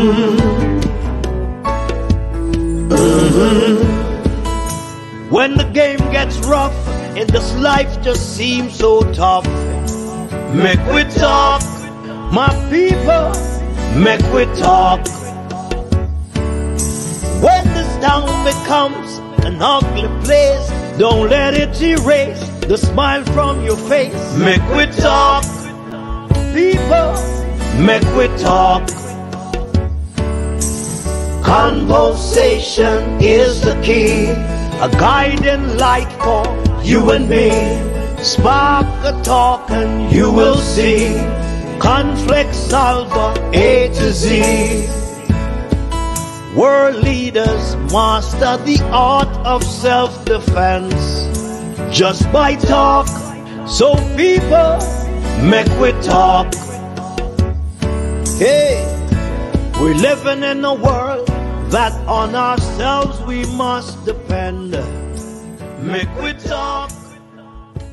When the game gets rough and this life just seems so tough, make we talk, my people, make we talk. When this town becomes an ugly place, don't let it erase the smile from your face. Make we talk, people, make we talk. Conversation is the key, a guiding light for you and me. Spark a talk and you will see. Conflict solver A to Z. World leaders master the art of self-defense just by talk. So people, make we talk. Hey, we're living in a world that on ourselves we must depend. Make we talk,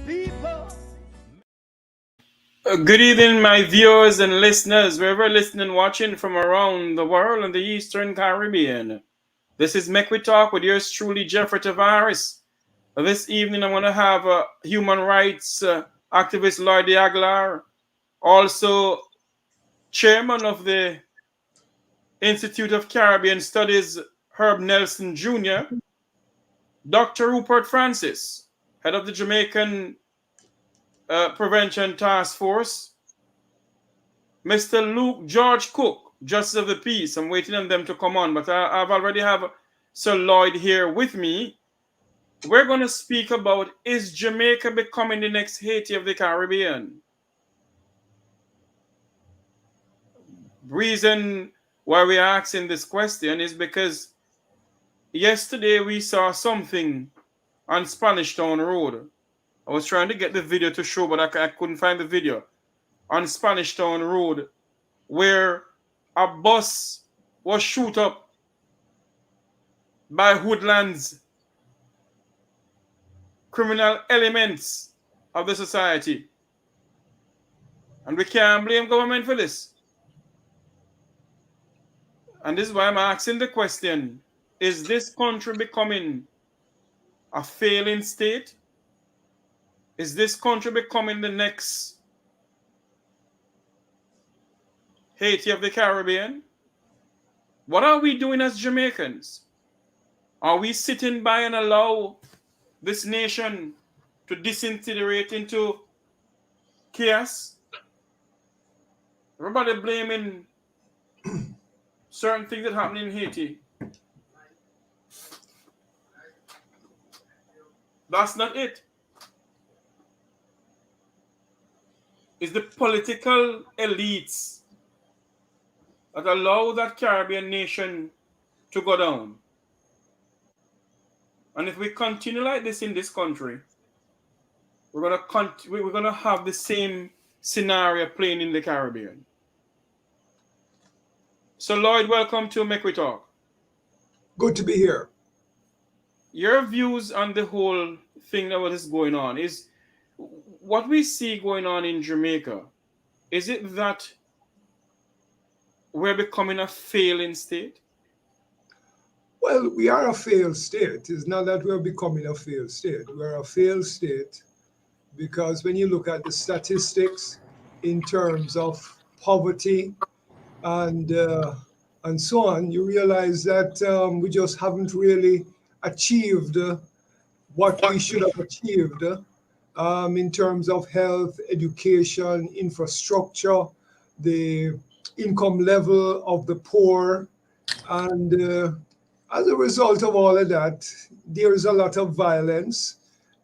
people. Good evening, my viewers and listeners, wherever listening and watching from around the world and the Eastern Caribbean. This is Make We Talk with yours truly, Jeffrey Tavares. This evening, I'm going to have human rights activist Lloyd Aguilar, also chairman of the Institute of Caribbean Studies, Herb Nelson Jr., Dr. Rupert Francis, head of the Jamaican Prevention Task Force, Mr. Luke George Cook, Justice of the Peace. I'm waiting on them to come on, but I've already have Sir Lloyd here with me. We're going to speak about, is Jamaica becoming the next Haiti of the Caribbean? Reason why we're asking this question is because yesterday we saw something on Spanish Town Road. I was trying to get the video to show, but I couldn't find the video. On Spanish Town Road, where a bus was shoot up by hoodlums, criminal elements of the society. And we can't blame government for this. And this is why I'm asking the question, is this country becoming a failing state? Is this country becoming the next Haiti of the Caribbean? What are we doing as Jamaicans? Are we sitting by and allow this nation to disintegrate into chaos? Everybody blaming certain things that happen in Haiti. That's not it. It's the political elites that allow that Caribbean nation to go down. And if we continue like this in this country, we're gonna have the same scenario playing in the Caribbean. So Lloyd, welcome to Make We Talk. Good to be here. Your views on the whole thing that what is going on is what we see going on in Jamaica. Is it that we're becoming a failing state? Well, we are a failed state. It's not that we're becoming a failed state. We're a failed state because when you look at the statistics in terms of poverty and so on, you realize that we just haven't really achieved what we should have achieved in terms of health, education, infrastructure, the income level of the poor. And as a result of all of that, there is a lot of violence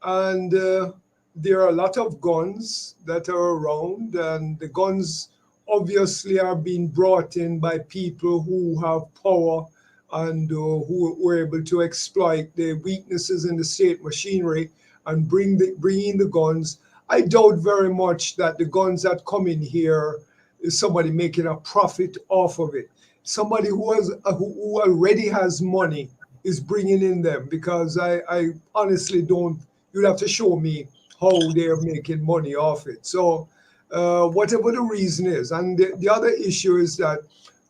and there are a lot of guns that are around, and the guns obviously are being brought in by people who have power and who were able to exploit the weaknesses in the state machinery and bring in the guns. I doubt very much that the guns that come in here is somebody making a profit off of it. Somebody who already has money is bringing in them, because I honestly don't. You'd have to show me how they're making money off it. So whatever the reason is. And the other issue is that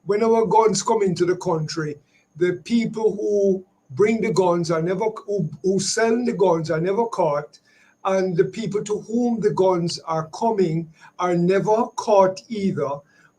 when our guns come into the country, the people who bring the guns are never, who sell the guns are never caught, and the people to whom the guns are coming are never caught either.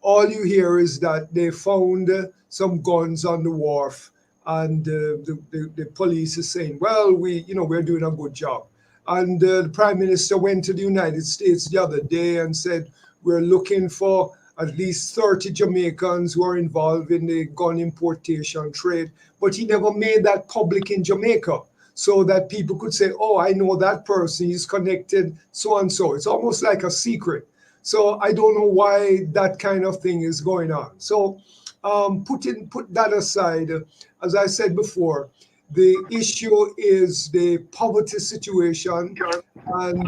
All you hear is that they found some guns on the wharf, and the police is saying, well, we're doing a good job. And the Prime Minister went to the United States the other day and said, we're looking for at least 30 Jamaicans who are involved in the gun importation trade. But he never made that public in Jamaica so that people could say, oh, I know that person, he's connected, so and so. It's almost like a secret. So I don't know why that kind of thing is going on. So put that aside. As I said before, the issue is the poverty situation and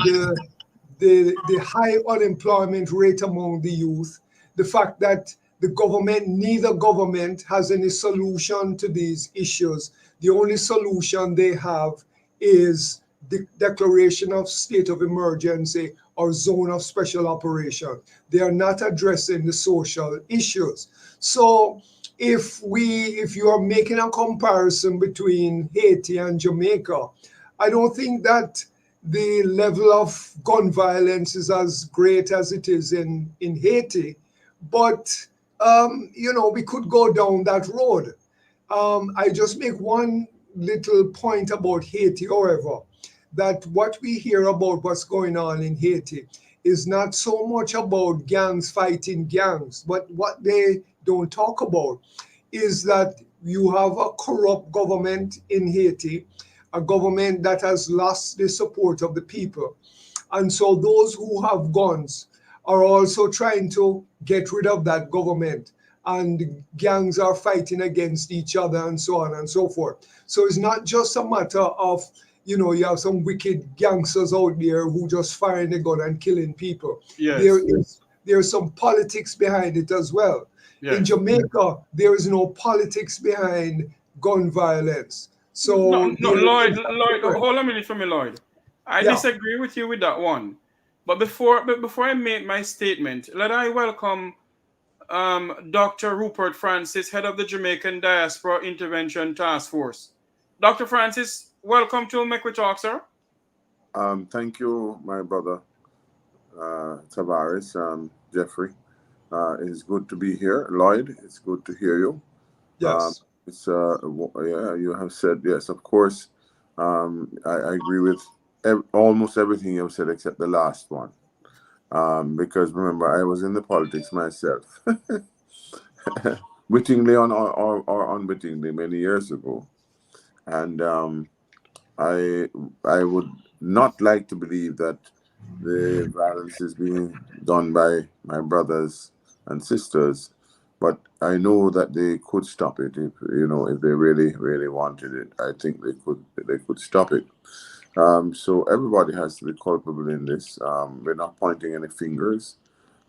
the high unemployment rate among the youth, the fact that neither government has any solution to these issues. The only solution they have is the declaration of state of emergency or zone of special operation. They are not addressing the social issues. So if you are making a comparison between Haiti and Jamaica, I don't think that the level of gun violence is as great as it is in Haiti, but we could go down that road. I just make one little point about Haiti, however, that what we hear about what's going on in Haiti is not so much about gangs fighting gangs, but what they don't talk about is that you have a corrupt government in Haiti, a government that has lost the support of the people. And so those who have guns are also trying to get rid of that government. And gangs are fighting against each other and so on and so forth. So it's not just a matter of, you have some wicked gangsters out there who just firing a gun and killing people. Yes. There's some politics behind it as well. Yes. In Jamaica, there is no politics behind gun violence. So no, Lloyd, hold on a minute for me, Lloyd. I Yeah. disagree with you with that one. But before I make my statement, let I welcome Dr. Rupert Francis, head of the Jamaican Diaspora Intervention Task Force. Dr. Francis, welcome to Make We Talk, sir. Thank you, my brother Tavares, Jeffrey. It's good to be here. Lloyd, it's good to hear you. Yes. You have said, yes, of course. I agree with almost everything you've said except the last one. Because remember, I was in the politics myself, wittingly or unwittingly many years ago. And I would not like to believe that the violence is being done by my brothers and sisters, but I know that they could stop it if they really, really wanted it. I think they could stop it. So everybody has to be culpable in this. We're not pointing any fingers.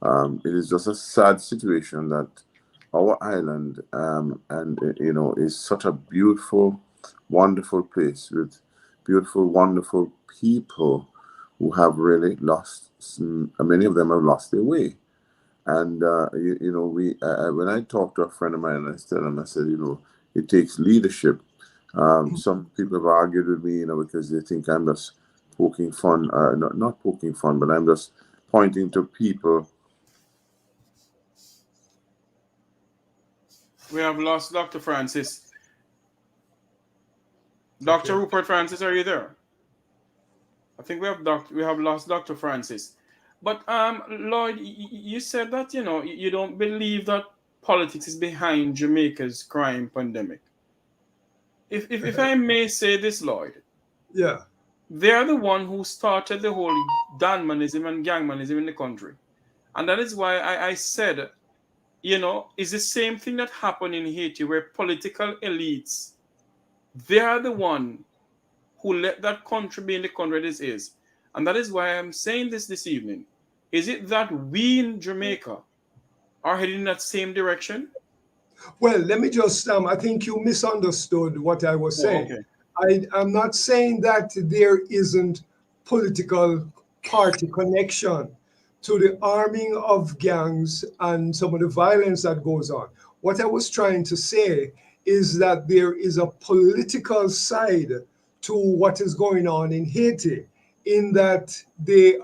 It is just a sad situation that our island is such a beautiful, wonderful place with beautiful, wonderful people who have really lost. Many of them have lost their way. And when I talk to a friend of mine, I tell him, I said, it takes leadership. Some people have argued with me, because they think I'm just poking fun, not poking fun, but I'm just pointing to people. We have lost Dr. Francis. Dr. Rupert Francis, are you there? I think we have lost Dr. Francis. But Lloyd, you said that you don't believe that politics is behind Jamaica's crime pandemic. If I may say this, Lloyd. Yeah. They are the one who started the whole Danmanism and Gangmanism in the country. And that is why I said, it's the same thing that happened in Haiti, where political elites, they are the one who let that country be in the country this is. And that is why I'm saying this evening. Is it that we in Jamaica are heading in that same direction? Well, let me just, I think you misunderstood what I was saying. Okay. I'm not saying that there isn't political party connection, to the arming of gangs and some of the violence that goes on. What I was trying to say is that there is a political side to what is going on in Haiti, in that they're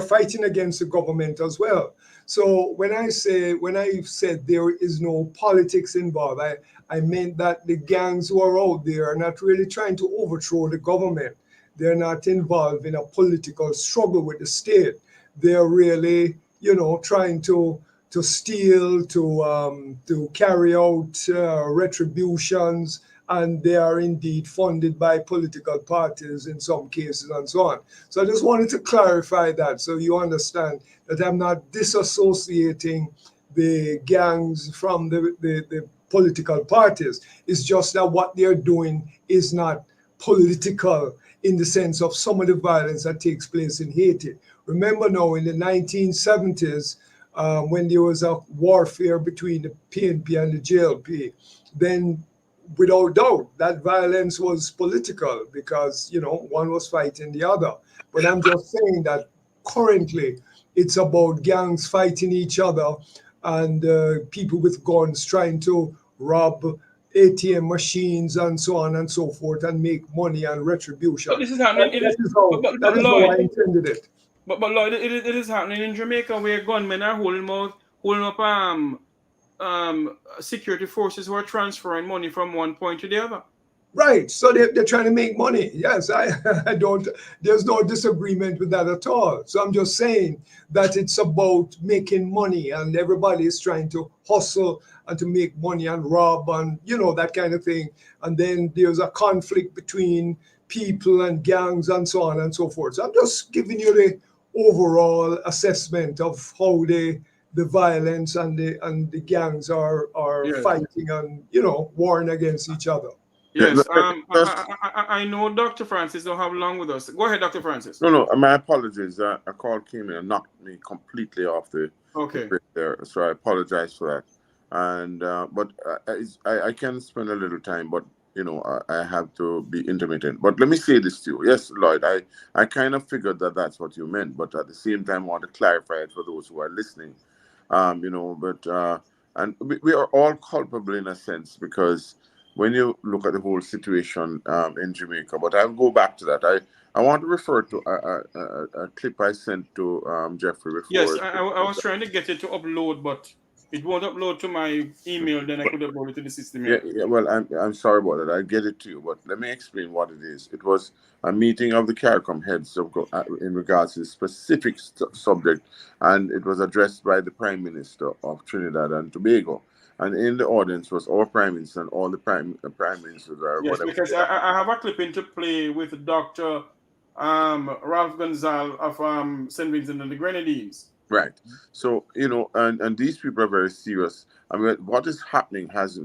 fighting against the government as well. So when I said there is no politics involved, I meant that the gangs who are out there are not really trying to overthrow the government. They're not involved in a political struggle with the state. They're really, trying to steal, to carry out retributions, and they are indeed funded by political parties in some cases and so on. So I just wanted to clarify that so you understand that I'm not disassociating the gangs from the political parties. It's just that what they're doing is not political in the sense of some of the violence that takes place in Haiti. Remember now, in the 1970s, when there was a warfare between the PNP and the JLP, then without doubt, that violence was political because, one was fighting the other. But I'm just saying that currently it's about gangs fighting each other and people with guns trying to rob ATM machines and so on and so forth and make money and retribution. But this is happening. It is, That is how I intended it. but Lloyd, it is happening in Jamaica where gunmen are holding up security forces who are transferring money from one point to the other. Right. So they're trying to make money. Yes, I don't, there's no disagreement with that at all. So I'm just saying that it's about making money and everybody is trying to hustle and to make money and rob and, that kind of thing. And then there's a conflict between people and gangs and so on and so forth. So I'm just giving you the overall assessment of how the violence and the gangs are Yes. fighting and, warring against each other. Yes, I know Dr. Francis don't have long with us. Go ahead, Dr. Francis. No, my apologies. A call came in and knocked me completely off the break there, so I apologize for that. And but I can spend a little time, but I have to be intermittent. But let me say this to you. Yes, Lloyd, I kind of figured that that's what you meant, but at the same time, I want to clarify it for those who are listening. But and we are all culpable in a sense because when you look at the whole situation in Jamaica. But I'll go back to that. I want to refer to a clip I sent to Jeffrey before. Yes, I was trying to get it to upload, but it won't upload to my email. Then I could upload it to the system. Yeah. Well, I'm sorry about that. I'll get it to you, but let me explain what it is. It was a meeting of the CARICOM heads in regards to a specific subject, and it was addressed by the Prime Minister of Trinidad and Tobago. And in the audience was our Prime Minister and all the Prime Ministers. Yes, whatever. because I have a clipping to play with Dr. Ralph Gonzalez of St. Vincent and the Grenadines. Right. So, and these people are very serious. I mean, what is happening has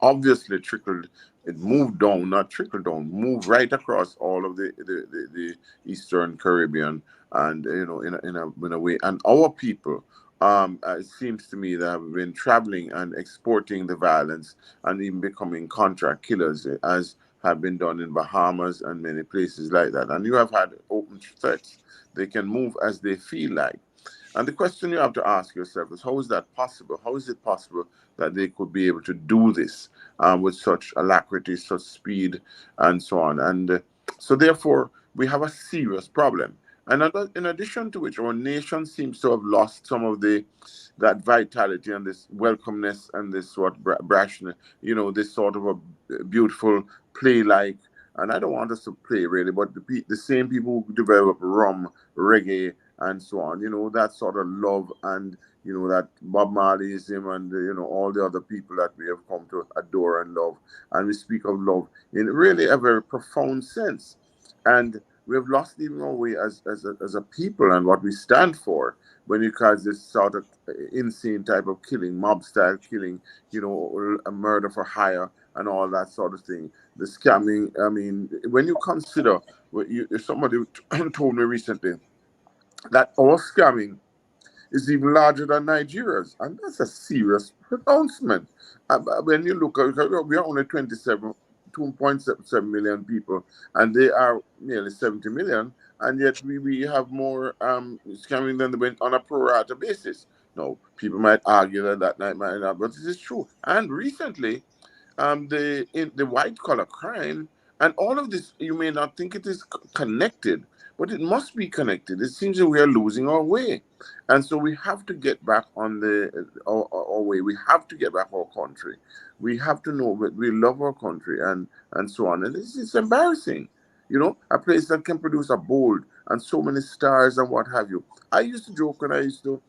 obviously trickled, it moved down, not trickled down, moved right across all of the Eastern Caribbean and, in a way. And our people, it seems to me that have been traveling and exporting the violence and even becoming contract killers, as have been done in Bahamas and many places like that. And you have had open threats. They can move as they feel like. And the question you have to ask yourself is, how is that possible? How is it possible that they could be able to do this with such alacrity, such speed, and so on? And so therefore, we have a serious problem. And in addition to which, our nation seems to have lost some of that vitality and this welcomeness and this brashness, this sort of a beautiful play-like. And I don't want us to play really, but the same people who develop rum, reggae, and so on, that sort of love and, that Bob Marleyism and, all the other people that we have come to adore and love. And we speak of love in really a very profound sense. And we have lost even our way as a people and what we stand for when you cause this sort of insane type of killing, mob-style killing, a murder for hire and all that sort of thing. The scamming, I mean, when you consider, somebody told me recently, that our scamming is even larger than Nigeria's, and that's a serious pronouncement. When you look at it, we are only 2.7 million people, and they are nearly 70 million, and yet we have more scamming than they went on a pro rata basis. No, people might argue that that night might not, but it is true. And recently, the white collar crime and all of this, you may not think it is connected, but it must be connected. It seems that we are losing our way, and so we have to get back on our way. We have to get back our country. We have to know that we love our country and so on. And it's embarrassing, a place that can produce a bold and so many stars and what have you. I used to joke when I used to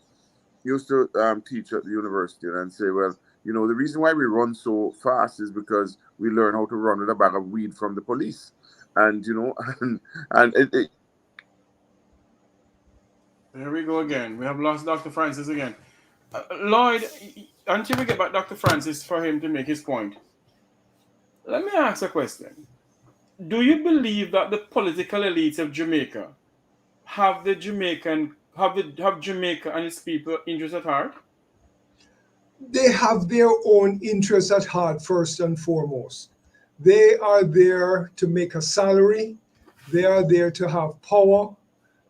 teach at the university and say, well, the reason why we run so fast is because we learn how to run with a bag of weed from the police, and and it. Here we go again. We have lost Dr. Francis again. Lloyd, until we get back Dr. Francis for him to make his point, let me ask a question. Do you believe that the political elites of Jamaica have Jamaica and its people interests at heart? They have their own interests at heart first and foremost. They are there to make a salary. They are there to have power.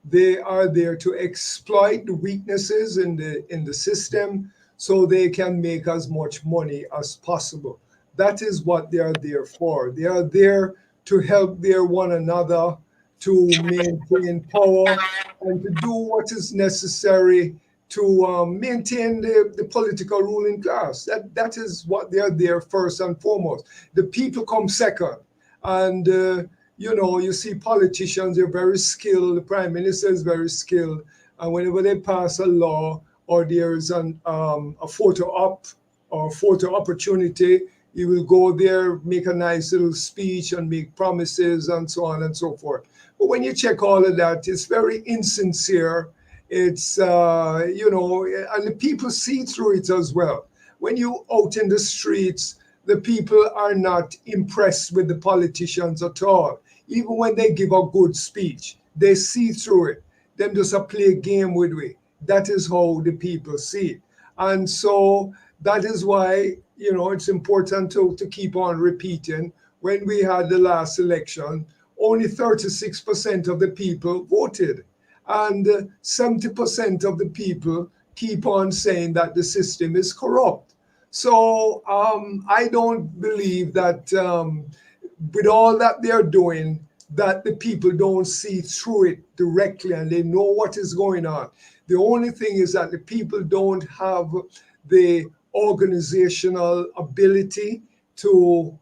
They are there to exploit the weaknesses in the system so they can make as much money as possible. That is what they are there for. They are there to help their one another to maintain power and to do what is necessary to maintain the political ruling class. That is what they are there first and foremost. The people come second. And you see politicians, they're very skilled. The prime minister is very skilled. And whenever they pass a law or there's a photo op or photo opportunity, he will go there, make a nice little speech and make promises and so on and so forth. But when you check all of that, it's very insincere. It's, and the people see through it as well. When you out in the streets, the people are not impressed with the politicians at all. Even when they give a good speech, they see through it. Them just a play game with we. That is how the people see it. And so that is why, it's important to keep on repeating. When we had the last election, only 36% of the people voted. And 70% of the people keep on saying that the system is corrupt. So I don't believe that with all that they're doing, that the people don't see through it directly and they know what is going on. The only thing is that the people don't have the organizational ability to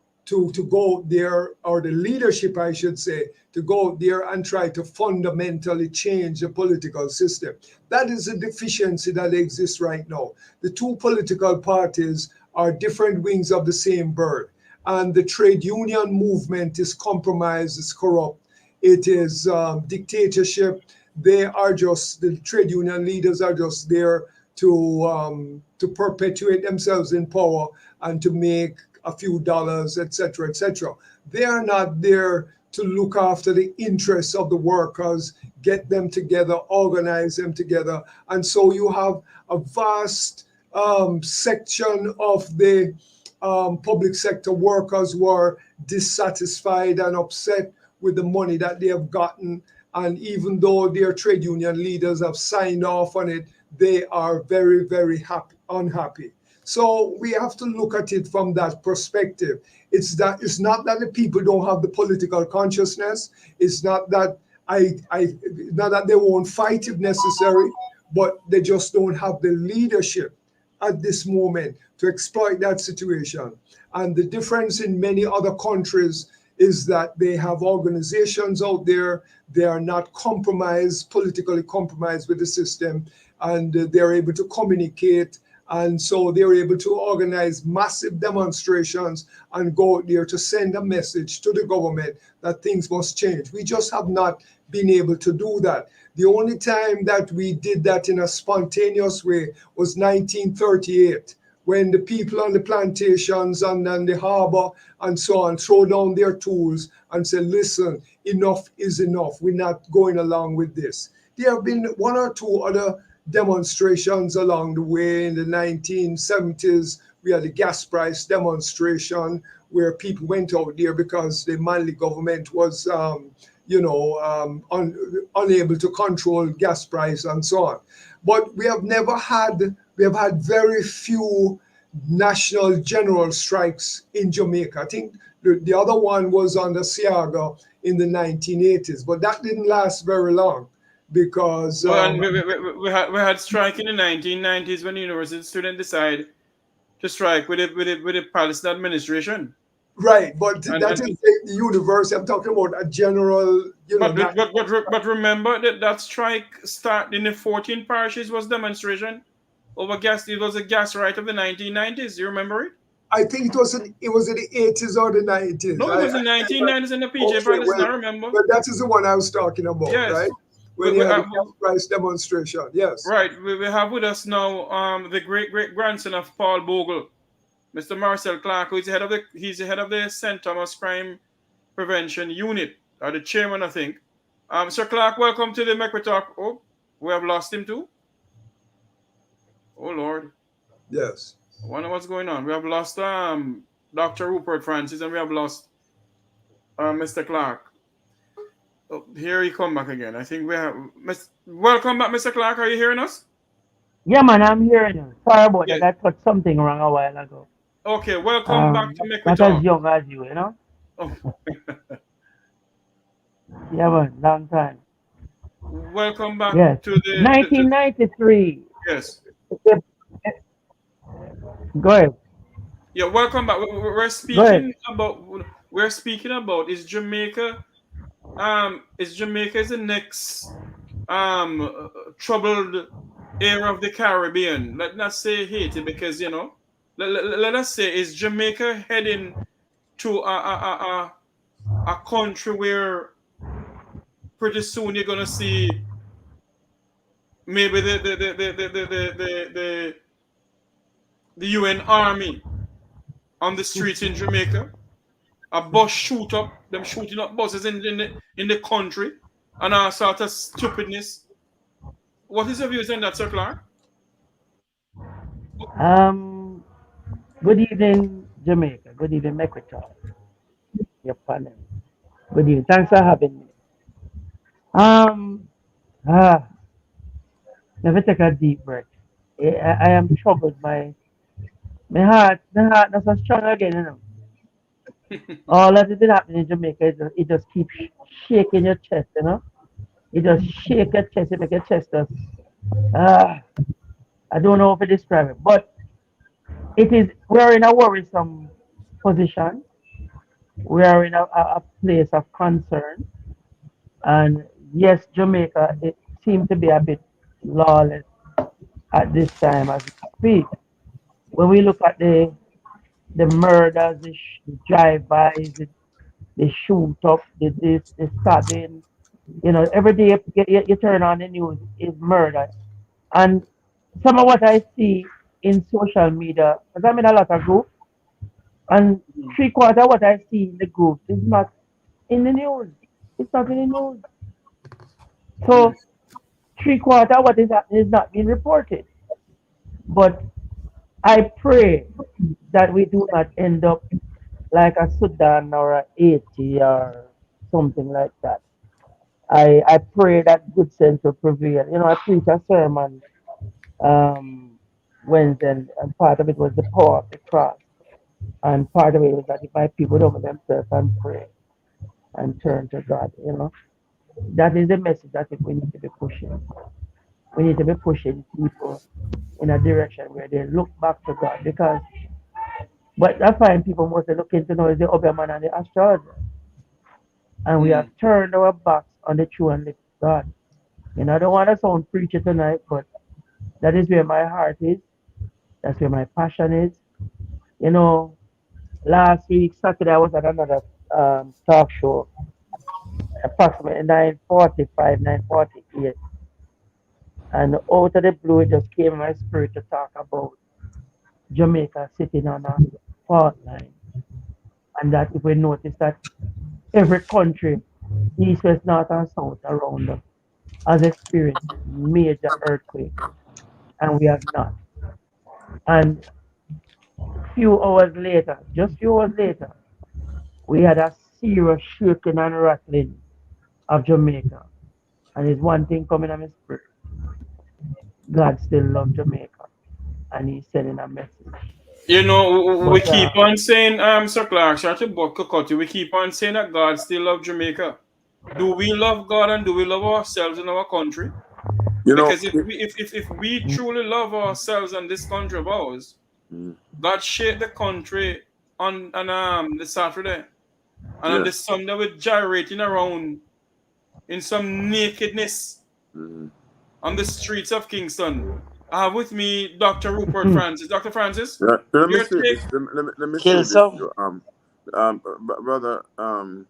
go there, or the leadership, I should say, to go there and try to fundamentally change the political system. That is a deficiency that exists right now. The two political parties are different wings of the same bird. And the trade union movement is compromised, it's corrupt, it is dictatorship. The trade union leaders are just there to perpetuate themselves in power and to make a few dollars, etc., etc. They are not there to look after the interests of the workers, get them together, organize them together. And so you have a vast section of the public sector workers who are dissatisfied and upset with the money that they have gotten. And even though their trade union leaders have signed off on it, they are very, very unhappy. So we have to look at it from that perspective. It's not that the people don't have the political consciousness. It's not that not that they won't fight if necessary, but they just don't have the leadership at this moment to exploit that situation. And the difference in many other countries is that they have organizations out there. They are not politically compromised with the system, and they're able to communicate. And so they're able to organize massive demonstrations and go out there to send a message to the government that things must change. We just have not been able to do that. The only time that we did that in a spontaneous way was 1938, when the people on the plantations and the harbor and so on throw down their tools and say, listen, enough is enough. We're not going along with this. There have been one or two other demonstrations along the way. In the 1970s, we had the gas price demonstration where people went out there because the Manley government was unable to control gas price and so on. But we have had very few national general strikes in Jamaica. I think the other one was under Siaga in the 1980s, but that didn't last very long because Well, and we had strike in the 1990s when the university students decide to strike with the Palestine administration. right, but And that and is the university. I'm talking about a general, but not but remember that strike start in the 14 parishes was demonstration over gas. It was a gas right of the 1990s. You remember it? I think it was in the 80s or the 90s. No, it was the 1990s in the PJ Okay, Palace. Now remember? well, that is the one I was talking about, right? Yes. When you had the gas price demonstration. Yes. Right. We have with us now the great grandson of Paul Bogle, Mr. Marcel Clark, who is the head of the St. Thomas Crime Prevention Unit, or the chairman, I think. Sir Clark, welcome to the Macro Talk. Oh, we have lost him too. Oh Lord, Yes. I wonder what's going on. We have lost Dr. Rupert Francis, and we have lost Mr. Clark. Oh, here he come back again. I think we have. Welcome back, Mr. Clark. Are you hearing us? Yeah, man, I'm hearing you. Sorry about Yes. that. I put something wrong a while ago. Okay, welcome back to Macro Not as Talk. young as you. Oh. Yeah, man, long time. Welcome back Yes. to the 1993. yes. Yep. Go ahead. Yeah, welcome back. We're Go ahead. speaking about is Jamaica is the next troubled area of the Caribbean. Let not say Haiti because let us say is Jamaica heading to a country where pretty soon you're gonna see maybe the UN army on the streets in Jamaica. A bus shoot up, them shooting up buses in the country, and all sort of stupidness. What is your views on that, Sir Clark? Um, Good evening, Jamaica. Good evening, Ecuador. Your panel. Good evening. Thanks for having me. Um, ah, Let me take a deep breath. I am troubled. My heart not so strong again. All that is happening in Jamaica, it just keeps shaking your chest. It just shake your chest, it make your chest just, ah, I don't know how to describe it, but we're in a worrisome position. We are in a place of concern. And yes, Jamaica, it seems to be a bit lawless at this time as we speak. When we look at the murders, the drive-bys, the shoot up, the stabbing, every day you turn on the news is murder. And some of what I see in social media, because I'm in a lot of groups, and three-quarter what I see in the groups is not in the news. It's not in the news. So three-quarter what is happening is not being reported. But I pray that we do not end up like a Sudan or a Haiti or something like that. I pray that good sense will prevail. I preached a sermon um, Wednesday, and part of it was the power of the cross. And part of it was that if my people don't themselves and pray and turn to God. That is the message that we need to be pushing. We need to be pushing people in a direction where they look back to God. But I find people mostly looking to know is the Oberman and the astrologer. And we have Mm. turned our backs on the true and living God. I don't want to sound preacher tonight, but that is where my heart is. That's where my passion is. You know, Last week, Saturday, I was at another talk show, approximately 9:45, 9:48. And out of the blue, it just came in my spirit to talk about Jamaica sitting on a fault line. And that if we notice that every country, east, west, north, and south around us, has experienced major earthquake, and we have not. And few hours later, just few hours later, we had a serious shaking and rattling of Jamaica. And it's one thing coming on my spirit. God still loves Jamaica. And he's sending a message. You know, we But keep on saying, Sir Clark, sorry to cut you. We keep on saying that God still loves Jamaica. Do we love God and do we love ourselves in our country? You know, Because if we truly love ourselves and this country of ours, mm, God shaped the country on the Saturday, and on the yes. Sunday we're gyrating around in some nakedness Mm. on the streets of Kingston. I have with me Dr. Rupert Francis. Dr. Francis, Yeah, let me your say take. this. Let me say kill this. some. Brother, um,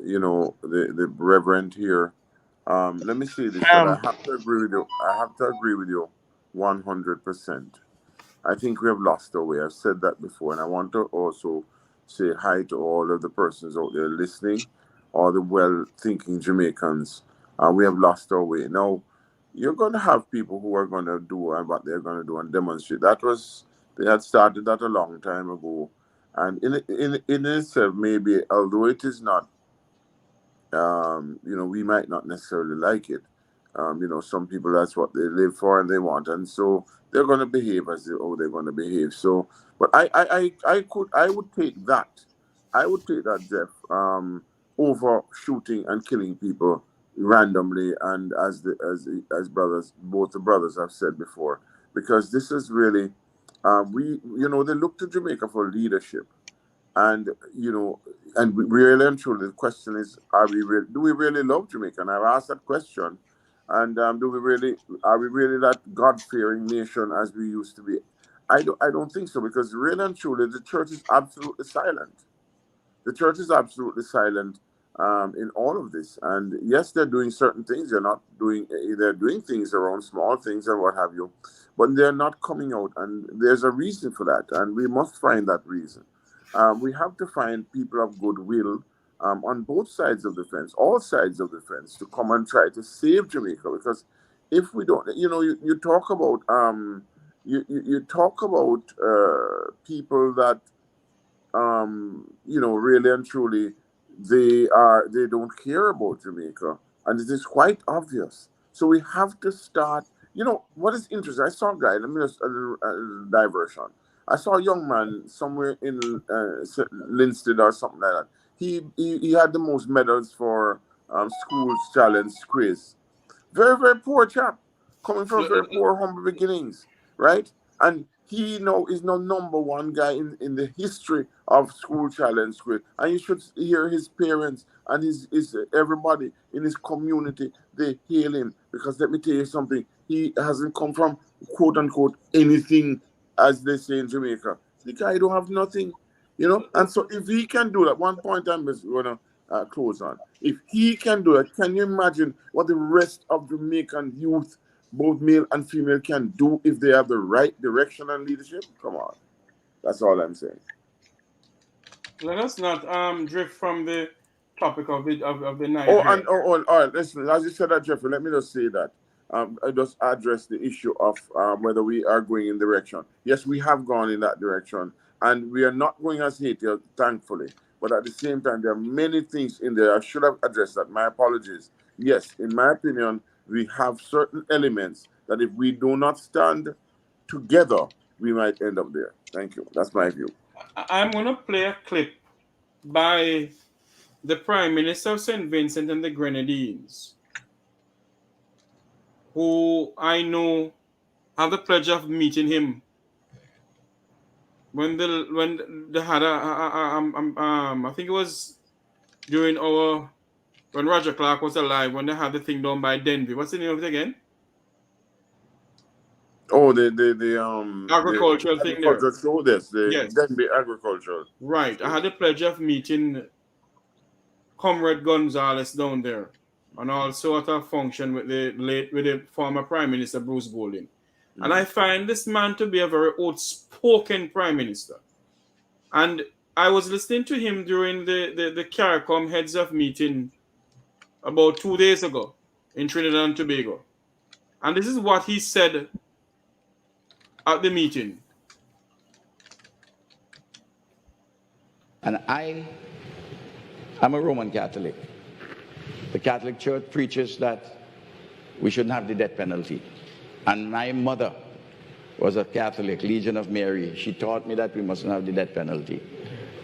you know, the reverend here. Let me say this, that I Um, have to agree with you. I have to agree with you 100%. I think we have lost our way. I've said that before, and I want to also say hi to all of the persons out there listening, all the well-thinking Jamaicans. We have lost our way. Now, you're going to have people who are going to do and what they're going to do and demonstrate. They had started that a long time ago, and in itself, maybe although it is not, we might not necessarily like it. Some people, that's what they live for and they want, and so they're going to behave as they're going to behave. So, but I would take that. I would take that, Jeff, over shooting and killing people randomly, and as brothers, both the brothers have said before, because this is really, they look to Jamaica for leadership, and really and truly, the question is: do we really love Jamaica? And I've asked that question. And are we really that God-fearing nation as we used to be? I don't think so, because really and truly, the church is absolutely silent. The church is absolutely silent in all of this. And yes, they're doing certain things. They're doing things around small things and what have you, but they're not coming out. And there's a reason for that. And we must find that reason. We have to find people of goodwill on both sides of the fence, all sides of the fence, to come and try to save Jamaica. Because if we don't, you talk about, you talk about people that really and truly, they don't care about Jamaica, and it is quite obvious. So we have to start. You know what is interesting? I saw a guy. Let me just a diversion. I saw a young man somewhere in Linstead or something like that. He had the most medals for schools challenge quiz. Very, very poor chap, coming from very poor, humble beginnings, right? And he now is now number one guy in the history of school challenge quiz. And you should hear his parents and his everybody in his community. They hail him, because let me tell you something. He hasn't come from quote unquote anything, as they say in Jamaica. The guy don't have nothing, And so if he can do that, one point I'm just gonna close on. If he can do it, can you imagine what the rest of Jamaican youth, both male and female, can do if they have the right direction and leadership? Come on. That's all I'm saying. Let us not drift from the topic of the night Oh, here. all right. Listen, as you said that, Jeffrey, let me just say that. I just address the issue of whether we are going in direction. Yes, we have gone in that direction, and we are not going as Haiti, thankfully. But at the same time, there are many things in there. I should have addressed that. My apologies. Yes, in my opinion, we have certain elements that if we do not stand together, we might end up there. Thank you. That's my view. I'm going to play a clip by the Prime Minister of St. Vincent and the Grenadines, who I know have the pleasure of meeting him when they had I think it was during when Roger Clark was alive, when they had the thing done by Denby. What's the name of it again? Oh, the Agricultural thing there. agricultural show. This the Yes. Denby agricultural. Right. I had the pleasure of meeting Comrade Gonzalez down there, and also at a function with the former Prime Minister Bruce Golding. And I find this man to be a very outspoken Prime Minister. And I was listening to him during the CARICOM heads of meeting about 2 days ago in Trinidad and Tobago. And this is what he said at the meeting. And I am a Roman Catholic. The Catholic Church preaches that we shouldn't have the death penalty. And my mother was a Catholic, Legion of Mary. She taught me that we mustn't have the death penalty.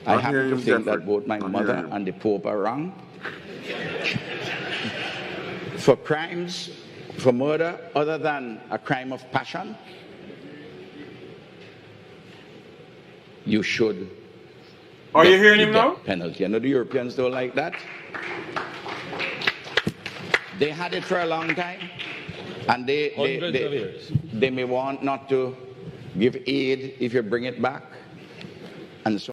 I happen to think that both my mother and the Pope are wrong. For crimes, for murder, other than a crime of passion, you should. Are you hearing him now? Penalty. I know the Europeans don't like that. They had it for a long time, and they may want not to give aid if you bring it back, and so.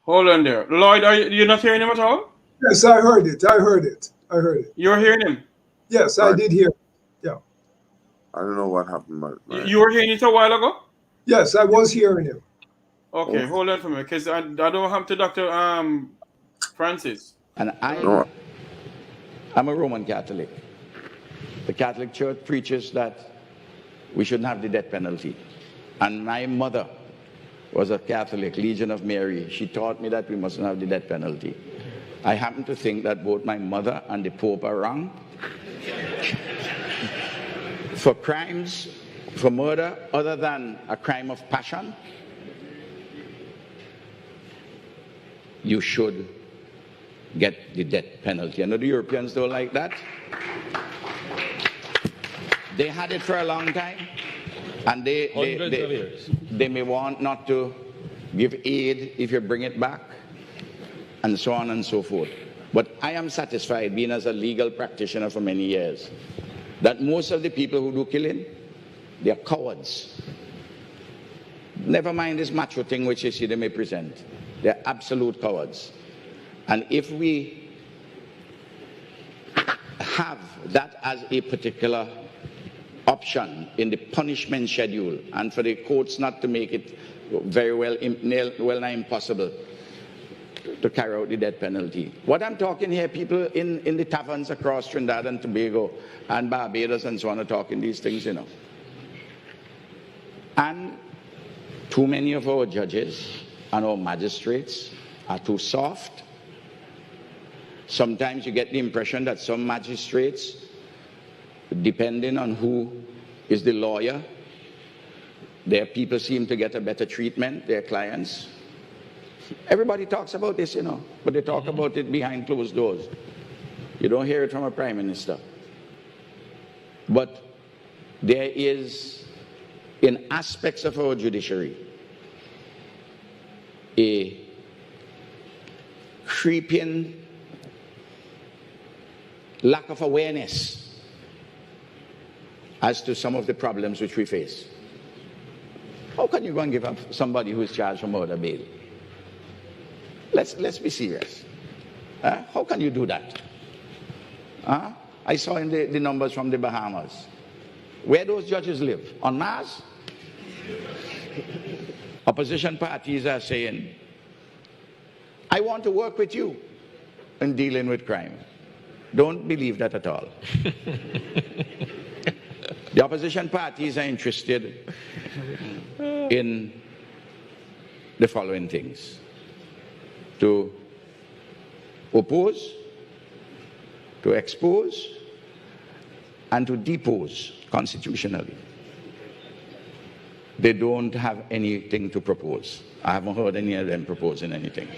Hold on there. Lloyd, you're not hearing him at all? Yes, I heard it. I heard it. I heard it. You're hearing him? Yes, I did hear. Yeah. I don't know what happened. You were hearing it a while ago? Yes, I was hearing him. Okay, hold on for me, because I don't have to Dr. Francis. And I'm a Roman Catholic. The Catholic Church preaches that we shouldn't have the death penalty. And my mother was a Catholic, Legion of Mary. She taught me that we mustn't have the death penalty. I happen to think that both my mother and the Pope are wrong. For crimes, for murder, other than a crime of passion, you should get the death penalty. I know the Europeans don't like that. They had it for a long time, and they may want not to give aid if you bring it back, and so on and so forth. But I am satisfied, being as a legal practitioner for many years, that most of the people who do killing, they are cowards. Never mind this macho thing which you see they may present. They're absolute cowards. And if we have that as a particular option in the punishment schedule, and for the courts not to make it very well nigh impossible to carry out the death penalty. What I'm talking here, people in the taverns across Trinidad and Tobago and Barbados and so on are talking these things, you know. And too many of our judges and our magistrates are too soft. Sometimes you get the impression that some magistrates, depending on who is the lawyer, their people seem to get a better treatment, their clients. Everybody talks about this, you know, but they talk about it behind closed doors. You don't hear it from a prime minister. But there is, in aspects of our judiciary, a creeping lack of awareness as to some of the problems which we face. How can you go and give up somebody who is charged for murder bail? Let's be serious. How can you do that? I saw in the numbers from the Bahamas. Where those judges live? On Mars? Opposition parties are saying, I want to work with you in dealing with crime. Don't believe that at all. The opposition parties are interested in the following things: to oppose, to expose, and to depose constitutionally. They don't have anything to propose. I haven't heard any of them proposing anything.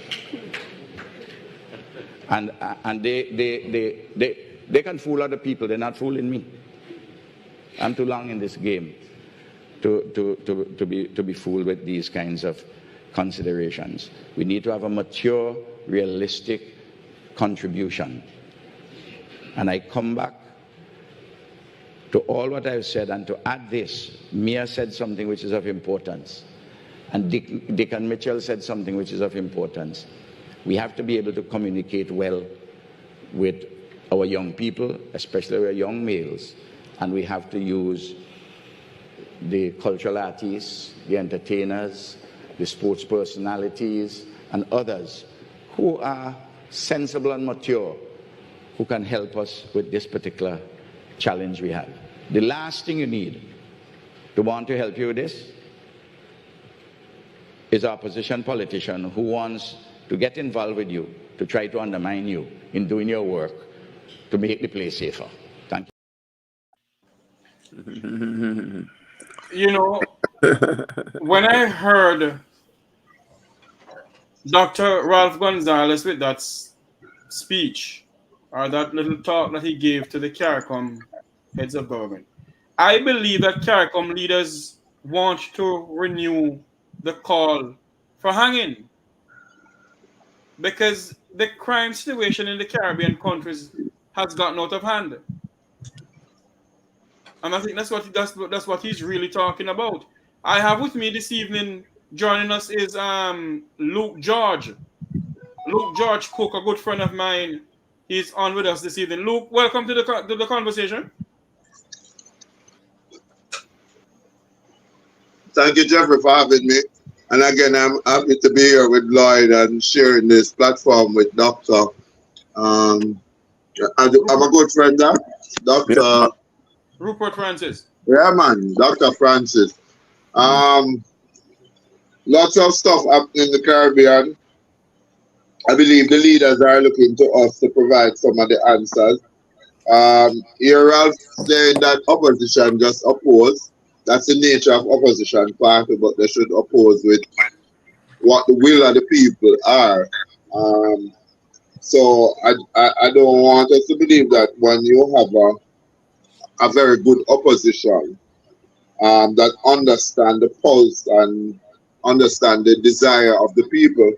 And they can fool other people. They're not fooling me. I'm too long in this game to be fooled with these kinds of considerations. We need to have a mature, realistic contribution. And I come back to all what I've said, and to add this, Mia said something which is of importance, and Dick and Mitchell said something which is of importance. We have to be able to communicate well with our young people, especially our young males, and we have to use the cultural artists, the entertainers, the sports personalities, and others who are sensible and mature, who can help us with this particular challenge we have. The last thing you need to want to help you with this is an opposition politician who wants to get involved with you, to try to undermine you in doing your work to make the place safer. Thank you. You know, when I heard Dr. Ralph Gonzalez with that speech, or that little talk that he gave to the CARICOM heads of government, I believe that CARICOM leaders want to renew the call for hanging, because the crime situation in the Caribbean countries has gotten out of hand. And I think that's what he's really talking about. I have with me this evening, joining us is Luke George. Luke George Cook, a good friend of mine. He's on with us this evening. Luke, welcome to the conversation. Thank you, Jeffrey, for having me. And again, I'm happy to be here with Lloyd and sharing this platform with Dr. I'm a good friend there, Dr. Rupert Francis. Yeah, man, Dr. Francis. Lots of stuff happening in the Caribbean. I believe the leaders are looking to us to provide some of the answers. Here, Ralph saying that opposition just oppose. That's the nature of opposition party, but they should oppose with what the will of the people are. So I don't want us to believe that when you have a very good opposition that understand the pulse and understand the desire of the people,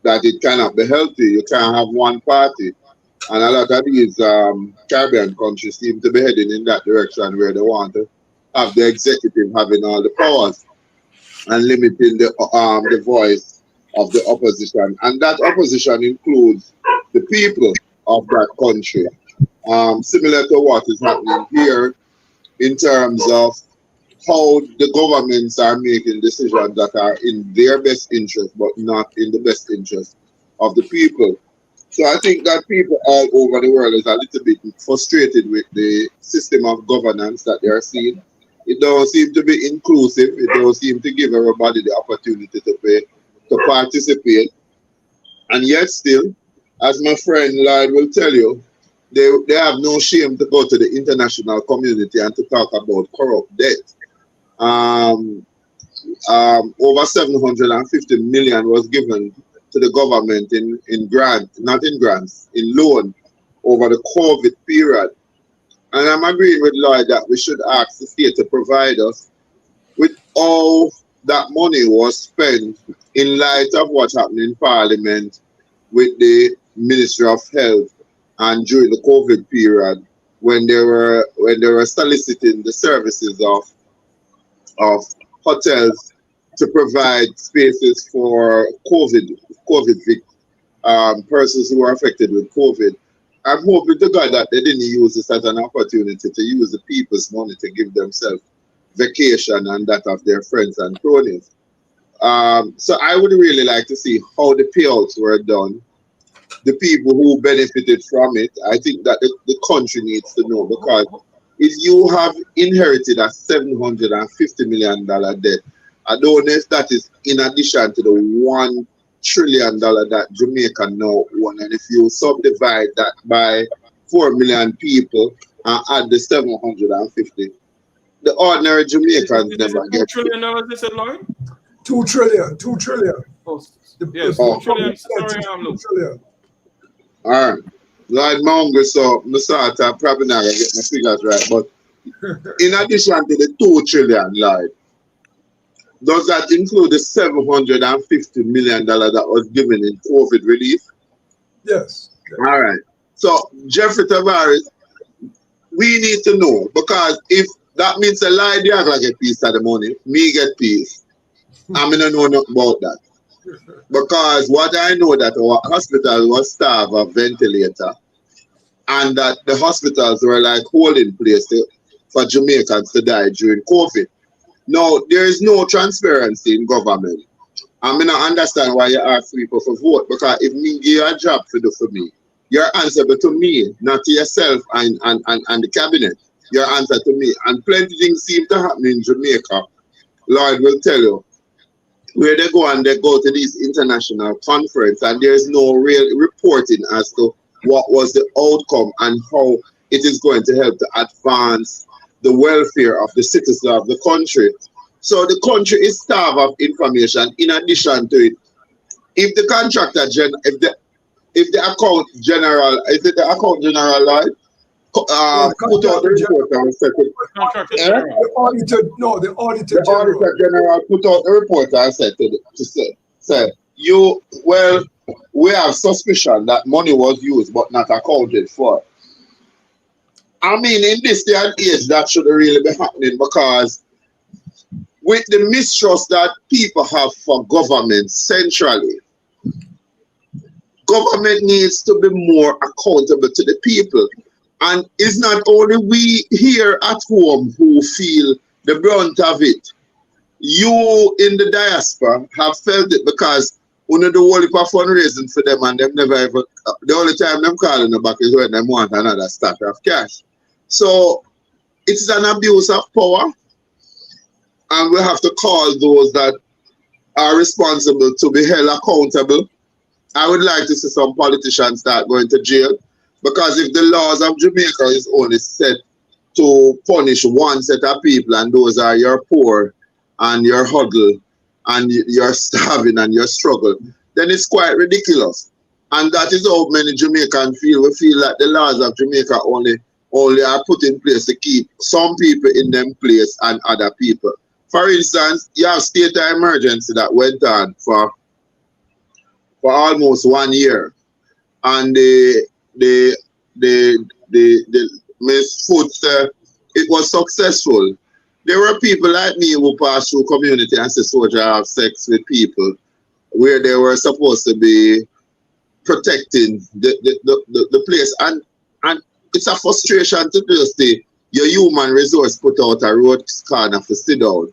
that it cannot be healthy. You can't have one party. And a lot of these Caribbean countries seem to be heading in that direction, where they want to have the executive having all the powers and limiting the voice of the opposition. And that opposition includes the people of that country. Similar to what is happening here in terms of how the governments are making decisions that are in their best interest, but not in the best interest of the people. So I think that people all over the world is a little bit frustrated with the system of governance that they are seeing. It don't seem to be inclusive. It don't seem to give everybody the opportunity to participate. And yet still, as my friend Lloyd will tell you, they have no shame to go to the international community and to talk about corrupt debt. Over 750 million was given to the government in loan over the COVID period. And I'm agreeing with Lloyd that we should ask the state to provide us with all that money was spent in light of what happened in Parliament with the Ministry of Health and during the COVID period, when they were soliciting the services of hotels to provide spaces for COVID persons who are affected with COVID. I'm hoping to God that they didn't use this as an opportunity to use the people's money to give themselves vacation and that of their friends and cronies. So I would really like to see how the payouts were done, the people who benefited from it. I think that the country needs to know, because if you have inherited a $750 million debt, I don't know if that is in addition to the $1 trillion that Jamaica now own. And if you subdivide that by 4 million people and add the 750, the ordinary Jamaicans never get $2 trillion, they said, Lloyd? 2 trillion, 2 trillion. Oh, yes, 2 trillion. Sorry, I'm 2 trillion. All right. Lloyd Monger, so I start probably not going to get my figures right. But in addition to the 2 trillion, Lloyd, does that include the $750 million that was given in COVID relief? Yes. All right. So, Jeffrey Tavares, we need to know, because if that means a lie, they are get piece of the money, me get piece. I'm going to know nothing about that. Because what I know that our hospital was starved of ventilator, and that the hospitals were like holding places for Jamaicans to die during COVID. Now, there is no transparency in government. I mean, I understand why you ask people for vote, because if me give you a job to do for me, you're answerable to me, not to yourself and the cabinet. Your answer to me. And plenty things seem to happen in Jamaica. Lloyd will tell you. where they go to these international conference, and there's no real reporting as to what was the outcome and how it is going to help to advance the welfare of the citizens of the country. So the country is starved of information. In addition to it, if the contractor if the account general, is it the account general, Lloyd? Put out the report and said it. Contractor Eh? General. The auditor, no, the auditor The general. auditor general put out the report and said say we have suspicion that money was used but not accounted for. I mean, in this day and age, that should really be happening, because with the mistrust that people have for government centrally, government needs to be more accountable to the people. And it's not only we here at home who feel the brunt of it. You in the diaspora have felt it, because one of the whole heap of fundraising for them, and them never ever, the only time them calling them back is when them want another stack of cash. So it's an abuse of power, and we have to call those that are responsible to be held accountable. I would like to see some politicians start going to jail, because if the laws of Jamaica is only set to punish one set of people, and those are your poor and your huddle and your starving and your struggle, then it's quite ridiculous. And that is how many Jamaicans feel. We feel like the laws of Jamaica only are put in place to keep some people in them place and other people. For instance, you have state of emergency that went on for almost 1 year, and the Miss Foot, it was successful. There were people like me who passed through community and said soldiers have sex with people where they were supposed to be protecting the place, and it's a frustration to just see your human resource put out a road corner for sit down.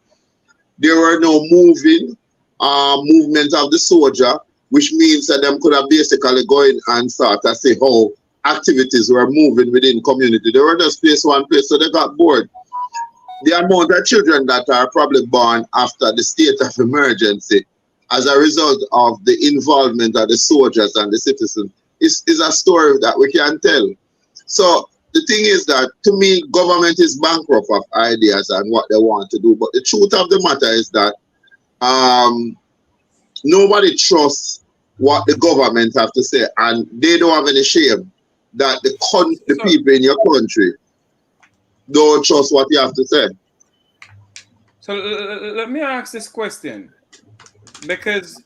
There were no movement of the soldier, which means that them could have basically go in and start to see how activities were moving within community. They were just placed one place, so they got bored. The amount of children that are probably born after the state of emergency as a result of the involvement of the soldiers and the citizens is a story that we can tell. So the thing is that, to me, government is bankrupt of ideas and what they want to do. But the truth of the matter is that nobody trusts what the government have to say, and they don't have any shame that the people in your country don't trust what you have to say. So let me ask this question, because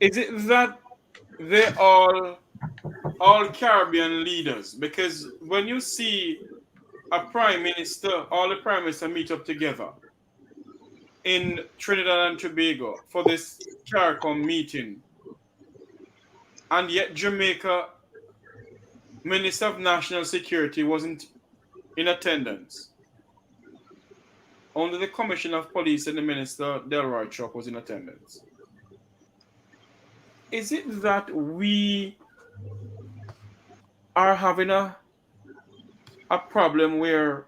is it that they all Caribbean leaders? Because when you see a prime minister, all the prime ministers meet up together in Trinidad and Tobago for this CARICOM meeting, and yet Jamaica Minister of National Security wasn't in attendance. Only the Commissioner of Police and the Minister, Delroy Chuck, was in attendance. Is it that we are having a problem where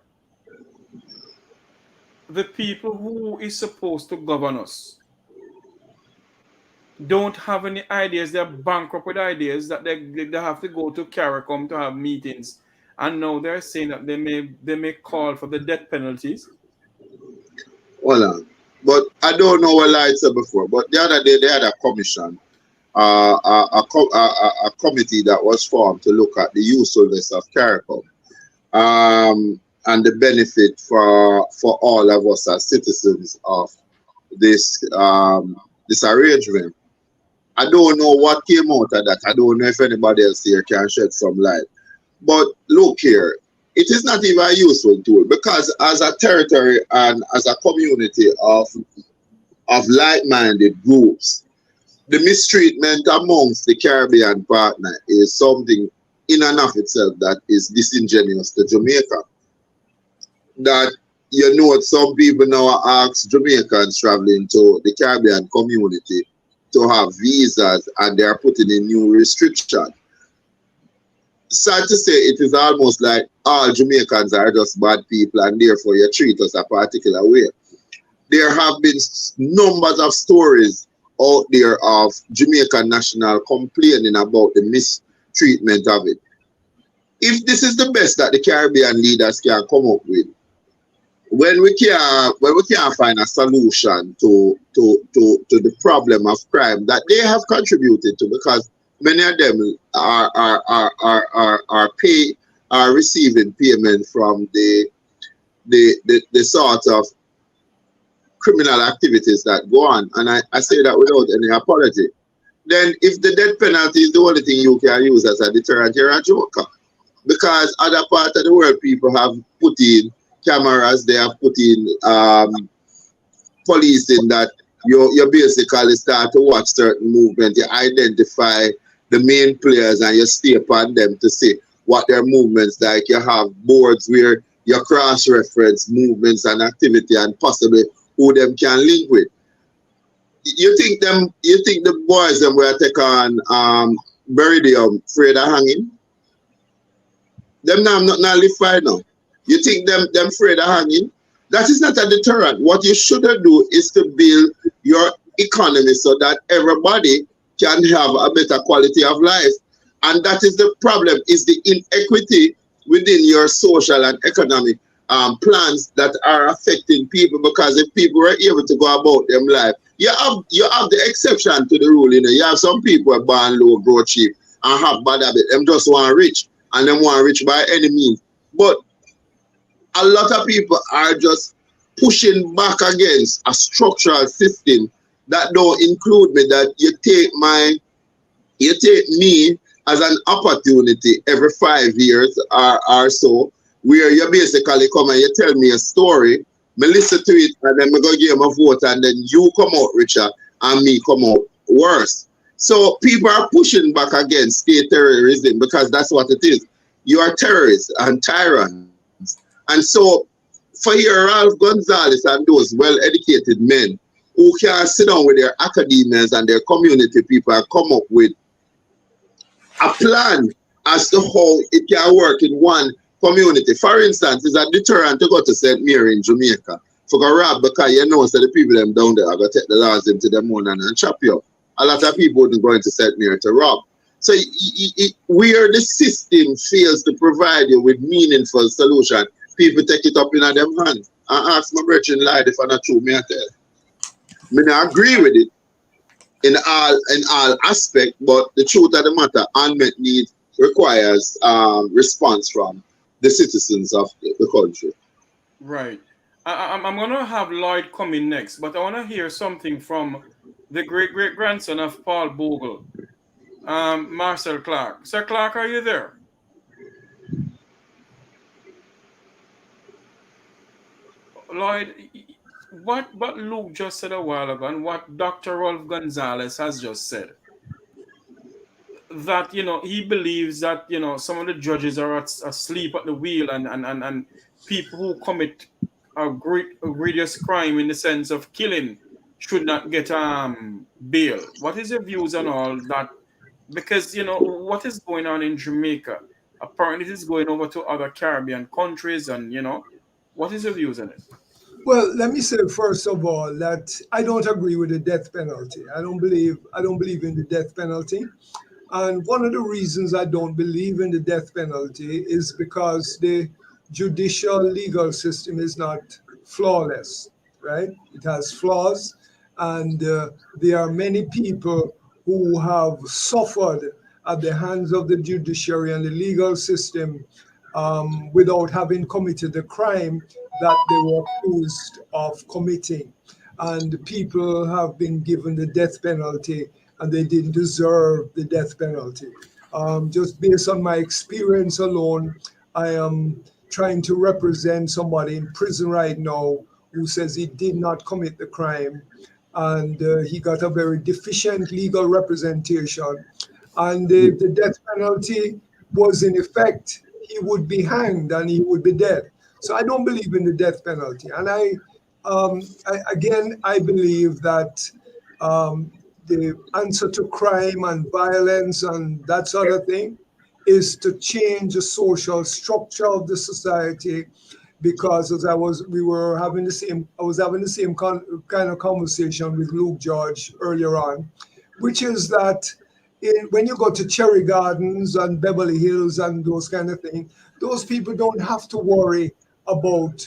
the people who is supposed to govern us don't have any ideas? They're bankrupt with ideas that they have to go to CARICOM to have meetings, and now they're saying that they may call for the death penalties. Hold on. But I don't know what I said before, but the other day they had a commission, a committee that was formed to look at the usefulness of CARICOM and the benefit for all of us as citizens of this arrangement. I don't know what came out of that. I don't know if anybody else here can shed some light. But look here, it is not even a useful tool, because as a territory and as a community of like-minded groups, the mistreatment amongst the Caribbean partner is something in and of itself that is disingenuous to Jamaica. That, you know, some people now ask Jamaicans traveling to the Caribbean community to have visas, and they are putting in new restrictions. Sad to say, it is almost like all Jamaicans are just bad people, and therefore you treat us a particular way. there have been numbers of stories out there of Jamaican national complaining about the mistreatment of it. If this is the best that the Caribbean leaders can come up with, when we can't find a solution to the problem of crime that they have contributed to, because many of them are receiving payment from the sort of criminal activities that go on, and I say that without any apology. Then if the death penalty is the only thing you can use as a deterrent, you're a joker. Because other parts of the world, people have put in cameras, they have put in policing that you basically start to watch certain movement, you identify the main players and you stay upon them to see what their movements like. You have boards where you cross-reference movements and activity and possibly who them can link with. You think the boys them will take on Beridium afraid of hanging? Them now not live fine now. You think them afraid of hanging? That is not a deterrent. What you should do is to build your economy so that everybody can have a better quality of life. And that is the problem, is the inequity within your social and economic plans that are affecting people. Because if people are able to go about them life, you have the exception to the rule. You know, you have some people who are born low, grow cheap, and have bad habit. Them just want rich, and them want rich by any means. But a lot of people are just pushing back against a structural system that don't include me, that you take me as an opportunity every 5 years or so, where you basically come and you tell me a story, me listen to it, and then I go give a vote, and then you come out richer and me come out worse. So people are pushing back against state terrorism because that's what it is. You are terrorists and tyrants. And so for here, Ralph Gonzalez and those well-educated men who can sit down with their academians and their community people and come up with a plan as to how it can work in one community. For instance, it's a deterrent to go to St. Mary in Jamaica for go rob, because you know so the people them down there are going to take the laws into them own and chop you up. A lot of people wouldn't go into St. Mary to rob. So where the system fails to provide you with meaningful solution, people take it up in them hands. I ask my brother Lloyd if I'm not true, me I tell. I agree with it in all aspects, but the truth of the matter, unmet need requires response from the citizens of the country. Right. I'm going to have Lloyd come in next, but I want to hear something from the great-great-grandson of Paul Bogle, Marcel Clark. Sir Clark, are you there? Lloyd, what Luke just said a while ago and what Dr. Rolf Gonzalez has just said, that, you know, he believes that, you know, some of the judges are asleep at the wheel, and people who commit a egregious crime in the sense of killing should not get bail. What is your views on all that? Because, you know, what is going on in Jamaica? Apparently it is going over to other Caribbean countries, and, you know, what is your views on it? Well, let me say first of all that I don't agree with the death penalty. I don't believe in the death penalty. And one of the reasons I don't believe in the death penalty is because the judicial legal system is not flawless, right? It has flaws, and there are many people who have suffered at the hands of the judiciary and the legal system without having committed the crime that they were accused of committing. And people have been given the death penalty and they didn't deserve the death penalty. Just based on my experience alone, I am trying to represent somebody in prison right now who says he did not commit the crime, and he got a very deficient legal representation. And the death penalty was in effect, he would be hanged and he would be dead. So I don't believe in the death penalty. And I believe that the answer to crime and violence and that sort of thing is to change the social structure of the society, because I was having the same kind of conversation with Luke George earlier on, which is that when you go to Cherry Gardens and Beverly Hills and those kind of things, those people don't have to worry about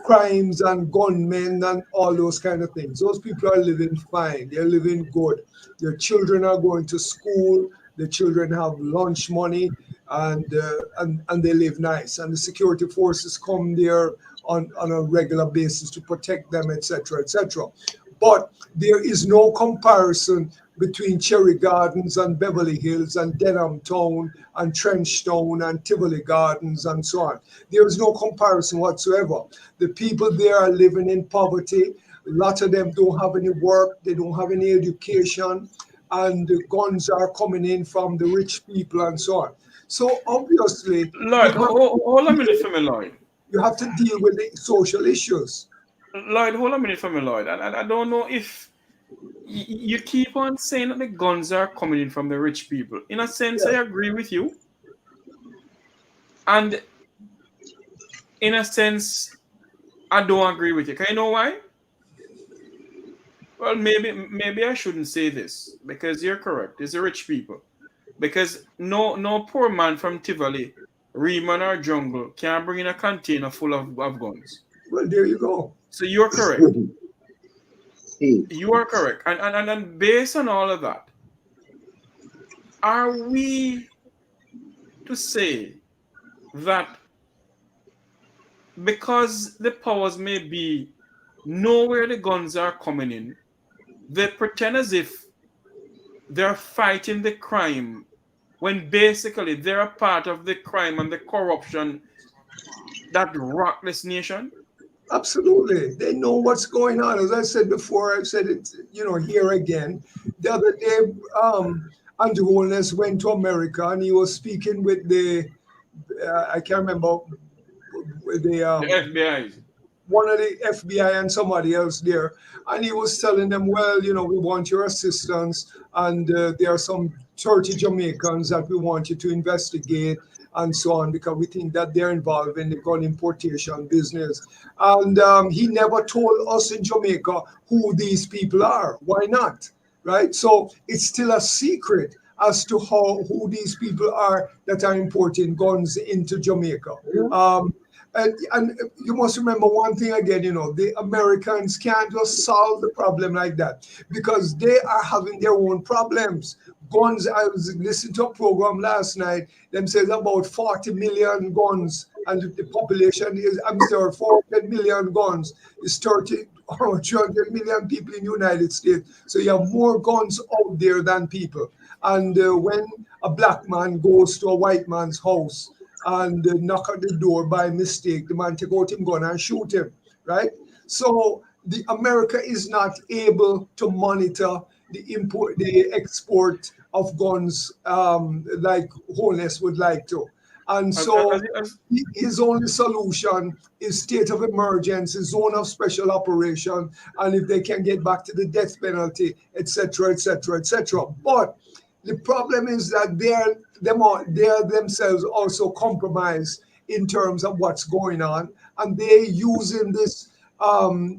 crimes and gunmen and all those kind of things. Those people are living fine. They're living good. Their children are going to school. The children have lunch money, and they live nice. And the security forces come there on a regular basis to protect them, etc., etc. But there is no comparison between Cherry Gardens and Beverly Hills and Denham Town and Trenchtown and Tivoli Gardens and so on. There is no comparison whatsoever. The people there are living in poverty. A lot of them don't have any work. They don't have any education. And the guns are coming in from the rich people and so on. So obviously, Lloyd, hold a minute for me, Lloyd. you have to deal with the social issues. Lloyd, hold a minute for me, Lloyd. And I don't know if you keep on saying that the guns are coming in from the rich people. In a sense, I agree with you. And in a sense, I don't agree with you. Can you know why? Well, maybe I shouldn't say this because you're correct. It's the rich people. Because no poor man from Tivoli, Riemann or Jungle can bring in a container full of guns. Well, there you go. So you're correct. You are correct. And based on all of that, are we to say that because the powers may be know where the guns are coming in, they pretend as if they're fighting the crime when basically they're a part of the crime and the corruption that rock this nation? Absolutely. They know what's going on. As I said before, I've said it, here again. The other day, Andrew Holness went to America and he was speaking with I can't remember, the FBI. One of the FBI and somebody else there. And he was telling them, well, we want your assistance. And there are some 30 Jamaicans that we want you to investigate and so on, because we think that they're involved in the gun importation business. And he never told us in Jamaica who these people are. Why not? Right? So it's still a secret as to who these people are that are importing guns into Jamaica. And you must remember one thing again, the Americans can't just solve the problem like that because they are having their own problems. Guns, I was listening to a program last night, them says about 40 million guns, and the population is, 400 million guns, is 200 million people in the United States. So you have more guns out there than people. And when a black man goes to a white man's house, and knock at the door by mistake, the man take out him gun and shoot him, right? So the America is not able to monitor the export of guns like Holness would like to. And so his only solution is state of emergency, zone of special operation, and if they can get back to the death penalty, etc., etc., etc. But the problem is that they are themselves also compromised in terms of what's going on, and they're using this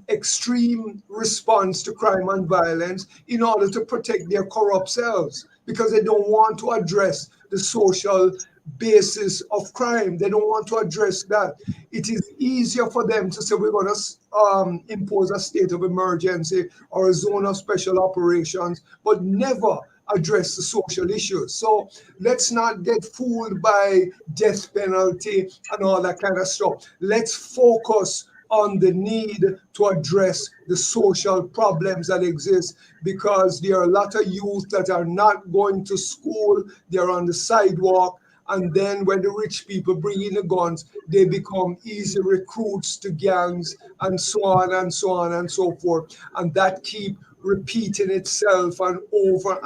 extreme response to crime and violence in order to protect their corrupt selves, because they don't want to address the social basis of crime. They don't want to address that. It is easier for them to say we're going to impose a state of emergency or a zone of special operations, but never address the social issues. So let's not get fooled by death penalty and all that kind of stuff. Let's focus on the need to address the social problems that exist, because there are a lot of youth that are not going to school, they're on the sidewalk, and then when the rich people bring in the guns, they become easy recruits to gangs and so on and so on and so forth. And that keep repeating itself and over.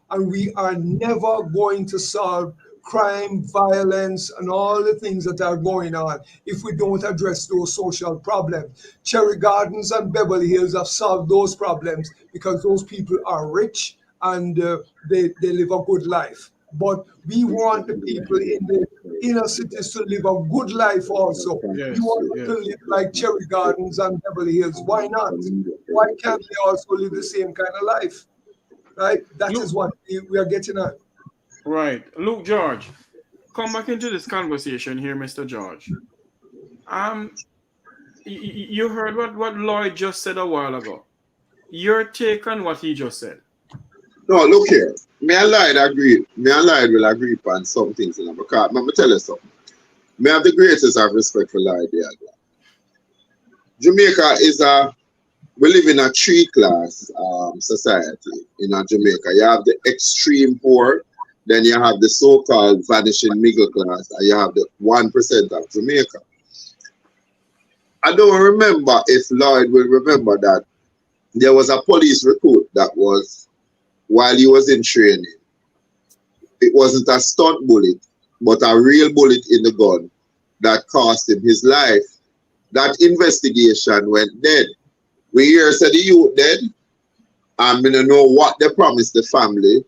And we are never going to solve crime, violence, and all the things that are going on if we don't address those social problems. Cherry Gardens and Beverly Hills have solved those problems because those people are rich and they live a good life. but we want the people in the inner cities to live a good life also. Yes, We want them to live like Cherry Gardens and Beverly Hills. Why not? Why can't they also live the same kind of life? Right? That is what we are getting at. Right. Luke George, come back into this conversation here, Mr. George. You heard what Lloyd just said a while ago. Your take on what he just said. No, look here. Me and Lloyd agree. Me and Lloyd will agree upon some things, you know, because let me tell you something. Me have the greatest of respect for Lloyd there. Jamaica is we live in a three-class society in Jamaica. You have the extreme poor, then you have the so-called vanishing middle class, and you have the 1% of Jamaica. I don't remember if Lloyd will remember that there was a police recruit that was, while he was in training, it wasn't a stunt bullet, but a real bullet in the gun that cost him his life. That investigation went dead. We hear said the youth dead, and we don't know what they promised the family,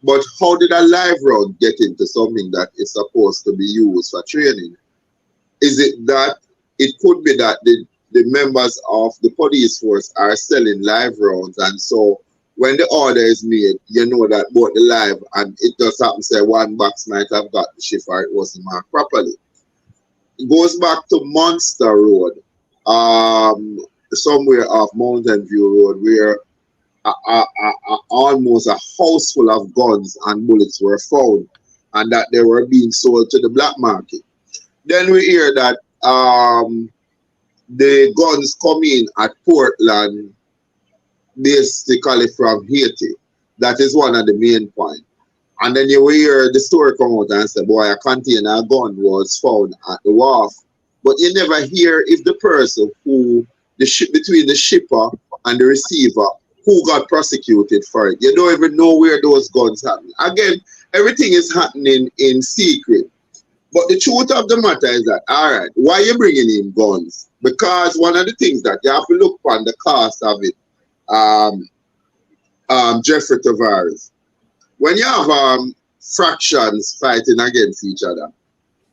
but how did a live round get into something that is supposed to be used for training? Is it that it could be that the members of the police force are selling live rounds, and so when the order is made, you know that both the live and it just happens to say one box might have got the shift or it wasn't marked properly. It goes back to Monster Road, somewhere off Mountain View Road, where almost a house full of guns and bullets were found, and that they were being sold to the black market. Then we hear that the guns come in at Portland, basically from Haiti. That is one of the main points. And then you hear the story come out and say, boy, a container gun was found at the wharf. But you never hear if the person who, between the shipper and the receiver, who got prosecuted for it. You don't even know where those guns happen. Again, everything is happening in secret. But the truth of the matter is that, all right, why are you bringing in guns? Because one of the things that you have to look on the cost of it, Jeffrey Tavares. When you have fractions fighting against each other,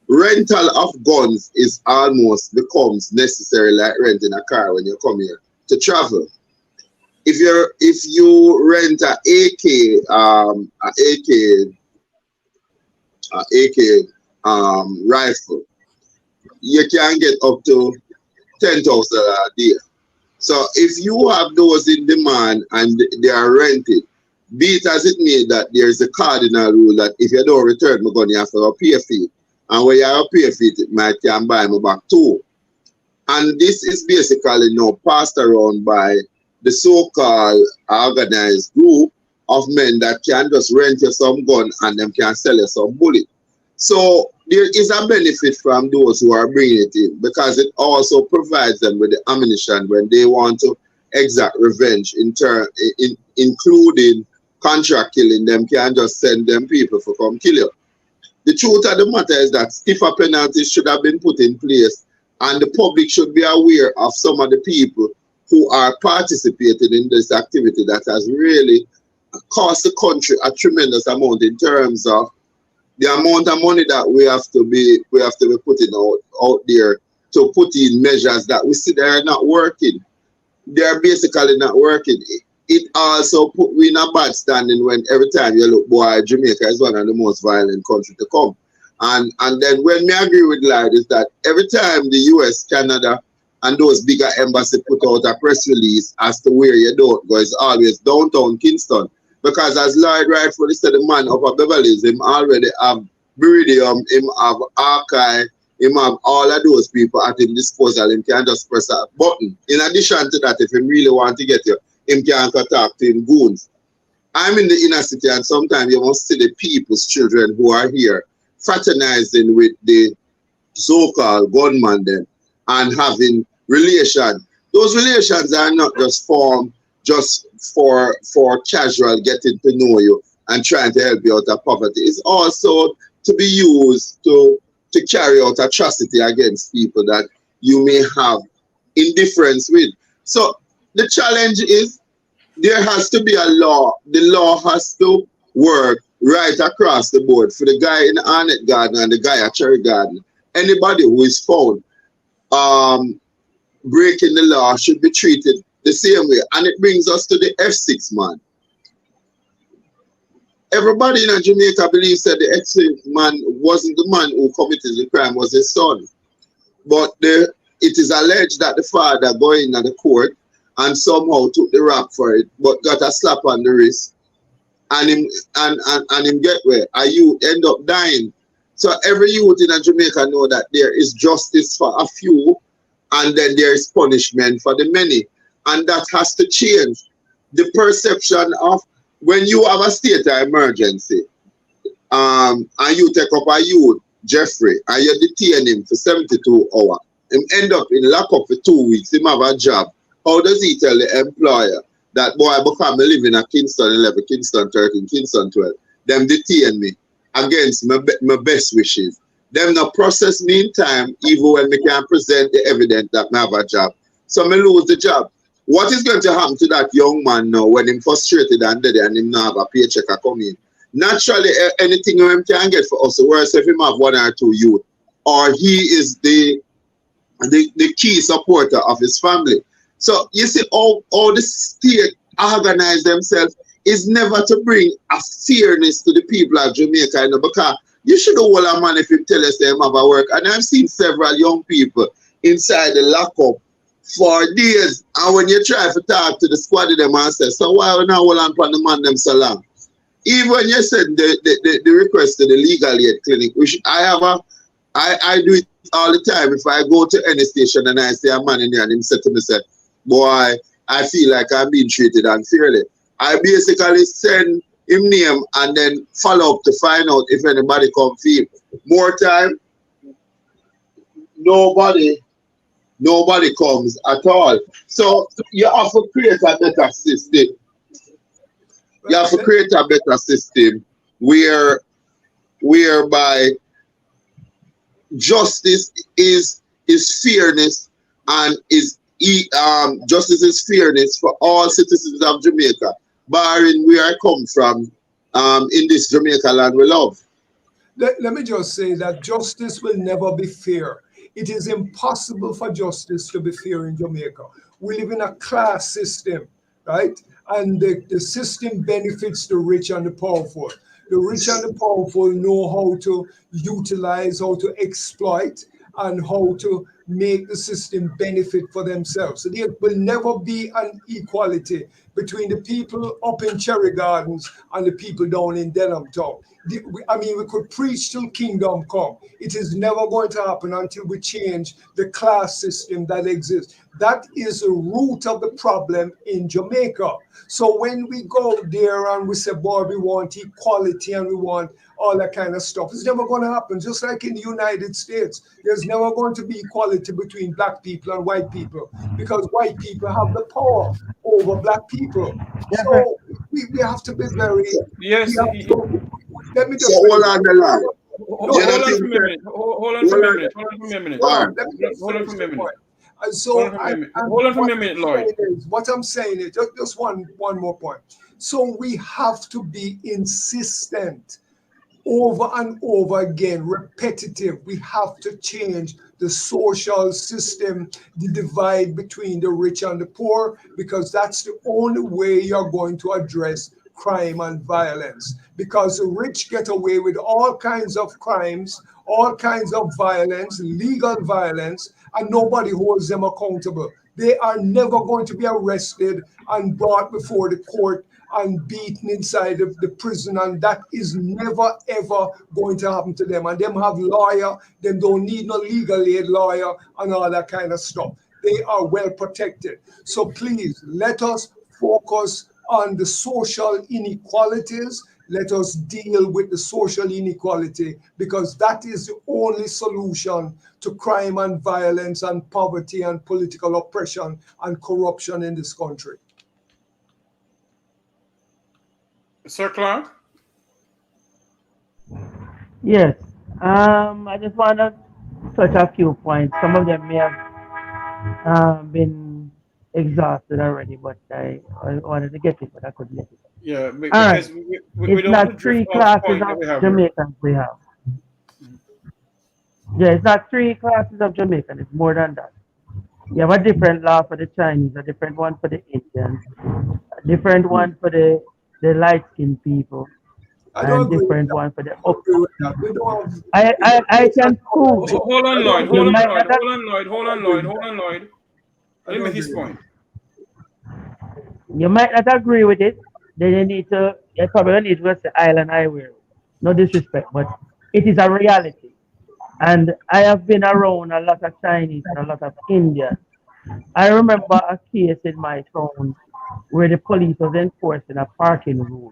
rental of guns is almost becomes necessary like renting a car when you come here to travel. If you rent an AK rifle, you can get up to $10,000 a day. So if you have those in demand and they are rented, be it as it may that there is a cardinal rule that if you don't return my gun, you have to pay a fee. And when you have to pay a fee, it might can buy me back too. And this is basically now passed around by the so-called organized group of men that can just rent you some gun and them can sell you some bullet. So there is a benefit from those who are bringing it in, because it also provides them with the ammunition when they want to exact revenge, including contract killing. Them can just send them people for come kill you. The truth of the matter is that stiffer penalties should have been put in place, and the public should be aware of some of the people who are participating in this activity that has really cost the country a tremendous amount in terms of the amount of money that we have to be putting out there to put in measures that we see they are not working. They are basically not working. It also put we in a bad standing when every time you look, boy, Jamaica is one of the most violent countries to come. And then when me agree with Lloyd is that every time the US, Canada, and those bigger embassies put out a press release as to where you don't go, it's always downtown Kingston. Because as Lloyd rightfully said, the man of Beverly Hills, him already have Meridium, him have Archive, him have all of those people at his disposal. Him can just press a button. In addition to that, if he really want to get you, him can talk to him goons. I'm in the inner city, and sometimes you must see the people's children who are here fraternizing with the so-called gunman then and having relations. Those relations are not just formed just for casual getting to know you and trying to help you out of poverty. It's also to be used to carry out atrocity against people that you may have indifference with. So the challenge is there has to be a law. The law has to work right across the board for the guy in the Arnett Garden and the guy at Cherry Garden. Anybody who is found breaking the law should be treated the same way. And it brings us to the F6 man. Everybody in Jamaica believes that the F6 man wasn't the man who committed the crime, was his son. But it is alleged that the father going into the court and somehow took the rap for it, but got a slap on the wrist, and him get where a youth end up dying. So every youth in Jamaica know that there is justice for a few, and then there is punishment for the many, and that has to change. The perception of when you have a state of emergency, and you take up a youth, Jeffrey, and you detain him for 72 hours, him end up in lockup for 2 weeks, him have a job. How does he tell the employer that, boy, because I live in a Kingston 11, Kingston 13, Kingston 12, them detain me against my best wishes. Them not process me in time, even when me can present the evidence that I have a job. So me lose the job. What is going to happen to that young man now when him frustrated and dead and him not have a paycheck a come in? Naturally, anything him can get for us, whereas if him have 1 or 2 youth, or he is the key supporter of his family. So you see, all the state organize themselves is never to bring a fairness to the people of Jamaica, you know, because you should hold a man if you tell us they have a work. And I've seen several young people inside the lockup for days. And when you try to talk to the squad of them and say, so why we not hold on for the man them so long? Even when you said the request to the legal aid clinic, which I do it all the time. If I go to any station and I see a man in there and him said to me, say, boy, I feel like I'm being treated unfairly, I basically send him name and then follow up to find out if anybody come feel. More time, nobody comes at all. So you have to create a better system. You have to create a better system whereby justice is fairness, and justice is fairness for all citizens of Jamaica, barring where I come from, in this Jamaica land we love. Let me just say that justice will never be fair. It is impossible for justice to be fair in Jamaica. We live in a class system, right? And the system benefits the rich and the powerful. The rich and the powerful know how to utilize, how to exploit, and how to make the system benefit for themselves. So there will never be an equality between the people up in Cherry Gardens and the people down in Denham Town. I mean, we could preach till kingdom come. It is never going to happen until we change the class system that exists. That is the root of the problem in Jamaica. So when we go there and we say, boy, we want equality and we want all that kind of stuff, it's never going to happen. Just like in the United States, there's never going to be equality between black people and white people, because white people have the power over black people. So we have to be very... Yes. Let me just... So hold on the line. Hold on for a minute. Hold on for a minute. Hold on for a minute. So hold on for a minute, Lloyd. What I'm saying is just one more point. So we have to be insistent over and over again, repetitive. We have to change the social system, the divide between the rich and the poor, because that's the only way you're going to address crime and violence. Because the rich get away with all kinds of crimes, all kinds of violence, legal violence, and nobody holds them accountable. They are never going to be arrested and brought before the court and beaten inside of the prison, and that is never ever going to happen to them. And them have lawyer, them don't need no legal aid lawyer and all that kind of stuff. They are well protected. So please, let us focus on the social inequalities. Let us deal with the social inequality, because that is the only solution to crime and violence and poverty and political oppression and corruption in this country. Sir Clark? Yes. I just want to touch a few points. Some of them may have been exhausted already, but I wanted to get it, but I couldn't get it. Yeah, All right. because we It's don't want to not drift three off classes point that of we have here. Jamaicans we have. Yeah, it's not three classes of Jamaican. It's more than that. You have a different law for the Chinese, a different one for the Indians, a different one for the light skinned people, I don't and agree with different that. one for the I don't agree upper. with that. We don't have. I can prove it. Hold on, I Lloyd. don't You agree Hold with on, might that. Lloyd. not Hold on, Lloyd. I Hold don't on, agree Lloyd. with Hold that. on, Lloyd. I Let him don't make agree his with point. you might not agree with it. Then you probably need to go to Island Highway. No disrespect, but it is a reality. And I have been around a lot of Chinese and a lot of Indians. I remember a case in my town where the police was enforcing a parking rule,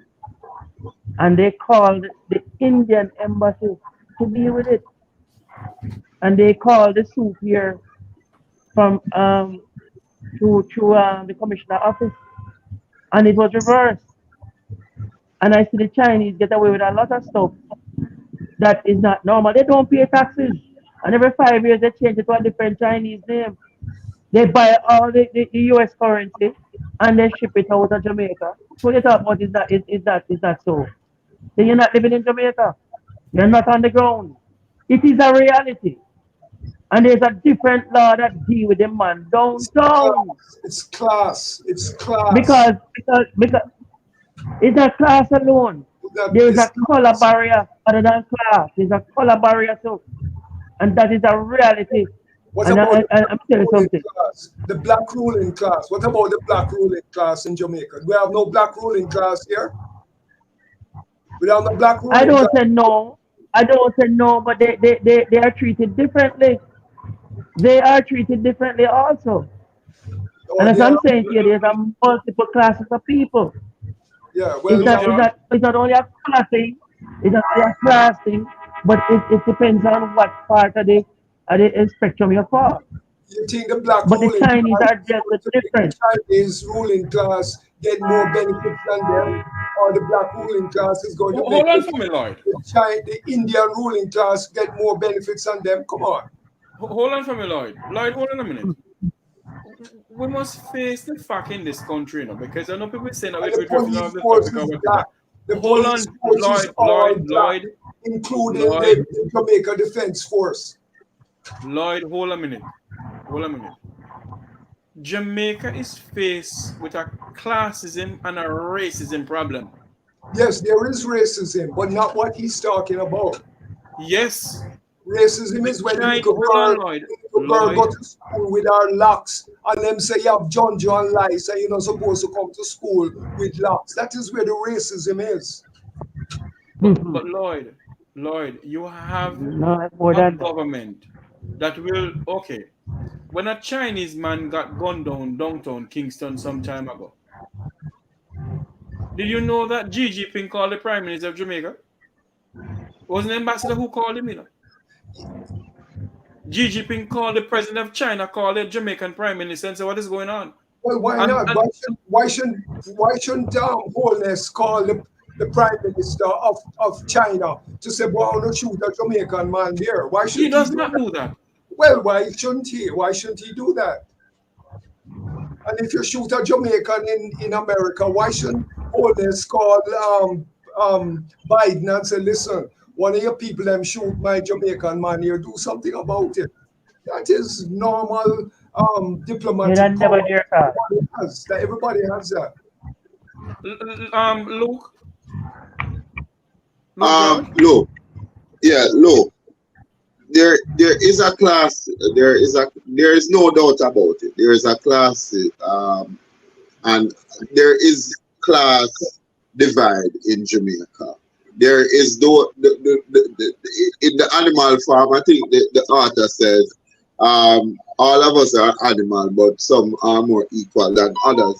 and they called the Indian embassy to deal with it, and they called the suit here from to the commissioner office, and it was reversed. And I see the Chinese get away with a lot of stuff that is not normal. They don't pay taxes, and every 5 years they change it to a different Chinese name. They buy all the US currency and they ship it out of Jamaica. So you talk about is that so? Then you're not living in Jamaica. You're not on the ground. It is a reality. And there's a different law that deal with the man It's downtown. class. It's class. It's class. Because it's not class alone. That There is is a color class. barrier other than class. There's a color barrier too. And that is a reality. What And about the I'm black telling you ruling something. class? The black ruling class. What about the black ruling class in Jamaica? We have no black ruling class here. We have no black I ruling don't class. say no. I don't say no, but they are treated differently. They are treated differently also. Oh, And as they are. I'm saying to you, there's a multiple classes of people. Yeah. Well, It's Look, we not have. it's John. not it's not only a color thing, it's not only a class thing, but it depends on what part of the spectrum you're for. You think the black But the ruling Chinese class are is just going to make the different. Chinese ruling class get more benefits than them, or the black ruling class is going to make Hold on for me, Lloyd. the Indian ruling class get more benefits than them? Come on. Hold on for me, Lloyd. Lloyd, hold on a minute. We must face the fact in this country, because I know people saying that And we're the drifting police off the force topic or is whatever. black. The Hold police on, force is all black, Lloyd, including Lloyd, the Jamaica Defense Force. Lloyd, hold a minute. Hold a minute. Jamaica is faced with a classism and a racism problem. Yes, there is racism, but not what he's talking about. Yes, Racism is when the Hold on, Lloyd. little girl Lloyd, go to school with her locks and them say you have John John lice and you're not supposed to come to school with locks. That is where the racism is. but Lloyd, you have No, it's more a than that. government that will, okay, when a Chinese man got gunned down downtown Kingston some time ago, did you know that Gigi Ping called the Prime Minister of Jamaica? It was an ambassador who called him. Gigi Ping called the President of China, called the Jamaican Prime Minister and said, what is going on? Well, why And, not? and Why shouldn't Holness call the Prime Minister of China to say, "Boy, I want to shoot a Jamaican man there"? Why he shouldn't he does do not that? do that. Well, why shouldn't he? Why shouldn't he do that? And if you shoot a Jamaican in America, why shouldn't Holness call Biden and say, "Listen, one of your people them shoot my Jamaican man here. Do something about it." That is normal You diplomatic don't never power. near car. Everybody has that. Luke George? Look, yeah, look. There is a class. There is no doubt about it. There is a class, and there is class divide in Jamaica. There is in the animal farm. I think the author says, all of us are animal, but some are more equal than others,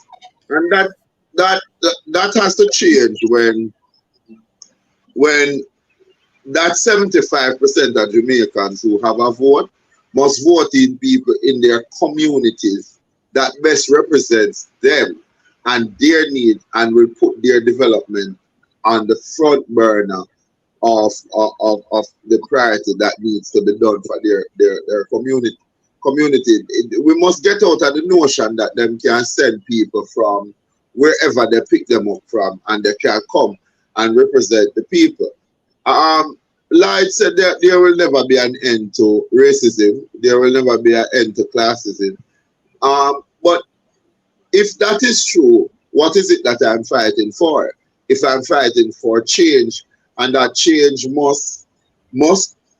and that has to change when that 75% of Jamaicans who have a vote must vote in people in their communities that best represents them and their needs and will put their development on the front burner of the priority that needs to be done for their community. community. We must get out of the notion that them can send people from wherever they pick them up from and they can come and represent the people. Lloyd said that there will never be an end to racism. There will never be an end to classism. But if that is true, what is it that I'm fighting for? If I'm fighting for change, and that change must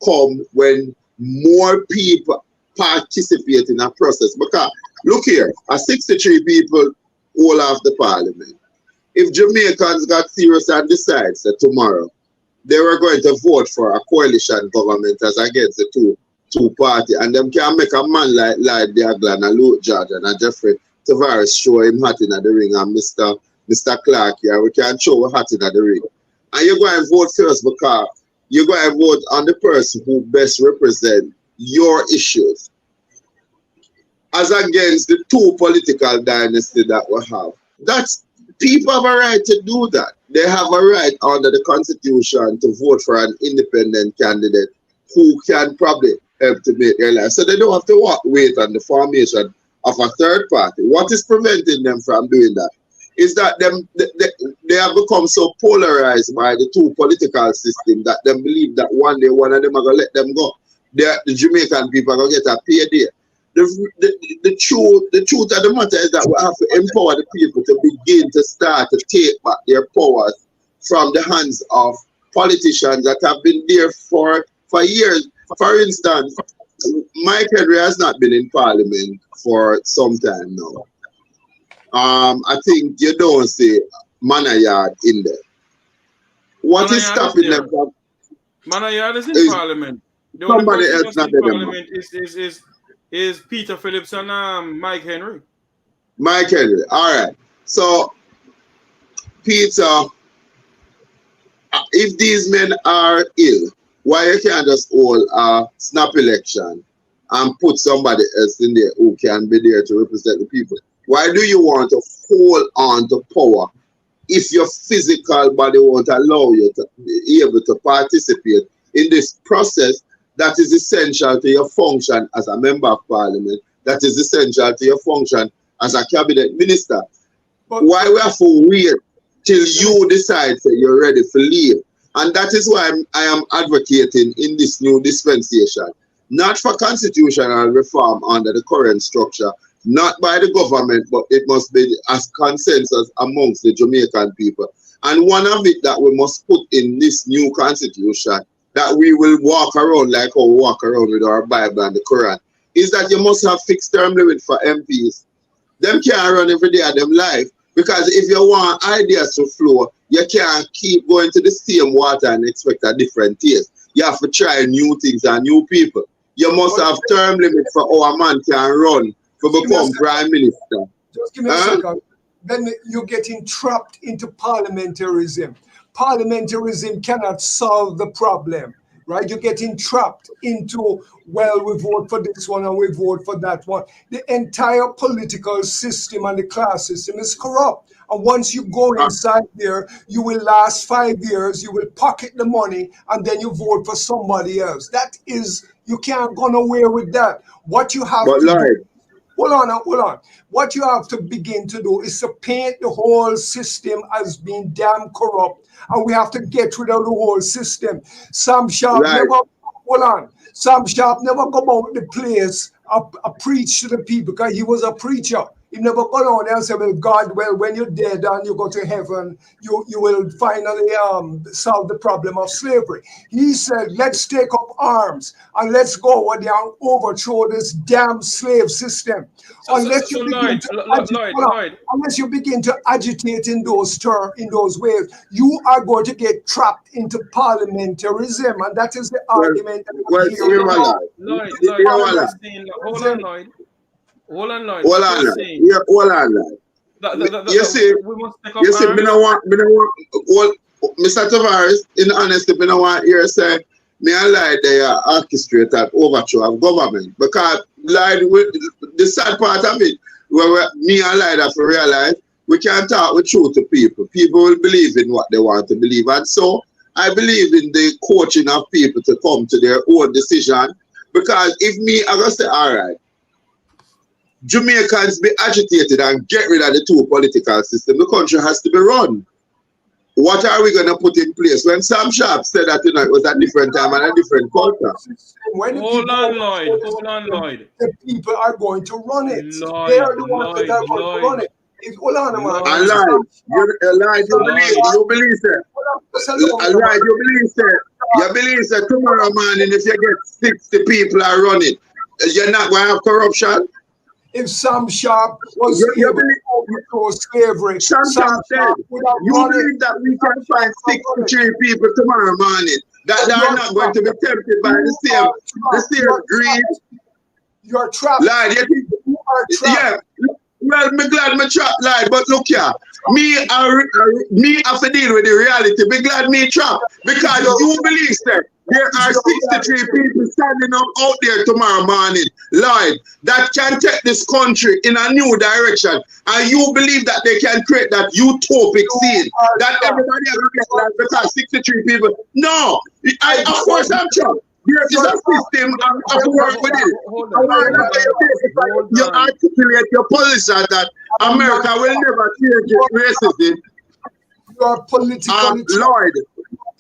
come when more people participate in a process. Because look here, 63 people all of the parliament. If Jamaicans got serious and decides that tomorrow they were going to vote for a coalition government as against the two party, and them can make a man like Lloyd Aguilar and Lloyd and Jeffrey Tavares show him hat in the ring, and Mr. Clark here, we can show a hat in the ring. And you're going to vote first because you're going to vote on the person who best represents your issues as against the two political dynasty that we have. That's people have a right to do that. They have a right under the Constitution to vote for an independent candidate who can probably help to make their life. So they don't have to wait on the formation of a third party. What is preventing them from doing that is that they have become so polarized by the two political system that they believe that one day one of them are going to let them go. The Jamaican people are going to get a payday. The truth of the matter is that we have to empower the people to begin to start to take back their powers from the hands of politicians that have been there for years. For instance, Mike Henry has not been in parliament for some time now. I think you don't see Manayard in there. What is stopping them from? Manayard is in parliament. The somebody else not in parliament is Peter Phillips and Mike Henry. Mike Henry. All right. So, Peter, if these men are ill, why you can't just hold a snap election and put somebody else in there who can be there to represent the people? Why do you want to hold on to power if your physical body won't allow you to be able to participate in this process that is essential to your function as a member of parliament, that is essential to your function as a cabinet minister? But why we have to wait till you decide that you're ready to leave? And that is why I am advocating in this new dispensation, not for constitutional reform under the current structure, not by the government, but it must be as consensus amongst the Jamaican people. And one of it that we must put in this new constitution, that we will walk around like how we walk around with our Bible and the Quran, is that you must have fixed term limit for MPs. Them can't run every day of them life, because if you want ideas to flow, you can't keep going to the same water and expect a different taste. You have to try new things and new people. You must have term limit for how a man can run to become prime minister. Just give me a second. Then you're getting trapped into parliamentarism. Parliamentarism cannot solve the problem, right? You're getting trapped into, well, we vote for this one and we vote for that one. The entire political system and the class system is corrupt. And once you go inside there, you will last 5 years, you will pocket the money, and then you vote for somebody else. That is, you can't go nowhere with that. What you have to do, hold on. What you have to begin to do is to paint the whole system as being damn corrupt, and we have to get rid of the whole system. Sam Sharp Sam Sharp never go about the place a preach to the people, because he was a preacher. He never go down there and say, well, God, well, when you're dead and you go to heaven, you will finally solve the problem of slavery. He said, let's take up arms and let's go over there and overthrow this damn slave system. Unless you begin to agitate in those ways, you are going to get trapped into parliamentarism, and that is the argument. Hold on, Lloyd. You see, me no want, Mr. Tavares, in honesty, me no want here say, me and Lloyd, they are orchestrate that overthrow of government. Because Lloyd, the sad part of it, where me and Lloyd have to realize, we can't talk the truth to people. People will believe in what they want to believe. And so, I believe in the coaching of people to come to their own decision. Because if me, I go say, all right, Jamaicans be agitated and get rid of the two political system, the country has to be run. What are we going to put in place? When Sam Sharp said that, you know, it was a different time and a different culture. When Hold on, Lloyd. Hold on, Lloyd. The people are going to run it. Lloyd, They are the ones that are going to run it. Hold on, man. And Lloyd, you believe that? Lloyd, you believe that tomorrow morning if you get 60 people are running, you're not going to have corruption? If Sam Sharp was able to overthrow slavery, Sam Sharp said, you believe that we can find 63 people tomorrow morning that are not going to be tempted by the same greed? You're trapped. Lloyd, you are trapped. Yeah. Well, I'm glad me trapped, Lloyd, but look here. Me have to deal with the reality. Be glad me trapped. Because you believe that there are 63 people standing up out there tomorrow morning, Lloyd, that can take this country in a new direction. And you believe that they can create that utopic scene that everybody else will get like because 63 people. No, of course I'm trapped. There is a system and I have to work with it. You articulate your policy that America will never change its racism. You are politically Lloyd.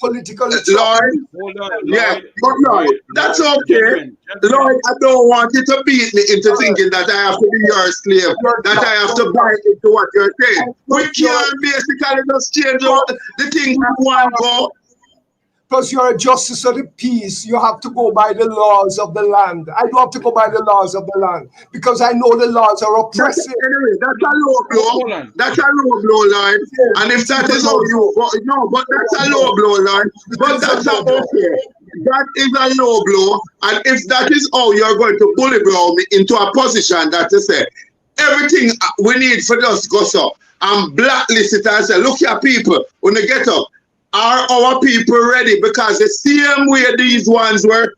Lloyd. Yeah, but Lloyd, that's okay. Lloyd, I don't want you to beat me into thinking that I have to be your slave, that I have to buy into what you're saying. We can't basically just change the thing from one go. Because you're a justice of the peace, you have to go by the laws of the land. I don't have to go by the laws of the land because I know the laws are oppressive. Anyway, that's a low blow. That's a low blow, Lloyd. And if that is how you, no, but that's a low blow, Lloyd. But that's a okay. That is a low blow. And if that is how you're going to bully blow me into a position that you say, everything we need for us goes up and blacklist it and say, look here, people, when they get up, are our people ready? Because the same way these ones were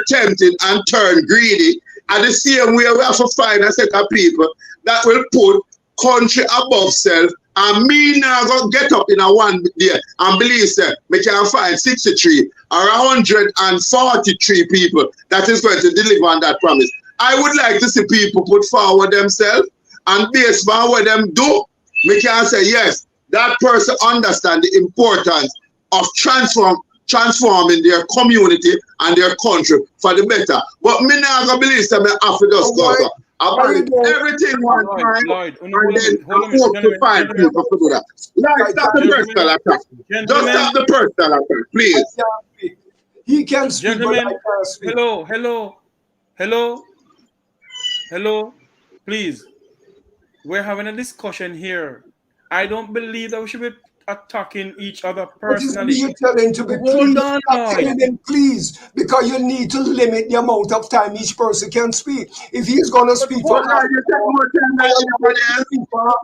tempted and turned greedy, and the same way we have to find a set of people that will put country above self. And me now go get up in a one day and believe that we can find 63 or 143 people that is going to deliver on that promise. I would like to see people put forward themselves and based on what them do, we can say yes, that person understands the importance of transforming their community and their country for the better. But me now go believe that me have to just go so. Everything one time and then I hope to find people to do that. Like, stop the personal attack. Just stop the personal attack, please. He can speak, Gentlemen, but I can't speak. Hello, please. We're having a discussion here. I don't believe that we should be attacking each other personally. You're telling to be please, because you need to limit the amount of time each person can speak. If he's going to speak for half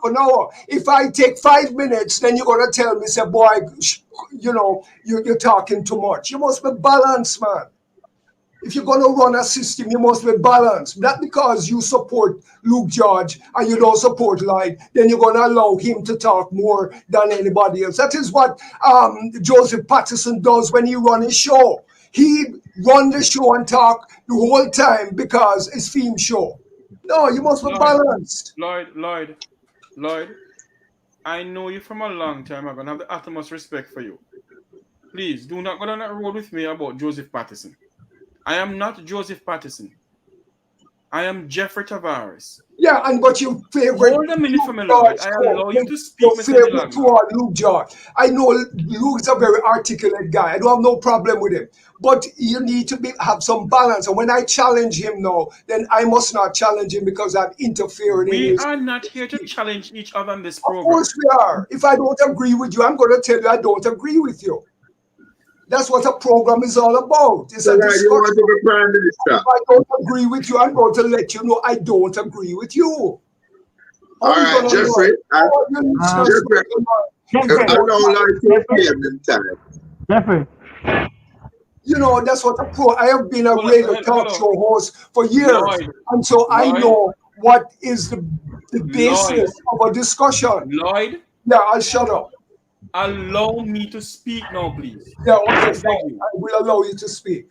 an hour, if I take 5 minutes, then you're going to tell me, say, boy, you know, you're talking too much. You must be balanced, man. If you're going to run a system, you must be balanced. Not because you support Luke George and you don't support Lloyd, then you're going to allow him to talk more than anybody else. That is what Joseph Patterson does when he runs his show. He runs the show and talk the whole time because it's theme show. No, you must be balanced. Lloyd, I know you from a long time. I'm going to have the utmost respect for you. Please, do not go down that road with me about Joseph Patterson. I am not Joseph Patterson. I am Jeffrey Tavares. Yeah, and but your favorite. Hold a minute for me, Lloyd. I allow you to speak. Your favorite toward Luke George. I know Luke's a very articulate guy. I don't have no problem with him. But you need to have some balance. And when I challenge him now, then I must not challenge him because I'm interfering. We are not here to challenge each other in this program. Of course we are. If I don't agree with you, I'm going to tell you I don't agree with you. That's what a program is all about. It's a discussion. You want to be Prime Minister. If I don't agree with you, I'm going to let you know I don't agree with you. All right, Jeffrey. Jeffrey. You know, that's what I have been a radio talk show host for years. Lloyd. And so I know what is the basis of a discussion. Lloyd? Yeah, I'll shut up. Allow me to speak now, please. Yeah, okay, I will allow you to speak.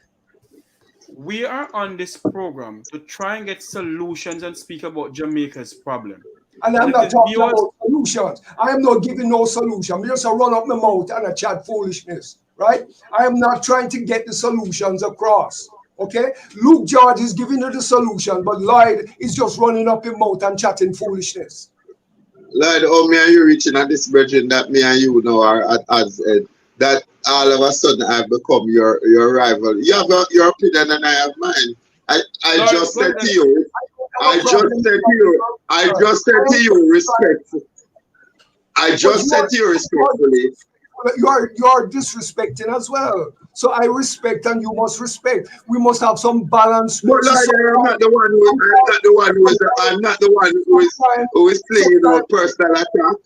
we are on this program to try and get solutions and speak about Jamaica's problem. And And I'm if not the talking viewers, about solutions. I am not giving no solution. I'm just a run up my mouth and a chat foolishness, right? I am not trying to get the solutions across. Okay? Luke George is giving you the solution, but Lloyd is just running up his mouth and chatting foolishness. Lloyd, oh, me and you reaching at this bridging that me and you know are at odds, that all of a sudden I've become your rival. You have your opinion and I have mine. I Lloyd, just go said ahead. to you, I just said to you respectfully. I just said to you respectfully. You are disrespecting as well. So I respect and you must respect. We must have some balance. But Lloyd, I'm not the one who is playing our personal attack.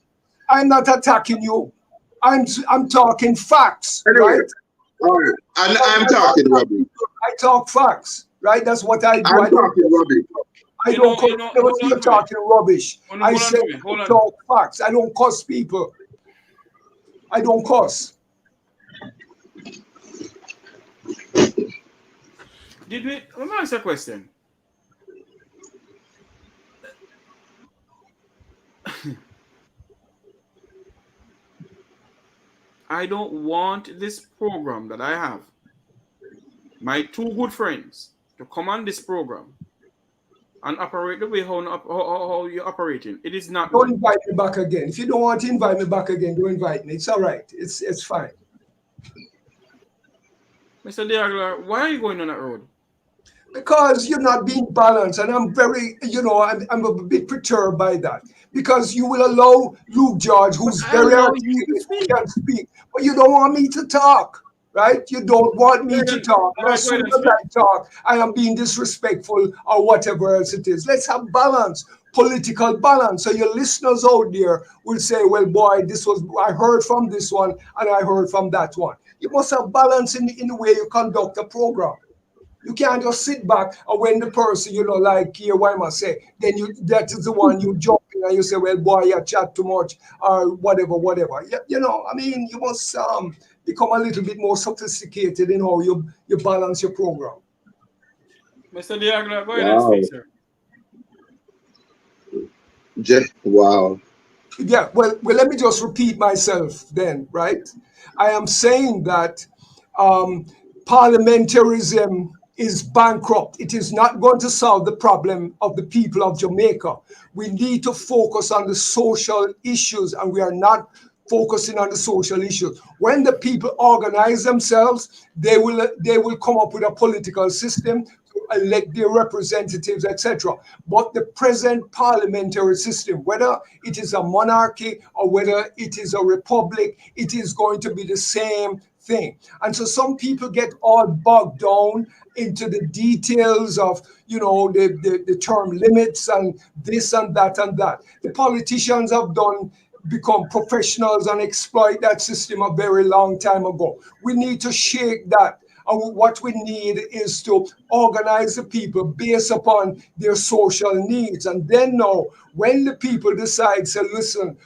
I'm not attacking you. I'm talking facts, Anyway, right? all right. And I'm talking rubbish. I talk facts, right? That's what I do. I'm talking rubbish. I don't cuss you're talking rubbish. I say talk facts. I don't cuss people. I don't cuss. Let me ask a question. I don't want this program that I have, my two good friends, to come on this program and operate the way how you're operating. It is not. Don't invite me back again. If you don't want to invite me back again, don't invite me. It's all right. It's fine. Mr. Aguilar, why are you going on that road? Because you're not being balanced, and I'm very, I'm a bit perturbed by that. Because you will allow Luke George, who's very articulate, who can speak, but you don't want me to talk, right? You don't want me to talk. As soon as I talk, I am being disrespectful or whatever else it is. Let's have balance, political balance. So your listeners out there will say, well, boy, I heard from this one and I heard from that one. You must have balance in the way you conduct a program. You can't just sit back and when the person, like here, why must say, then that is the one you jump in and you say, well, boy, you chat too much or whatever. You must become a little bit more sophisticated in how you balance your program. Mr. Aguilar, go ahead and speak, sir. Wow. Yeah, well, let me just repeat myself then, right? I am saying that parliamentarism is bankrupt. It is not going to solve the problem of the people of Jamaica. We need to focus on the social issues, and we are not focusing on the social issues. When the people organize themselves, they will come up with a political system to elect their representatives, etc. But the present parliamentary system, whether it is a monarchy or whether it is a republic, it is going to be the same thing. And so some people get all bogged down into the details of, the term limits and this and that and that. The politicians have become professionals and exploit that system a very long time ago. We need to shake that. And what we need is to organize the people based upon their social needs. And then now, when the people decide, say, listen,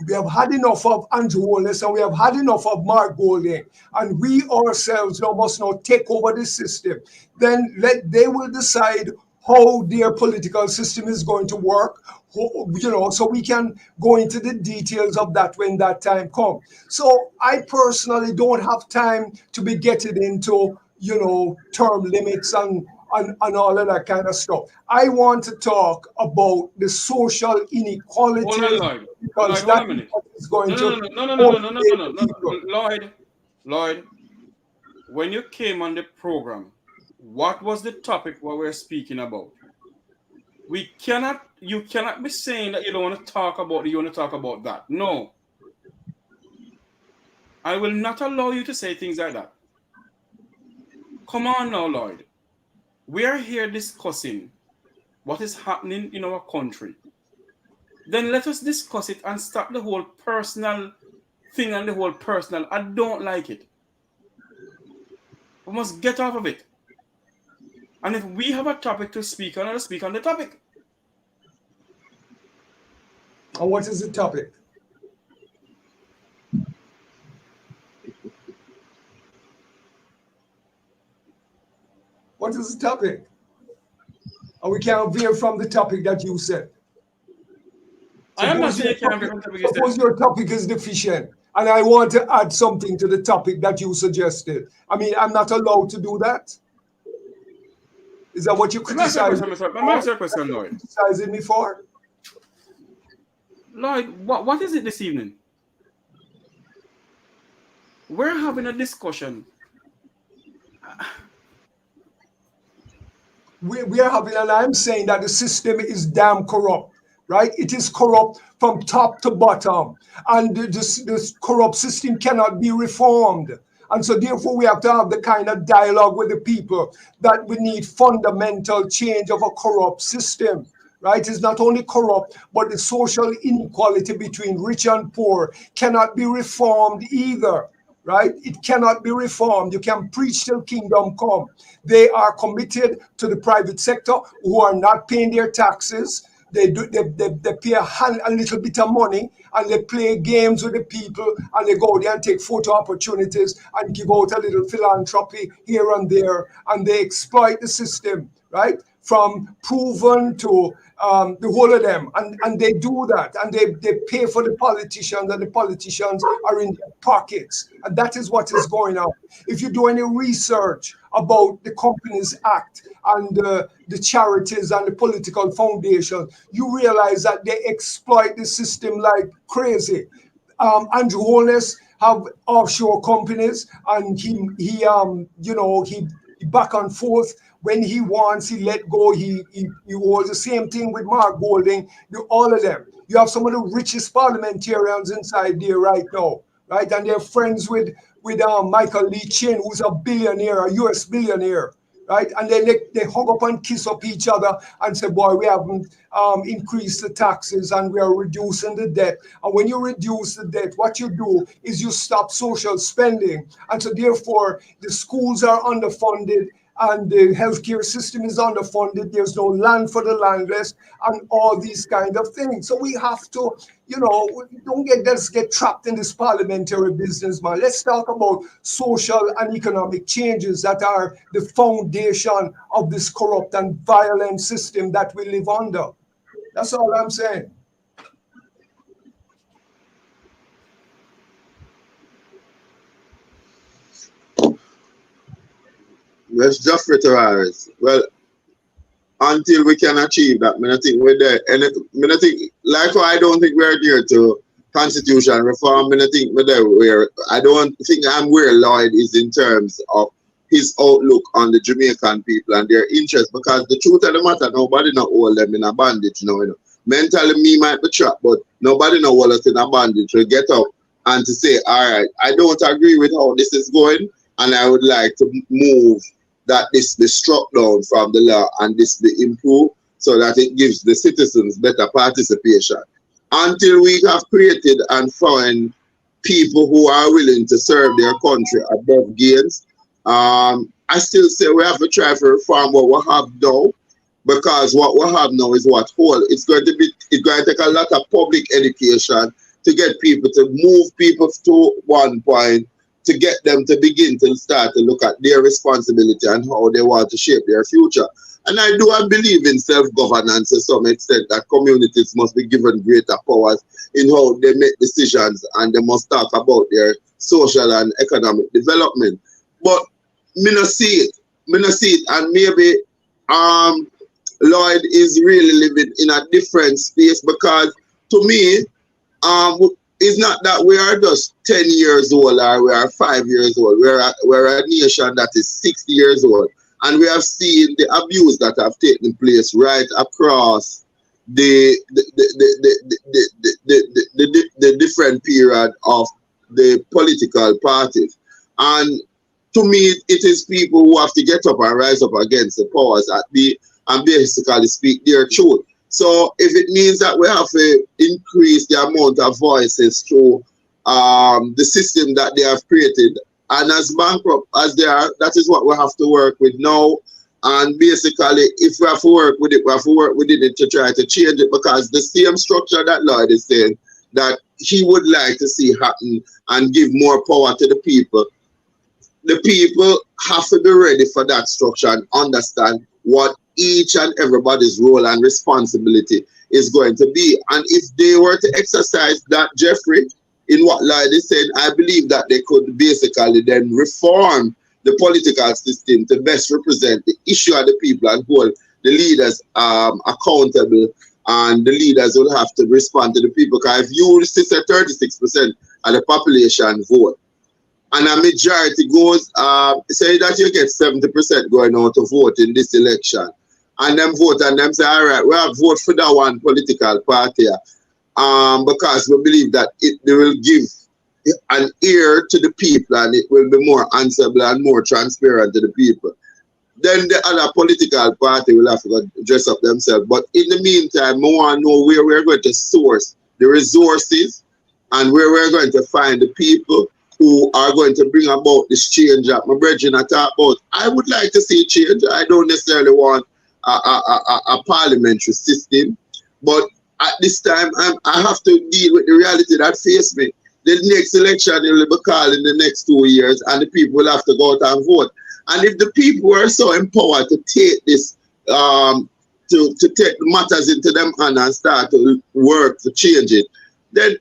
we have had enough of Andrew Wallace and we have had enough of Mark Golding, and we ourselves now must now take over the system. Then they will decide how their political system is going to work, so we can go into the details of that when that time comes. So I personally don't have time to be getting into, term limits and all of that kind of stuff. I want to talk about the social inequalities because that is going to. Lloyd, when you came on the program, what was the topic what we're speaking about? You cannot be saying that you don't want to talk about it, you want to talk about that. No. I will not allow you to say things like that. Come on now, Lloyd. We are here discussing what is happening in our country. Then let us discuss it and stop the whole personal thing and the whole personal. I don't like it. We must get off of it. And if we have a topic to speak on, let us speak on the topic. And what is the topic? What is the topic? And we can't veer from the topic that you said. I am not saying you can't veer from the topic you Suppose said. your topic is deficient, and I want to add something to the topic that you suggested. I mean, I'm not allowed to do that. Is that what you criticize? Criticizing me for? Lloyd, what is it this evening? We're having a discussion. We are having, and I'm saying that the system is damn corrupt, right? It is corrupt from top to bottom, and this corrupt system cannot be reformed. And so therefore we have to have the kind of dialogue with the people that we need fundamental change of a corrupt system, right? It's not only corrupt, but the social inequality between rich and poor cannot be reformed either, right? It cannot be reformed. You can preach till kingdom come. They are committed to the private sector who are not paying their taxes. They pay a little bit of money and they play games with the people and they go there and take photo opportunities and give out a little philanthropy here and there, and they exploit the system, right? From proven to the whole of them, and they do that, and they pay for the politicians, and the politicians are in their pockets, and that is what is going on. If you do any research about the Companies Act and the charities and the political foundation, you realize that they exploit the system like crazy. Andrew Holness have offshore companies, and he back and forth. When he wants, he let go. He was the same thing with Mark Golding. All of them. You have some of the richest parliamentarians inside there right now, right? And they're friends with Michael Lee Chin, who's a billionaire, a US billionaire, right? And then they hug up and kiss up each other and say, boy, we haven't increased the taxes and we are reducing the debt. And when you reduce the debt, what you do is you stop social spending. And so therefore, the schools are underfunded, and the healthcare system is underfunded. There's no land for the landless, and all these kind of things. So we have to, don't get trapped in this parliamentary business, man. Let's talk about social and economic changes that are the foundation of this corrupt and violent system that we live under. That's all I'm saying. Let's just Tavares. Well, until we can achieve that, I think we're there. And I think, like, I don't think we're near to constitution reform. I think we're there. I don't think I'm where Lloyd is in terms of his outlook on the Jamaican people and their interest. Because the truth of the matter, nobody know hold them in a bandage. Mentally, me might be trapped, but nobody know hold us in a bandage. To get up and to say, all right, I don't agree with how this is going, and I would like to move that this be struck down from the law and this be improved so that it gives the citizens better participation. Until we have created and found people who are willing to serve their country above gains, I still say we have to try to reform what we have now, because what we have now is what whole. It's going to take a lot of public education to get people to move people to one point, to get them to begin to start to look at their responsibility and how they want to shape their future. And I believe in self-governance to some extent, that communities must be given greater powers in how they make decisions, and they must talk about their social and economic development. But me not see it, and maybe Lloyd is really living in a different space, because to me, it's not that we are just 10 years old or we are 5 years old. We're a nation that is 60 years old. And we have seen the abuse that have taken place right across the different period of the political parties. And to me, it is people who have to get up and rise up against the powers that be and basically speak their truth. So if it means that we have to increase the amount of voices through the system that they have created, and as bankrupt as they are, that is what we have to work with now. And basically, if we have to work with it, we have to work with it to try to change it, because the same structure that Lloyd is saying that he would like to see happen and give more power to the people, the people have to be ready for that structure and understand what each and everybody's role and responsibility is going to be. And if they were to exercise that, Jeffrey, in what Lloyd is saying, I believe that they could basically then reform the political system to best represent the issue of the people and hold the leaders accountable, and the leaders will have to respond to the people. Because if you say 36% of the population vote, and a majority goes, say that you get 70% going out to vote in this election, and them vote and them say, all right, we have vote for that one political party, because we believe that they will give an ear to the people and it will be more answerable and more transparent to the people. Then the other political party will have to go dress up themselves. But in the meantime, we want to know where we're going to source the resources and where we're going to find the people who are going to bring about this change that my brethren are talking about. I would like to see change. I don't necessarily want a parliamentary system, but at this time, I have to deal with the reality that faces me. The next election will be called in the next 2 years, and the people will have to go out and vote. And if the people were so empowered to take this, to take matters into them hands and start to work to change it, then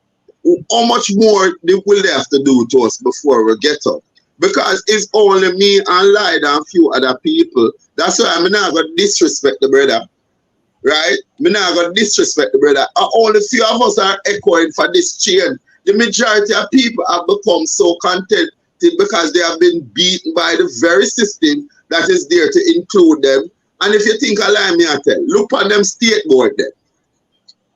how much more will they have to do to us before we get up? Because it's only me and Lloyd and a few other people. That's why I'm not going to disrespect the brother. Right? I'm not going to disrespect the brother. Only few of us are echoing for this change. The majority of people have become so contented because they have been beaten by the very system that is there to include them. And if you think allow me to tell, look on them state board there.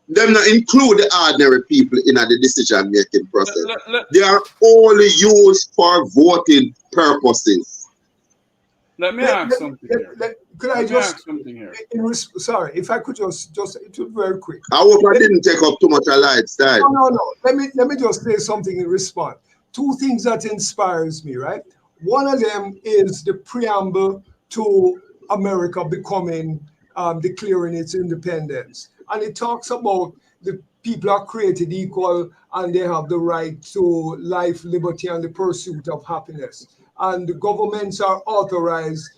Them not include the ordinary people in the decision making process. They are only used for voting purposes. Let me ask something here. Could I just ask something here? Sorry, if I could just it was very quick. I hope I didn't take up too much of Lloyd's time. No. Let me just say something in response. Two things that inspires me, right? One of them is the preamble to America becoming declaring its independence. And it talks about the people are created equal and they have the right to life, liberty, and the pursuit of happiness. And the governments are authorized,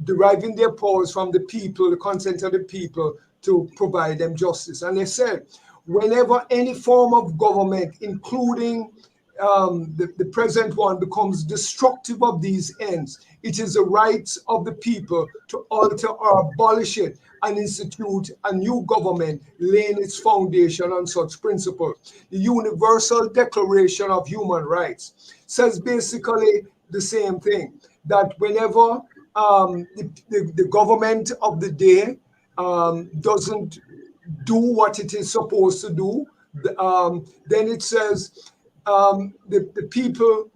deriving their powers from the people, the consent of the people, to provide them justice. And they said, whenever any form of government, including the present one, becomes destructive of these ends, it is the right of the people to alter or abolish it and institute a new government laying its foundation on such principles. The Universal Declaration of Human Rights says basically the same thing, that whenever the government of the day doesn't do what it is supposed to do, then it says the people,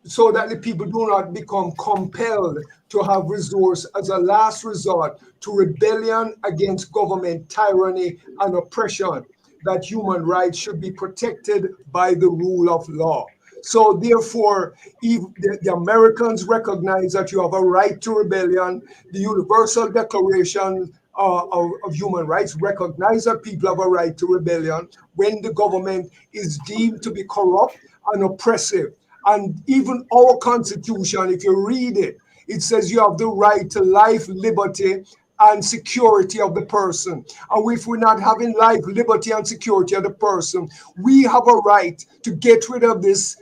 so that the people do not become compelled to have resource as a last resort to rebellion against government tyranny and oppression, that human rights should be protected by the rule of law. So therefore, if the Americans recognize that you have a right to rebellion. The Universal Declaration of Human Rights recognize that people have a right to rebellion when the government is deemed to be corrupt and oppressive. And even our Constitution, if you read it, it says you have the right to life, liberty, and security of the person. And if we're not having life, liberty, and security of the person, we have a right to get rid of this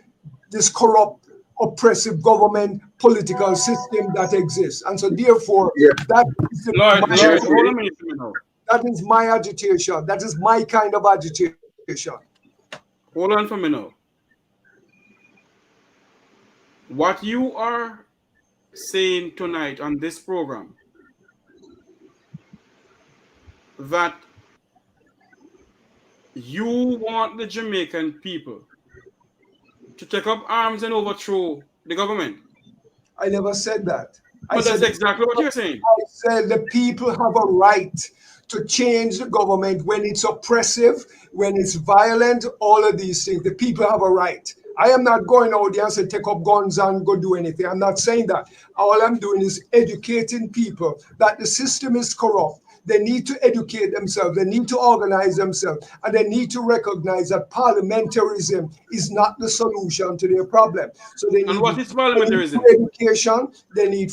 corrupt, oppressive government political system that exists. And so therefore, that is Lloyd, hold on a minute. that is my agitation. That is my kind of agitation. Hold on for a minute. What you are saying tonight on this program, that you want the Jamaican people to take up arms and overthrow the government. I never said that. But that's exactly what you're saying. I said the people have a right to change the government when it's oppressive, when it's violent, all of these things. The people have a right. I am not going out there and say take up guns and go do anything. I'm not saying that. All I'm doing is educating people that the system is corrupt. They need to educate themselves. They need to organize themselves. And they need to recognize that parliamentarism is not the solution to their problem. So they And need, what is free parliamentarism? education, they need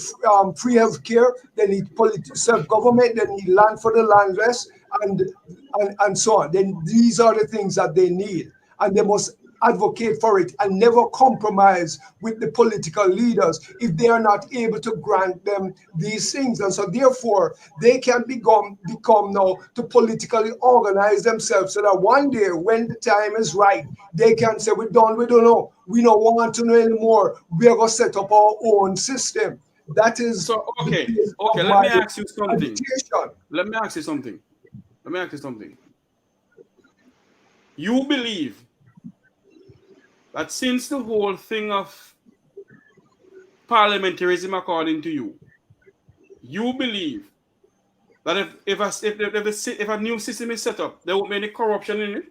free health care, they need self-government, they need land for the landless, and so on. Then these are the things that they need. And they must advocate for it and never compromise with the political leaders if they are not able to grant them these things. And so therefore they can become now to politically organize themselves so that one day when the time is right, they can say, we don't know, we don't want to know anymore, we are going to set up our own system. That is so okay. the base Okay, of let my me ask you something. agitation. Let me ask you something. You believe that since the whole thing of parliamentarism, according to you, you believe that if a new system is set up, there won't be any corruption in it?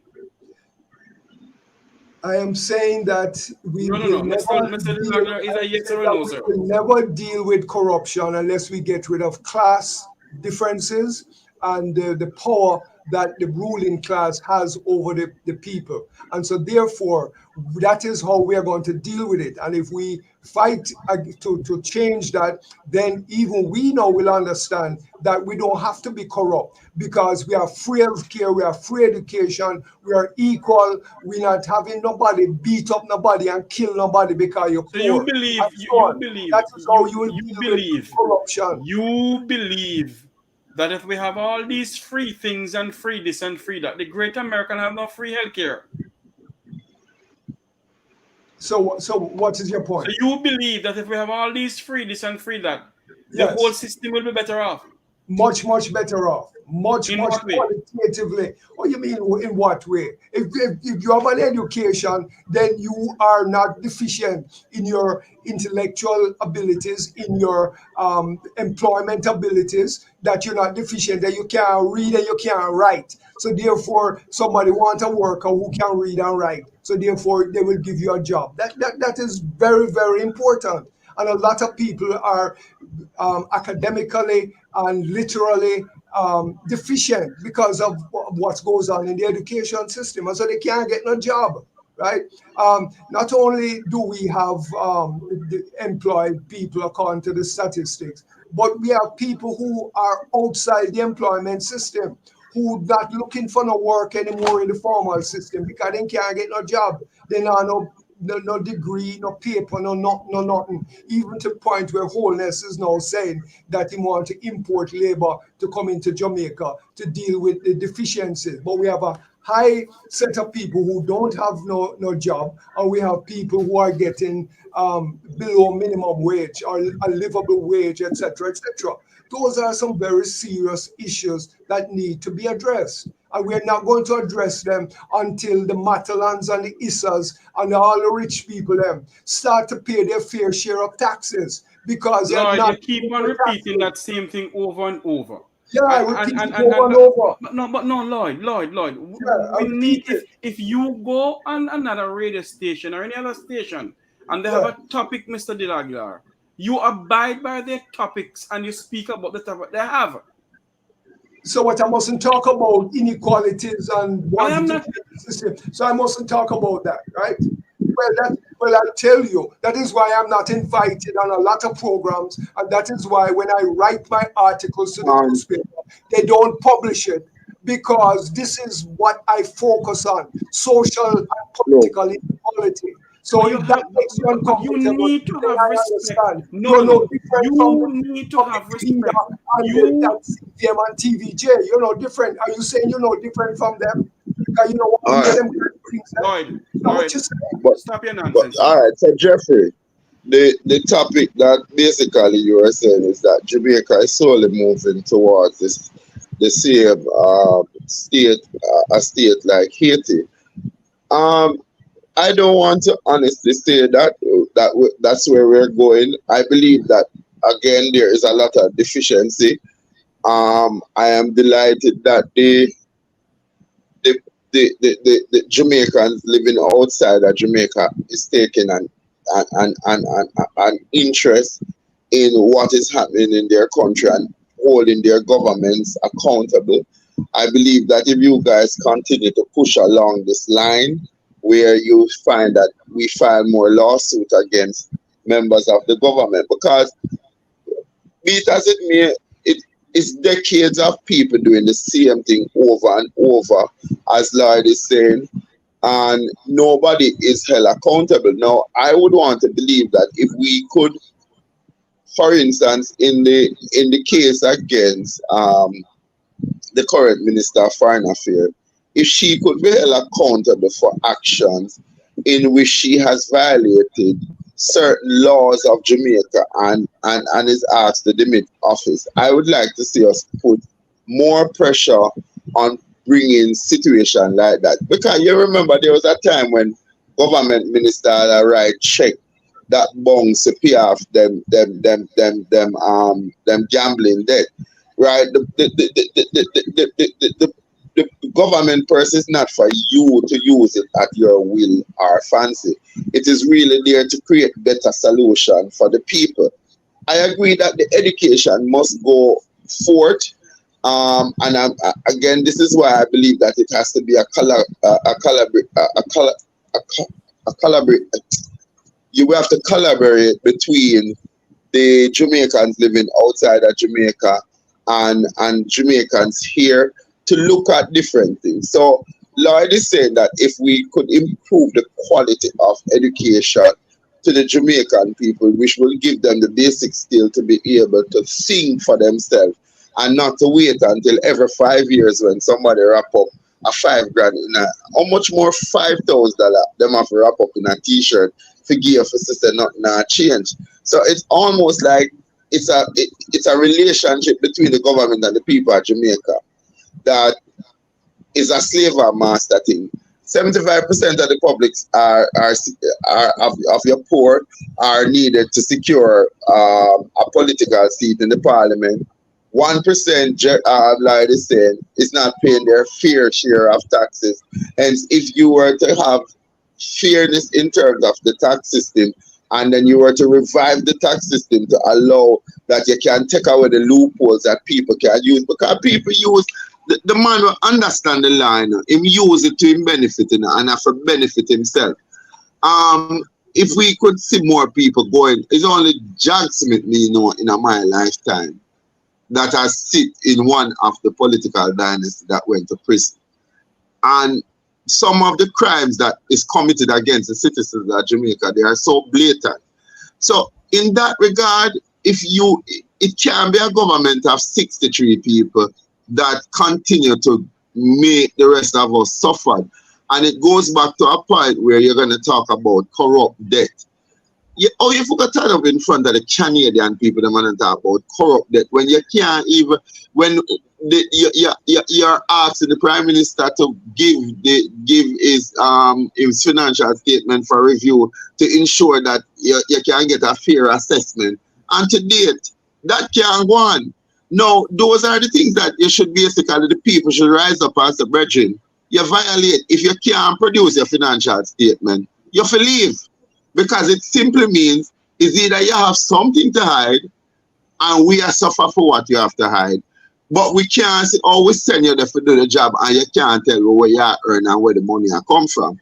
I am saying that we No. will Mr. Aguilar, is a yes or a no, sir? we will never deal with corruption unless we get rid of class differences and the power that the ruling class has over the people. And so therefore, that is how we are going to deal with it. And if we fight to change that, then even we now will understand that we don't have to be corrupt because we are free healthcare, we are free education, we are equal, we're not having nobody beat up nobody and kill nobody because you're So poor. you believe, That is how you will deal with corruption. You believe that if we have all these free things and free this and free that, the great American have no free healthcare. So what is your point? So you believe that if we have all these free this and free that, the Yes. whole system will be better off? Much better off. Much what way? qualitatively. What do you mean in what way? If you have an education, then you are not deficient in your intellectual abilities, in your employment abilities, that you're not deficient, that you can't read and you can't write. So therefore, somebody wants a worker who can read and write. So therefore, they will give you a job. That is very, very important. And a lot of people are academically and literally deficient because of what goes on in the education system, and so they can't get no job, right? Not only do we have employed people according to the statistics, but we have people who are outside the employment system who not looking for no work anymore in the formal system because they can't get no job. They not no degree, no paper, no nothing. Even to the point where Holness is now saying that he wants to import labor to come into Jamaica to deal with the deficiencies. But we have a high set of people who don't have no job, and we have people who are getting below minimum wage or a livable wage, etc., etc. Those are some very serious issues that need to be addressed. And we're not going to address them until the Matalans and the Issas and all the rich people start to pay their fair share of taxes. Because Lloyd, not you keep on repeating that same thing over and over. Yeah, I repeat it over and over. But no, Lloyd. Yeah, We need if you go on another radio station or any other station and they have a topic, Mr. Aguilar, you abide by their topics and you speak about the topic they have. So what I mustn't talk about inequalities and system. So I mustn't talk about that, right? Well, I'll tell you, that is why I'm not invited on a lot of programs, and that is why when I write my articles to the newspaper, they don't publish it, because this is what I focus on: social and political inequality. So if that makes you uncomfortable, you need to have respect. No, you need to have respect. CTM and TVJ, you're no different. Are you saying you're no different from them? Because you know what them things. Lloyd, stop your nonsense. All right, so Jeffrey, the topic that basically you are saying is that Jamaica is slowly moving towards the same a state like Haiti. I don't want to honestly say that's where we're going. I believe that again there is a lot of deficiency. I am delighted that the Jamaicans living outside of Jamaica is taking an interest in what is happening in their country and holding their governments accountable. I believe that if you guys continue to push along this line, where you find that we file more lawsuits against members of the government, because be it as it may, it's decades of people doing the same thing over and over, as Lloyd is saying, and nobody is held accountable. Now, I would want to believe that if we could, for instance, in the case against the current Minister of Foreign Affairs, if she could be held accountable for actions in which she has violated certain laws of Jamaica and is asked to demit office, I would like to see us put more pressure on bringing situation like that. Because you remember there was a time when government minister had a right check that bongs to pay off them gambling debt. Right? The government purse is not for you to use it at your will or fancy. It is really there to create better solution for the people. I agree that the education must go forth. Again, this is why I believe that it has to be you have to collaborate between the Jamaicans living outside of Jamaica and Jamaicans here to look at different things. So Lloyd is saying that if we could improve the quality of education to the Jamaican people, which will give them the basic skill to be able to think for themselves and not to wait until every 5 years when somebody wrap up a $5,000 in a, how much more $5,000 them have to wrap up in a t-shirt for give for sister not change. So it's almost like it's a relationship between the government and the people of Jamaica that is a slave or master thing. 75% of the publics are of your poor are needed to secure a political seat in the parliament. 1%, like they said, is not paying their fair share of taxes. And if you were to have fairness in terms of the tax system, and then you were to revive the tax system to allow that you can take away the loopholes that people can use, because people use the man will understand the line, him use it to him benefit and have to benefit himself. If we could see more people going, it's only Jack Smith me know in my lifetime that has sit in one of the political dynasty that went to prison. And some of the crimes that is committed against the citizens of Jamaica, they are so blatant. So in that regard, it can be a government of 63 people that continue to make the rest of us suffer. And it goes back to a point where you're going to talk about corrupt debt. You forgot to stand up in front of the Canadian people that want to talk about corrupt debt when you can't even, when you're asking the Prime Minister to give his financial statement for review to ensure that you can get a fair assessment. And to date, that can't go on. No, those are the things that you should basically, the people should rise up as the brethren. You violate, if you can't produce your financial statement, you have to leave. Because it simply means is either you have something to hide and we are suffer for what you have to hide. But we can't always send you there to do the job and you can't tell where you are earning and where the money come from.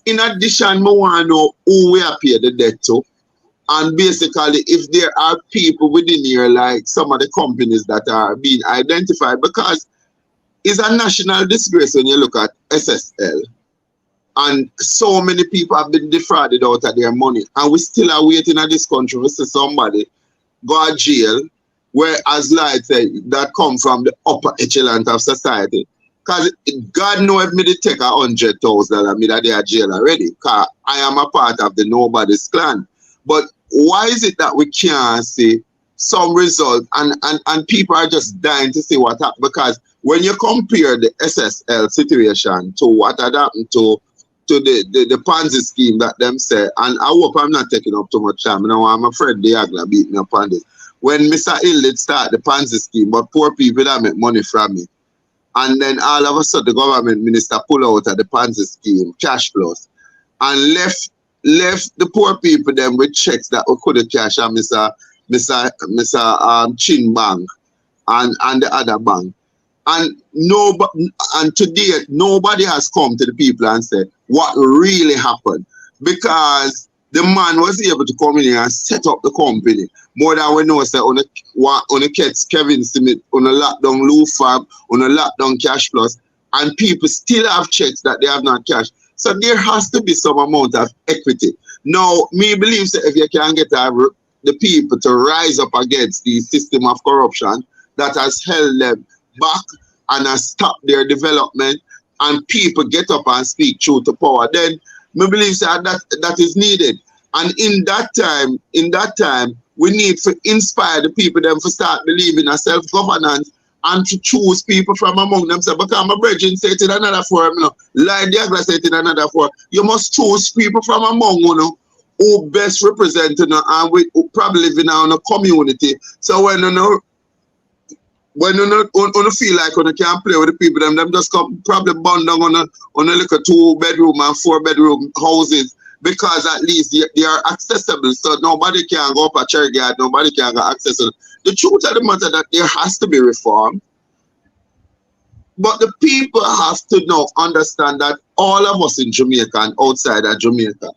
In addition, I want to know who we are paying the debt to. And basically, if there are people within here, like some of the companies that are being identified, because it's a national disgrace when you look at SSL. And so many people have been defrauded out of their money. And we still are waiting in this country to see somebody go to jail, where, as Lloyd said, that come from the upper echelon of society. Because God knows if me they take $100,000, me that they are jail already. Because I am a part of the nobody's clan. But why is it that we can't see some result and people are just dying to see what happened? Because when you compare the SSL situation to what had happened to the Ponzi scheme that them say, and I hope I'm not taking up too much time. You know, I'm afraid the Aguilar beat me up on this. When Mr. Hill did start the Ponzi scheme, but poor people that make money from it. And then all of a sudden the government minister pull out of the Ponzi scheme, cash flows, and left the poor people them with checks that we could have cash and Mr. Chin Bank and the other bank. And to date, nobody has come to the people and said what really happened, because the man was able to come in here and set up the company. More than we know, say on a Kevin Smith, on a lockdown Lou Fab, on a lockdown Cash Plus, and people still have checks that they have not cashed. So there has to be some amount of equity. Now, me believes that if you can get the people to rise up against the system of corruption that has held them back and has stopped their development, and people get up and speak truth to power, then me believe that is needed. And in that time, we need to inspire the people them to start believing in self-governance and to choose people from among themselves. Because my brethren say it in another forum, Lloyd say it in another forum. You must choose people from among you who best represent and who probably live in a community. So when you feel like you can't play with the people, them just come probably bond down on a little 2-bedroom and 4-bedroom houses, because at least they are accessible. So nobody can go up a church yard, nobody can go accessible. The truth of the matter that there has to be reform. But the people have to now understand that all of us in Jamaica and outside of Jamaica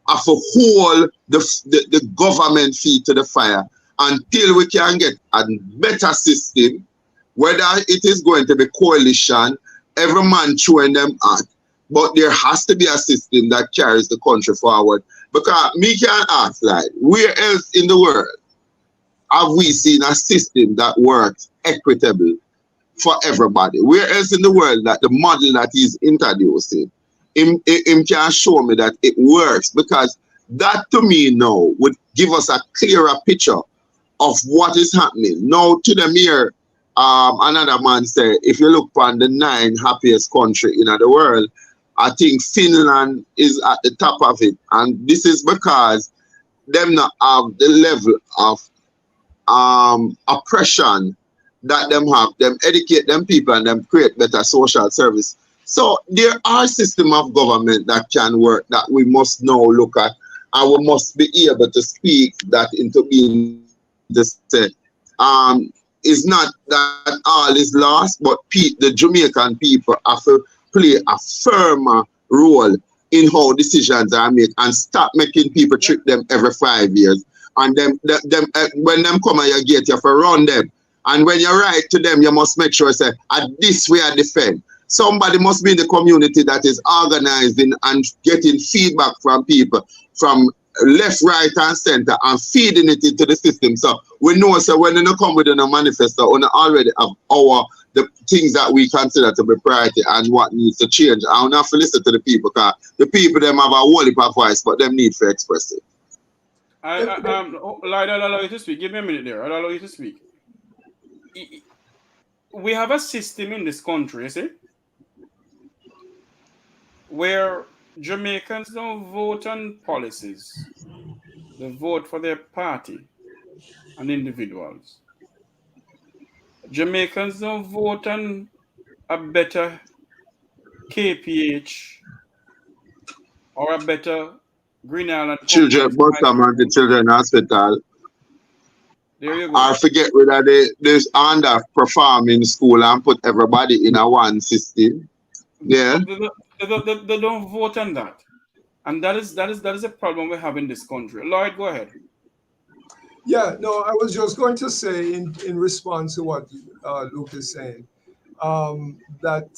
have to hold the government feet to the fire until we can get a better system, whether it is going to be coalition, every man throwing them out. But there has to be a system that carries the country forward. Because me can ask, like, where else in the world have we seen a system that works equitable for everybody? Where else in the world that the model that he's introducing, him can show me that it works? Because that to me now would give us a clearer picture of what is happening. Now to them here, another man said, if you look on the 9 happiest country in the world, I think Finland is at the top of it. And this is because them not have the level of oppression that them have. Them educate them people and them create better social service. So there are systems of government that can work that we must now look at, and we must be able to speak that into being the set. It's not that all is lost, but the Jamaican people have to play a firmer role in how decisions are made, and stop making people trick them every 5 years. And when them come at your gate, you have to run them. And when you write to them, you must make sure, say, at this way I defend. Somebody must be in the community that is organizing and getting feedback from people from left, right, and center, and feeding it into the system. So we know, so when you come with a manifesto, we already have the things that we consider to be priority and what needs to change. And we have to listen to the people, because the people them have a whole heap of voice, but them need to express it. Lloyd, I'll allow you to speak. Give me a minute there. I'll allow you to speak. We have a system in this country, you see, where Jamaicans don't vote on policies. They vote for their party and individuals. Jamaicans don't vote on a better KPH or a better Green Island Children, bottom and the children hospital. There you go. Or forget whether there's underperforming school and put everybody in a one system. Yeah. They don't vote on that. And that is a problem we have in this country. Lloyd, go ahead. Yeah, no, I was just going to say in response to what Luke is saying, that,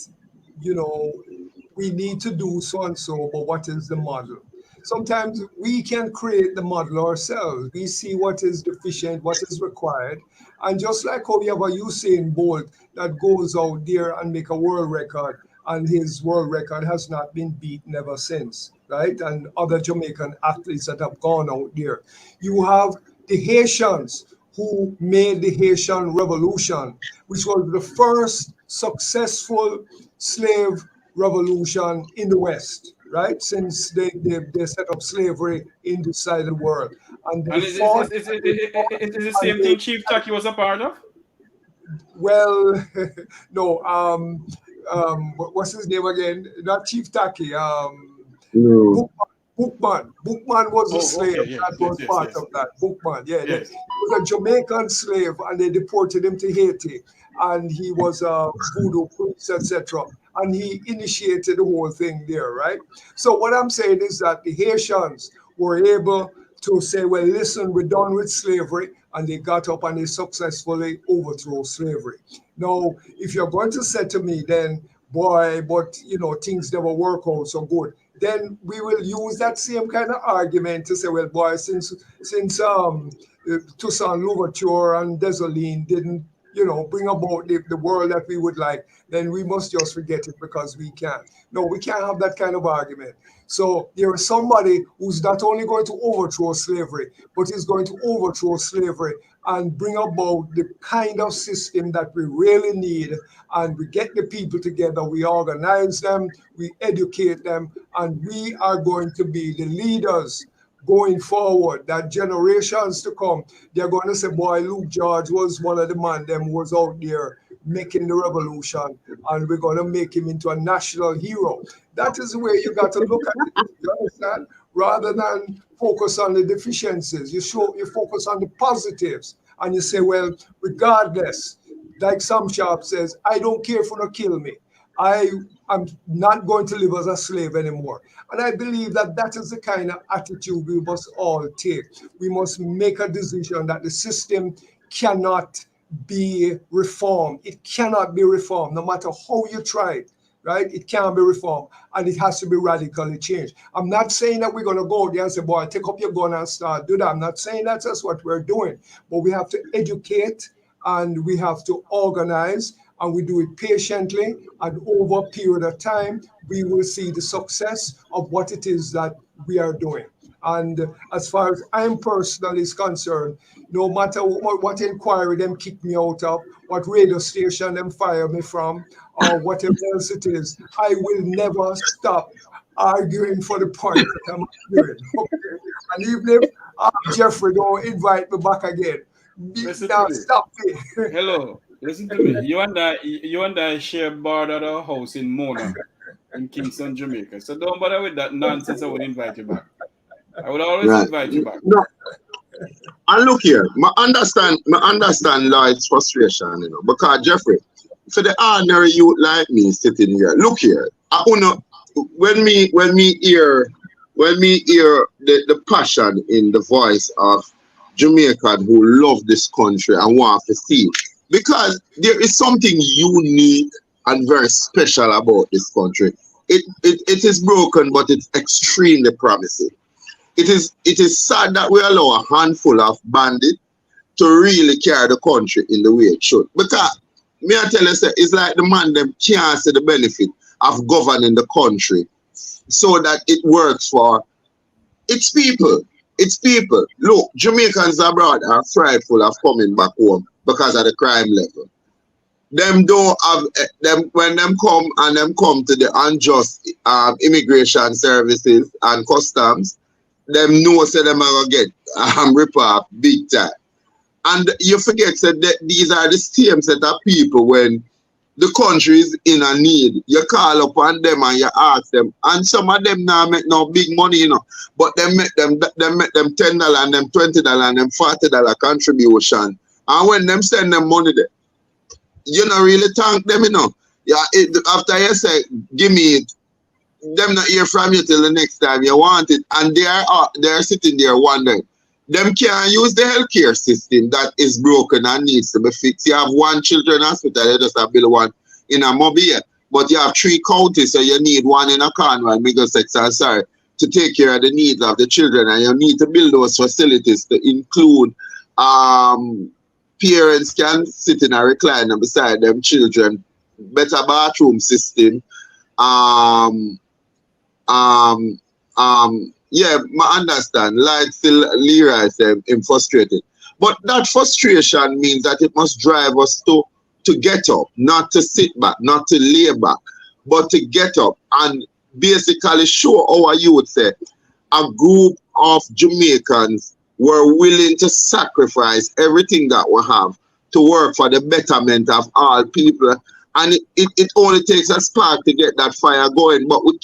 we need to do so and so, but what is the model? Sometimes we can create the model ourselves. We see what is deficient, what is required. And just like how we have a Usain Bolt that goes out there and make a world record, and his world record has not been beaten ever since, right? And other Jamaican athletes that have gone out there. You have the Haitians who made the Haitian Revolution, which was the first successful slave revolution in the West, right? Since they set up slavery in this side of the world. And it's the same thing Chief Taki was a part of? Well, no, what's his name again? Not Chief Taki. No. Bookman. Bookman was a Oh, slave. okay, yes, That yes, was yes, part yes, of that. Bookman, yeah. yes. He was a Jamaican slave, and they deported him to Haiti. And he was a voodoo priest, etc. And he initiated the whole thing there, right? So what I'm saying is that the Haitians were able to say, well, listen, we're done with slavery. And they got up and they successfully overthrew slavery. Now, if you're going to say to me, then, boy, but, you know, things never work out so good, then we will use that same kind of argument to say, well, boy, since Toussaint Louverture and Dessalines didn't, you know, bring about the world that we would like, then we must just forget it because we can't. No, we can't have that kind of argument. So there is somebody who's not only going to overthrow slavery, but is going to overthrow slavery and bring about the kind of system that we really need. And we get the people together, we organize them, we educate them, and we are going to be the leaders going forward, that generations to come, they're going to say, boy, Luke George was one of the men them who was out there making the revolution, and we're going to make him into a national hero. That is the way you got to look at it, you understand? Rather than focus on the deficiencies, you focus on the positives, and you say, well, regardless, like Sam Sharp says, I don't care if you don't kill me. I'm not going to live as a slave anymore. And I believe that that is the kind of attitude we must all take. We must make a decision that the system cannot be reformed. It cannot be reformed, no matter how you try it, right? It can't be reformed, and it has to be radically changed. I'm not saying that we're going to go out there and say, boy, take up your gun and start do that. I'm not saying that's just what we're doing, but we have to educate and we have to organize, and we do it patiently, and over a period of time, we will see the success of what it is that we are doing. And as far as I'm personally concerned, no matter what inquiry them kick me out of, what radio station them fire me from, or whatever else it is, I will never stop arguing for the point that I'm arguing. Okay? And even if Jeffrey don't invite me back again, Listen now to me. stop me. Hello, listen to me. You and I share board at our house in Mona, in Kingston, Jamaica. So don't bother with that nonsense. I would invite you back. I would always Right. invite you back. No, and look here, I understand Lloyd's frustration, you know, because Jeffrey, for the ordinary youth like me sitting here, look here, I wanna when me hear the passion in the voice of Jamaicans who love this country and want to see it, because there is something unique and very special about this country. It is broken, but it's extremely promising. It is sad that we allow a handful of bandits to really carry the country in the way it should. Because me I tell you, it's like the man them can't see the benefit of governing the country so that it works for its people. Its people. Look, Jamaicans abroad are frightful of coming back home because of the crime level. Them don't have them when them come to the unjust immigration services and customs. Them know say them are gonna get rip off big time. And you forget that these are the same set of people when the country is in a need. You call upon them and you ask them. And some of them now make no big money, you know. But they make them $10 and them $20 and them $40 contribution. And when them send them money there, you not really thank them, you know. Yeah, after you say, give me it, them not hear from you till the next time you want it, and they're sitting there wondering. Them can't use the healthcare system that is broken and needs to be fixed. You have one children's hospital, you just have build one in a Mobile, but you have 3 counties, so you need one in a Cornwall, Middlesex, and Surrey to take care of the needs of the children, and you need to build those facilities to include parents can sit in a recliner beside them children, better bathroom system, yeah, I understand. Like still Leroy said, I'm frustrated. But that frustration means that it must drive us to get up, not to sit back, not to lay back, but to get up and basically show our youth say a group of Jamaicans were willing to sacrifice everything that we have to work for the betterment of all people. And it only takes a spark to get that fire going, but we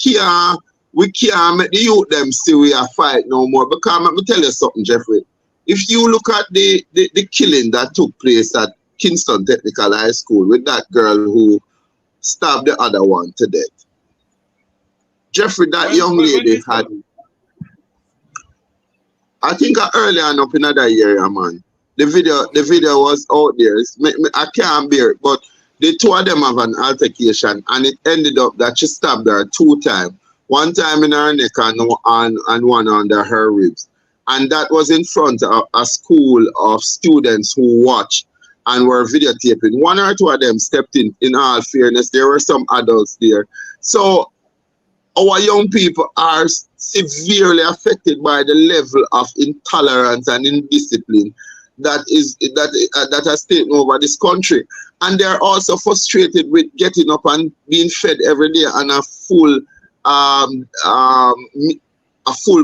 we can't make the youth them see we are fight no more. Because let me tell you something, Jeffrey. If you look at the killing that took place at Kingston Technical High School with that girl who stabbed the other one to death. Jeffrey, that young lady had, I think earlier on up in another year, man. The video was out there. I can't bear it, but the two of them have an altercation, and it ended up that she stabbed her 2 times. 1 time in her neck and 1 under her ribs. And that was in front of a school of students who watched and were videotaping. 1 or 2 of them stepped in all fairness. There were some adults there. So our young people are severely affected by the level of intolerance and indiscipline that has taken over this country. And they're also frustrated with getting up and being fed every day on a full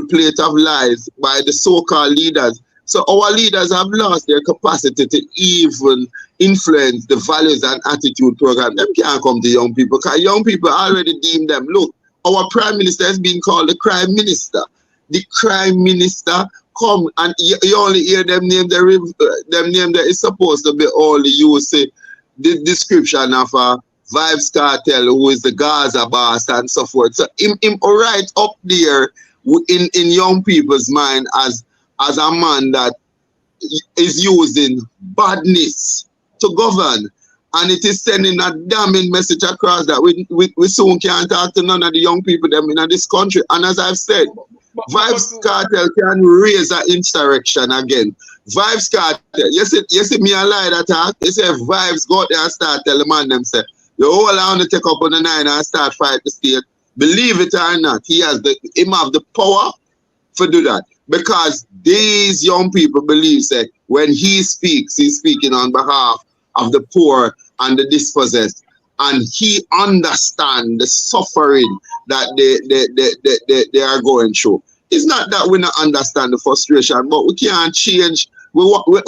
plate of lies by the so-called leaders. So our leaders have lost their capacity to even influence the values and attitude program. Them can't come to young people because young people already deem them. Look, our prime minister has been called the crime minister. The crime minister come and you only hear them name that is supposed to be only you say the description of a Vibes Cartel, who is the Gaza boss and so forth. So him right up there in young people's mind as a man that is using badness to govern. And it is sending a damning message across that we soon can't talk to none of the young people them in this country. And as I've said, Vibes Cartel can raise an insurrection again. Vibes Cartel, you see me a lie that talk. You say Vibes go out there and start tell the man them say, the whole I want to take up on the 9 and start fight the state. Believe it or not, him have the power to do that. Because these young people believe that when he speaks, he's speaking on behalf of the poor and the dispossessed. And he understands the suffering that they are going through. It's not that we not understand the frustration, but we can't change. We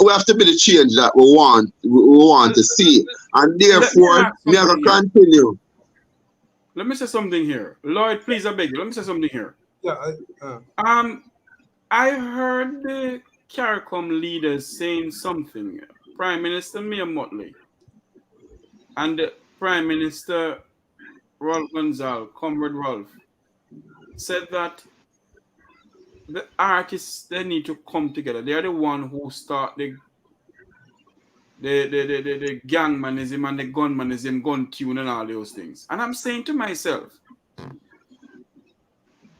have to be the change that we want to see. And therefore, we have to continue. Let me say something here. Lloyd, please, I beg you. Let me say something here. Yeah. I heard the CARICOM leaders saying something. Prime Minister Mayor Motley and Prime Minister Rolf Gonzalez, Comrade Rolf, said that the artists, they need to come together. They are the one who start the gangmanism and the gunmanism, gun tune and all those things. And I'm saying to myself,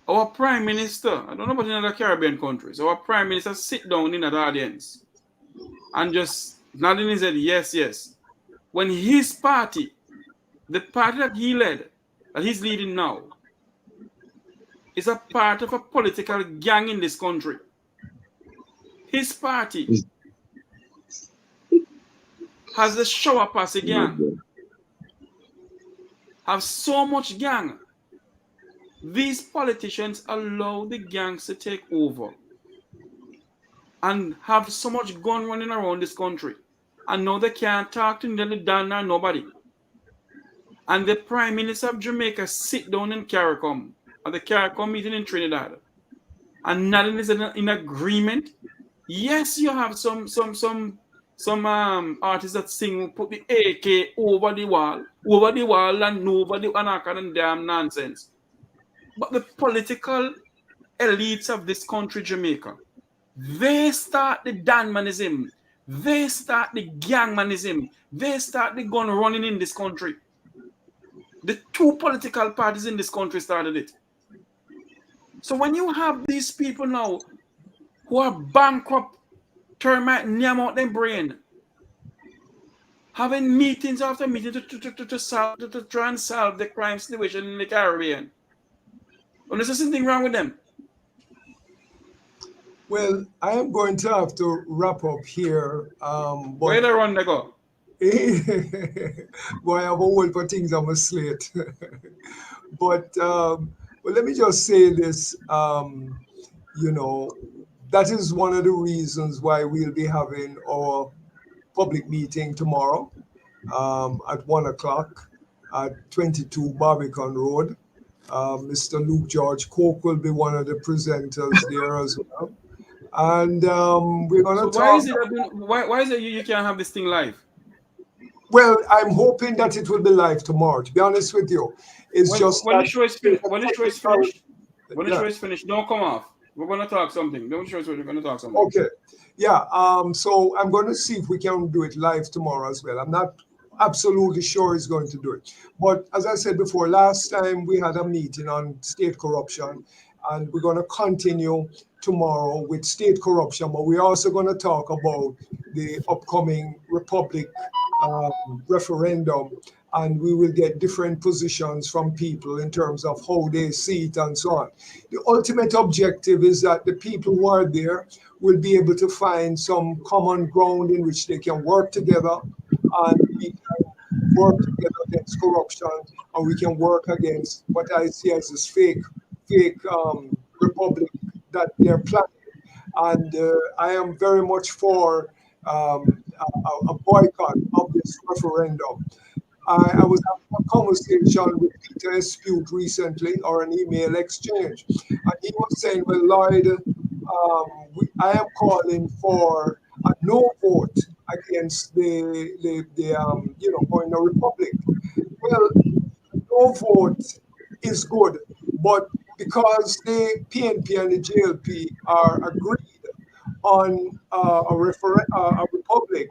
our Prime Minister, I don't know about in other Caribbean countries, our Prime Minister sit down in that audience and just nodding his head, yes, yes. When his party, the party that he led, that he's leading now, is a part of a political gang in this country. His party has the shower pass gang, have so much gang. These politicians allow the gangs to take over and have so much gun running around this country. And now they can't talk to nearly Dan or nobody. And the Prime Minister of Jamaica sit down in CARICOM, at the CARICOM meeting in Trinidad, and nothing is in agreement. Yes, you have some artists that sing, put the AK over the wall and over the anarchy and damn nonsense. But the political elites of this country, Jamaica, they start the danmanism, they start the gangmanism, they start the gun running in this country. The 2 political parties in this country started it. So when you have these people now who are bankrupt, termite, near out their brain, having meetings after meetings to try and solve the crime situation in the Caribbean, and there's something wrong with them. Well, I am going to have to wrap up here. Where they run they go? Boy, I have a whole for things on my slate. But let me just say this. That is one of the reasons why we'll be having our public meeting tomorrow at 1 o'clock at 22 Barbican Road. Mr. Luke George Coke will be one of the presenters there as well. And we're going So to why is talk. it that why is it you can't have this thing live? Well, I'm hoping that it will be live tomorrow. To be honest with you, it's just When the that show is there's finished, a when the show is technical. finished, when the Yeah. show is finished, don't come off. We're gonna talk something. Don't show us what we're gonna talk something. Okay. Yeah. So I'm going to see if we can do it live tomorrow as well. I'm not absolutely sure he's going to do it. But as I said before, last time we had a meeting on state corruption, and we're going to continue tomorrow with state corruption. But we're also going to talk about the upcoming Republic um, referendum, and we will get different positions from people in terms of how they see it and so on. The ultimate objective is that the people who are there will be able to find some common ground in which they can work together, and we can work together against corruption, and we can work against what I see as this fake republic that they're planning. And I am very much for a boycott of this referendum. I was having a conversation with Peter Espute recently, or an email exchange, and he was saying, "Well, Lloyd, I am calling for a no vote against the going to republic." Well, no vote is good, but because the PNP and the JLP are agreed on a republic,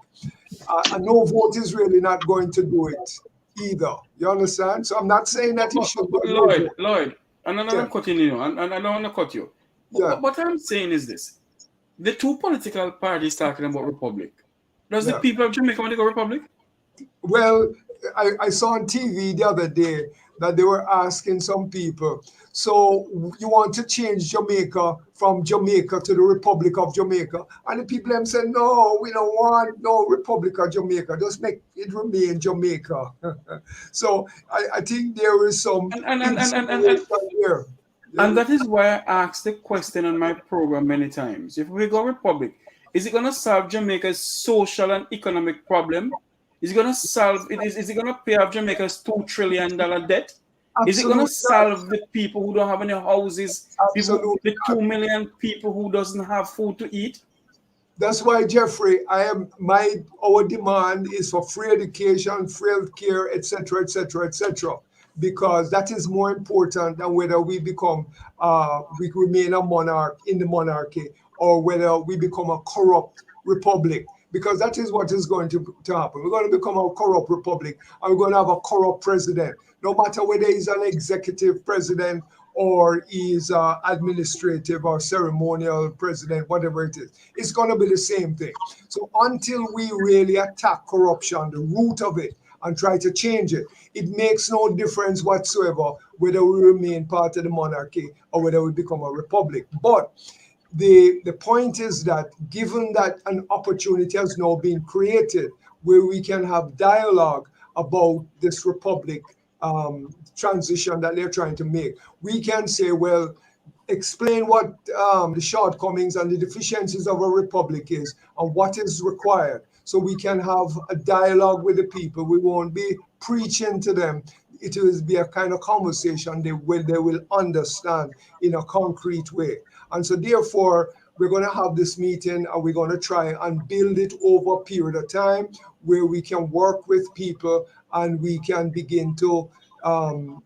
a no vote is really not going to do it either. You understand? So I'm not saying that he should do a no vote. Lloyd, and Yeah, I'm cutting you, and I don't want to cut you. yeah, What I'm saying is this: the two political parties talking about republic. Does the yeah. people of Jamaica want to go republic? Well, I saw on TV the other day that they were asking some people, so you want to change Jamaica from Jamaica to the Republic of Jamaica? And the people them said, no, we don't want no Republic of Jamaica. Just make it remain Jamaica. So I think there is some And and and and and, and, and insinuation here. And Yeah, that is why I asked the question on my program many times. If we go republic, is it going to solve Jamaica's social and economic problem? Is it going to solve it? Is it going to pay off Jamaica's $2 trillion debt? Is it going to absolutely not. solve the people who don't have any houses? People, Absolutely the not. 2 million people who doesn't have food to eat? That's why, Jeffrey, our demand is for free education, free healthcare, etc., etc., etc., because that is more important than whether we remain a monarch in the monarchy, or whether we become a corrupt republic. Because that is what is going to happen. We're going to become a corrupt republic, and we're going to have a corrupt president. No matter whether he's an executive president or he's administrative or ceremonial president, whatever it is, it's going to be the same thing. So until we really attack corruption, the root of it, and try to change it, it makes no difference whatsoever whether we remain part of the monarchy or whether we become a republic. But the point is that given that an opportunity has now been created where we can have dialogue about this republic transition that they're trying to make, we can say, well, explain what the shortcomings and the deficiencies of a republic is and what is required, so we can have a dialogue with the people. We won't be preaching to them. It will be a kind of conversation they will understand in a concrete way. And so therefore, we're going to have this meeting, and we're going to try and build it over a period of time where we can work with people and we can begin to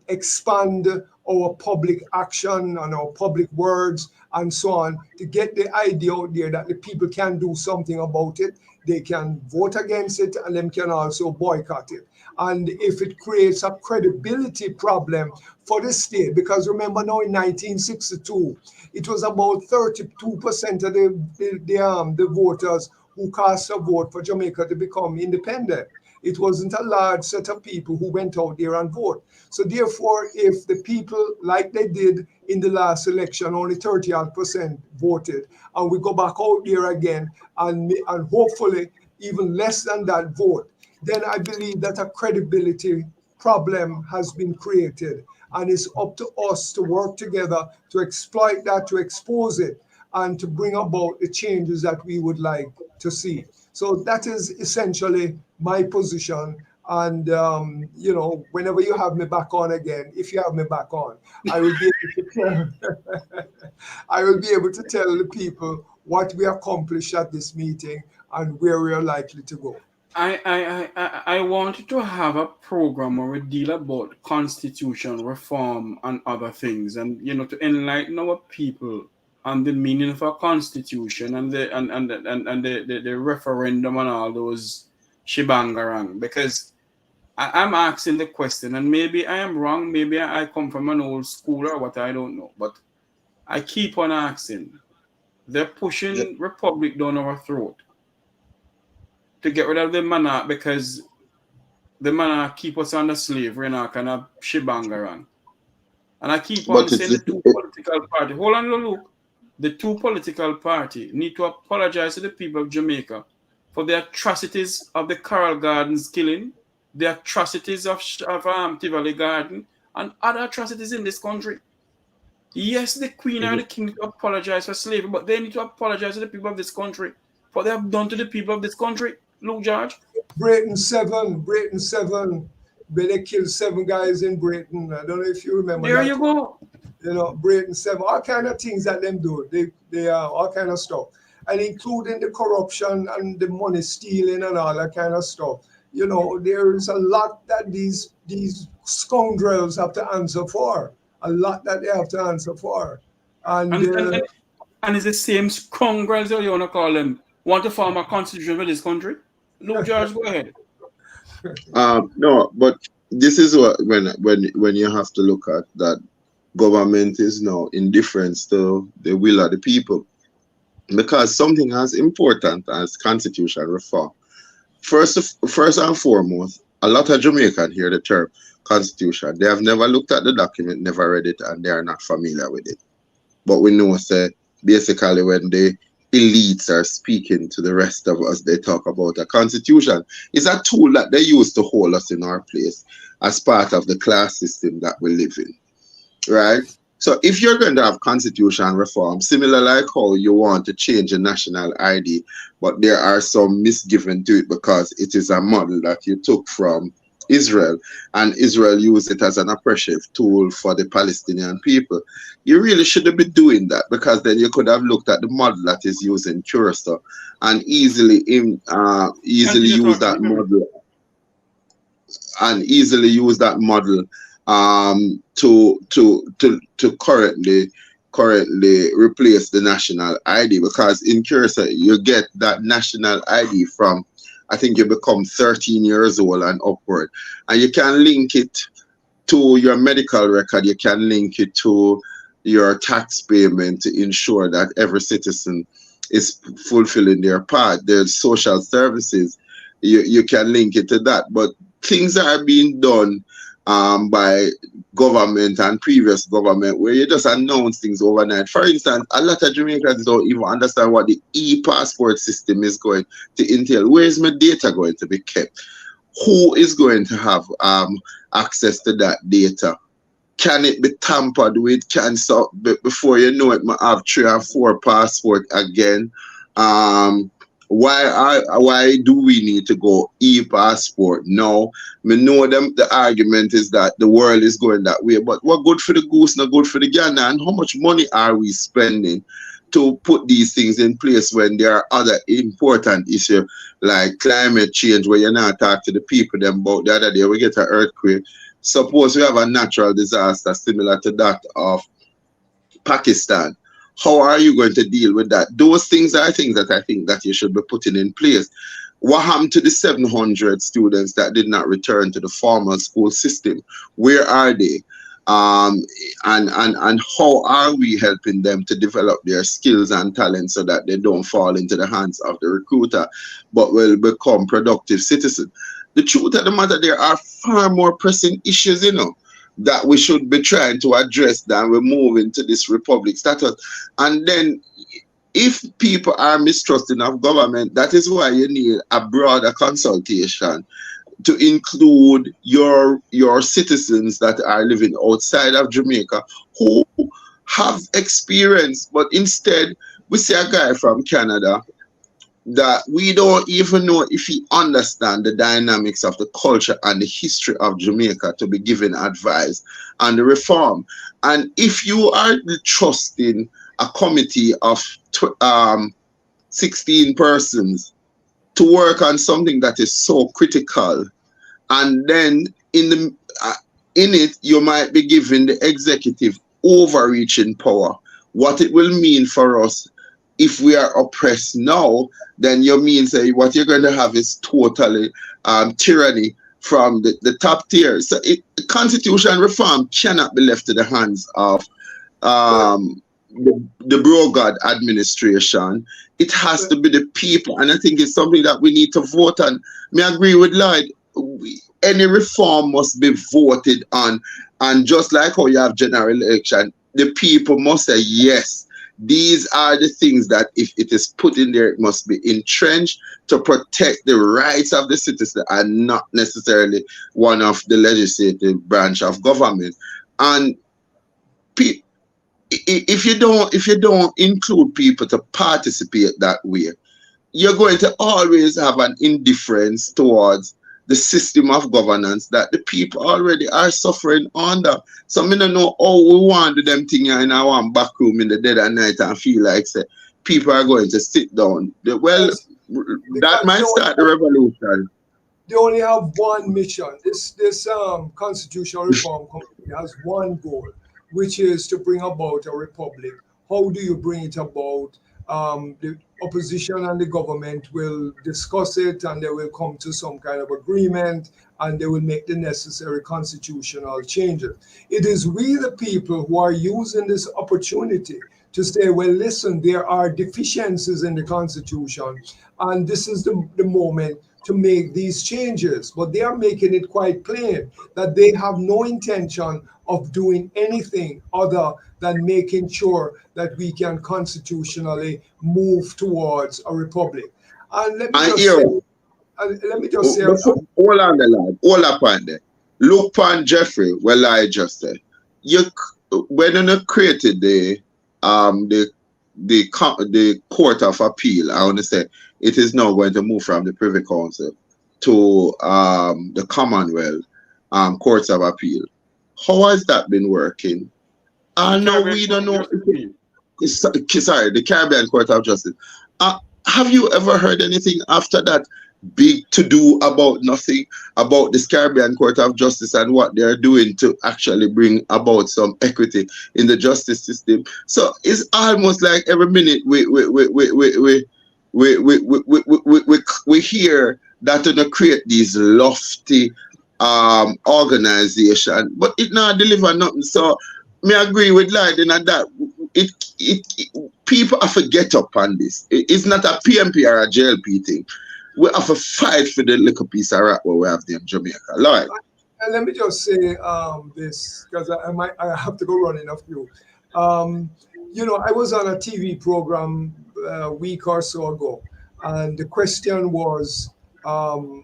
expand our public action and our public words and so on, to get the idea out there that the people can do something about it. They can vote against it, and them can also boycott it. And if it creates a credibility problem for the state, because remember now in 1962, it was about 32% of the voters who cast a vote for Jamaica to become independent. It wasn't a large set of people who went out there and vote. So therefore, if the people, like they did in the last election, only 30% voted, and we go back out there again and hopefully even less than that vote, then I believe that a credibility problem has been created, and it's up to us to work together to exploit that, to expose it, and to bring about the changes that we would like to see. So that is essentially my position And you know, whenever you have me back on again, if you have me back on, I will be able to tell I will be able to tell the people what we accomplished at this meeting and where we are likely to go. I wanted to have a program where we deal about constitution reform and other things, and to enlighten our people on the meaning of a constitution and the referendum and all those shibangarang. Because I'm asking the question, and maybe I am wrong, maybe I come from an old school or what, I don't know, but I keep on asking. They're pushing republic down our throat to get rid of the monarch because the monarch keep us under slavery and all kind of shibangarang. And I keep on But saying it's the two political party. Hold on, look. The two political party need to apologize to the people of Jamaica for the atrocities of the Coral Gardens killing, the atrocities of Tivoli Garden, and other atrocities in this country. Yes, the Queen and the King need to apologize for slavery, but they need to apologize to the people of this country for what they have done to the people of this country. Luke George. Brayton 7, where they killed 7 guys in Brayton. I don't know if you remember There that. you go. You know, Brayton 7, all kind of things that them do. They are all kind of stuff. And including the corruption and the money stealing and all that kind of stuff. You know, there is a lot that these scoundrels have to answer for. A lot that they have to answer for. And it's the same scoundrels that you want to call them. Want to form a constitution for this country? Luke George, go ahead. No, but this is what when you have to look at that government is now indifferent to the will of the people, because something as important as constitution reform. First and foremost, a lot of Jamaicans hear the term constitution. They have never looked at the document, never read it, and they are not familiar with it. But we know, say, basically when the elites are speaking to the rest of us, they talk about a constitution. It's a tool that they use to hold us in our place as part of the class system that we live in, right? So if you're going to have constitution reform, similar like how you want to change a national ID, but there are some misgiving to it because it is a model that you took from Israel, and Israel used it as an oppressive tool for the Palestinian people. You really shouldn't be doing that, because then you could have looked at the model that is used in Curacao and easily use that model to currently replace the national ID, because in Curacao you get that national ID from, I think, you become 13 years old and upward, and you can link it to your medical record, you can link it to your tax payment to ensure that every citizen is fulfilling their part. There's social services, you can link it to that, but things are being done by government and previous government where you just announce things overnight. For instance, a lot of Jamaicans don't even understand what the e-passport system is going to entail. Where is my data going to be kept? Who is going to have access to that data? Can it be tampered with? Before you know it, I have 3 or 4 passport again. Why do we need to go e-passport? No, we know them. The argument is that the world is going that way, but what good for the goose, not good for the gander? And how much money are we spending to put these things in place when there are other important issues like climate change, where you're not talking to the people them about? The other day we get an earthquake. Suppose we have a natural disaster similar to that of Pakistan. How are you going to deal with that? Those things are things that I think that you should be putting in place. What happened to the 700 students that did not return to the formal school system? Where are they? And how are we helping them to develop their skills and talents so that they don't fall into the hands of the recruiter, but will become productive citizens? The truth of the matter, there are far more pressing issues, that we should be trying to address than we move into this republic status. And then if people are mistrusting of government, that is why you need a broader consultation to include your citizens that are living outside of Jamaica who have experience. But instead, we see a guy from Canada that we don't even know if he understand the dynamics of the culture and the history of Jamaica to be giving advice on the reform. And if you are trusting a committee of 16 persons to work on something that is so critical, and then in it you might be giving the executive overreaching power, what it will mean for us if we are oppressed now, then you mean say what you're going to have is totally tyranny from the top tier. So constitution reform cannot be left to the hands of the Brogard administration. It has to be the people, and I think it's something that we need to vote on. Me agree with Lloyd. Any reform must be voted on, and just like how you have general election, the people must say yes. These are the things that if it is put in there, it must be entrenched to protect the rights of the citizen and not necessarily one of the legislative branch of government. And if you don't include people to participate that way, you're going to always have an indifference towards the system of governance that the people already are suffering under. So I don't know how we want them thing in our back room in the dead of night and feel like say, people are going to sit down. Well, that might start the revolution. They only have one mission. This constitutional reform committee has one goal, which is to bring about a republic. How do you bring it about? The opposition and the government will discuss it, and they will come to some kind of agreement, and they will make the necessary constitutional changes. It is we, the people, who are using this opportunity to say, well, listen, there are deficiencies in the Constitution, and this is the moment to make these changes. But they are making it quite plain that they have no intention of doing anything other than making sure that we can constitutionally move towards a republic. And let me just say, hold on the line, hold up on there. Look upon Jeffrey, well, I just said, when you created the Court of Appeal, I want to say it is now going to move from the Privy Council to the Commonwealth Courts of Appeal. How has that been working? No, we don't know. Sorry, the Caribbean Court of Justice. Have you ever heard anything after that big to do about nothing about this Caribbean Court of Justice and what they're doing to actually bring about some equity in the justice system? So it's almost like every minute we hear that to create these lofty organization, but it not deliver nothing. So me agree with Lloyd in that people have to get up on this. It's not a PMP or a JLP thing. We have to fight for the little piece of rock where we have them Jamaica. Lloyd. And let me just say this, because I have to go running off you. I was on a TV program a week or so ago, and the question was on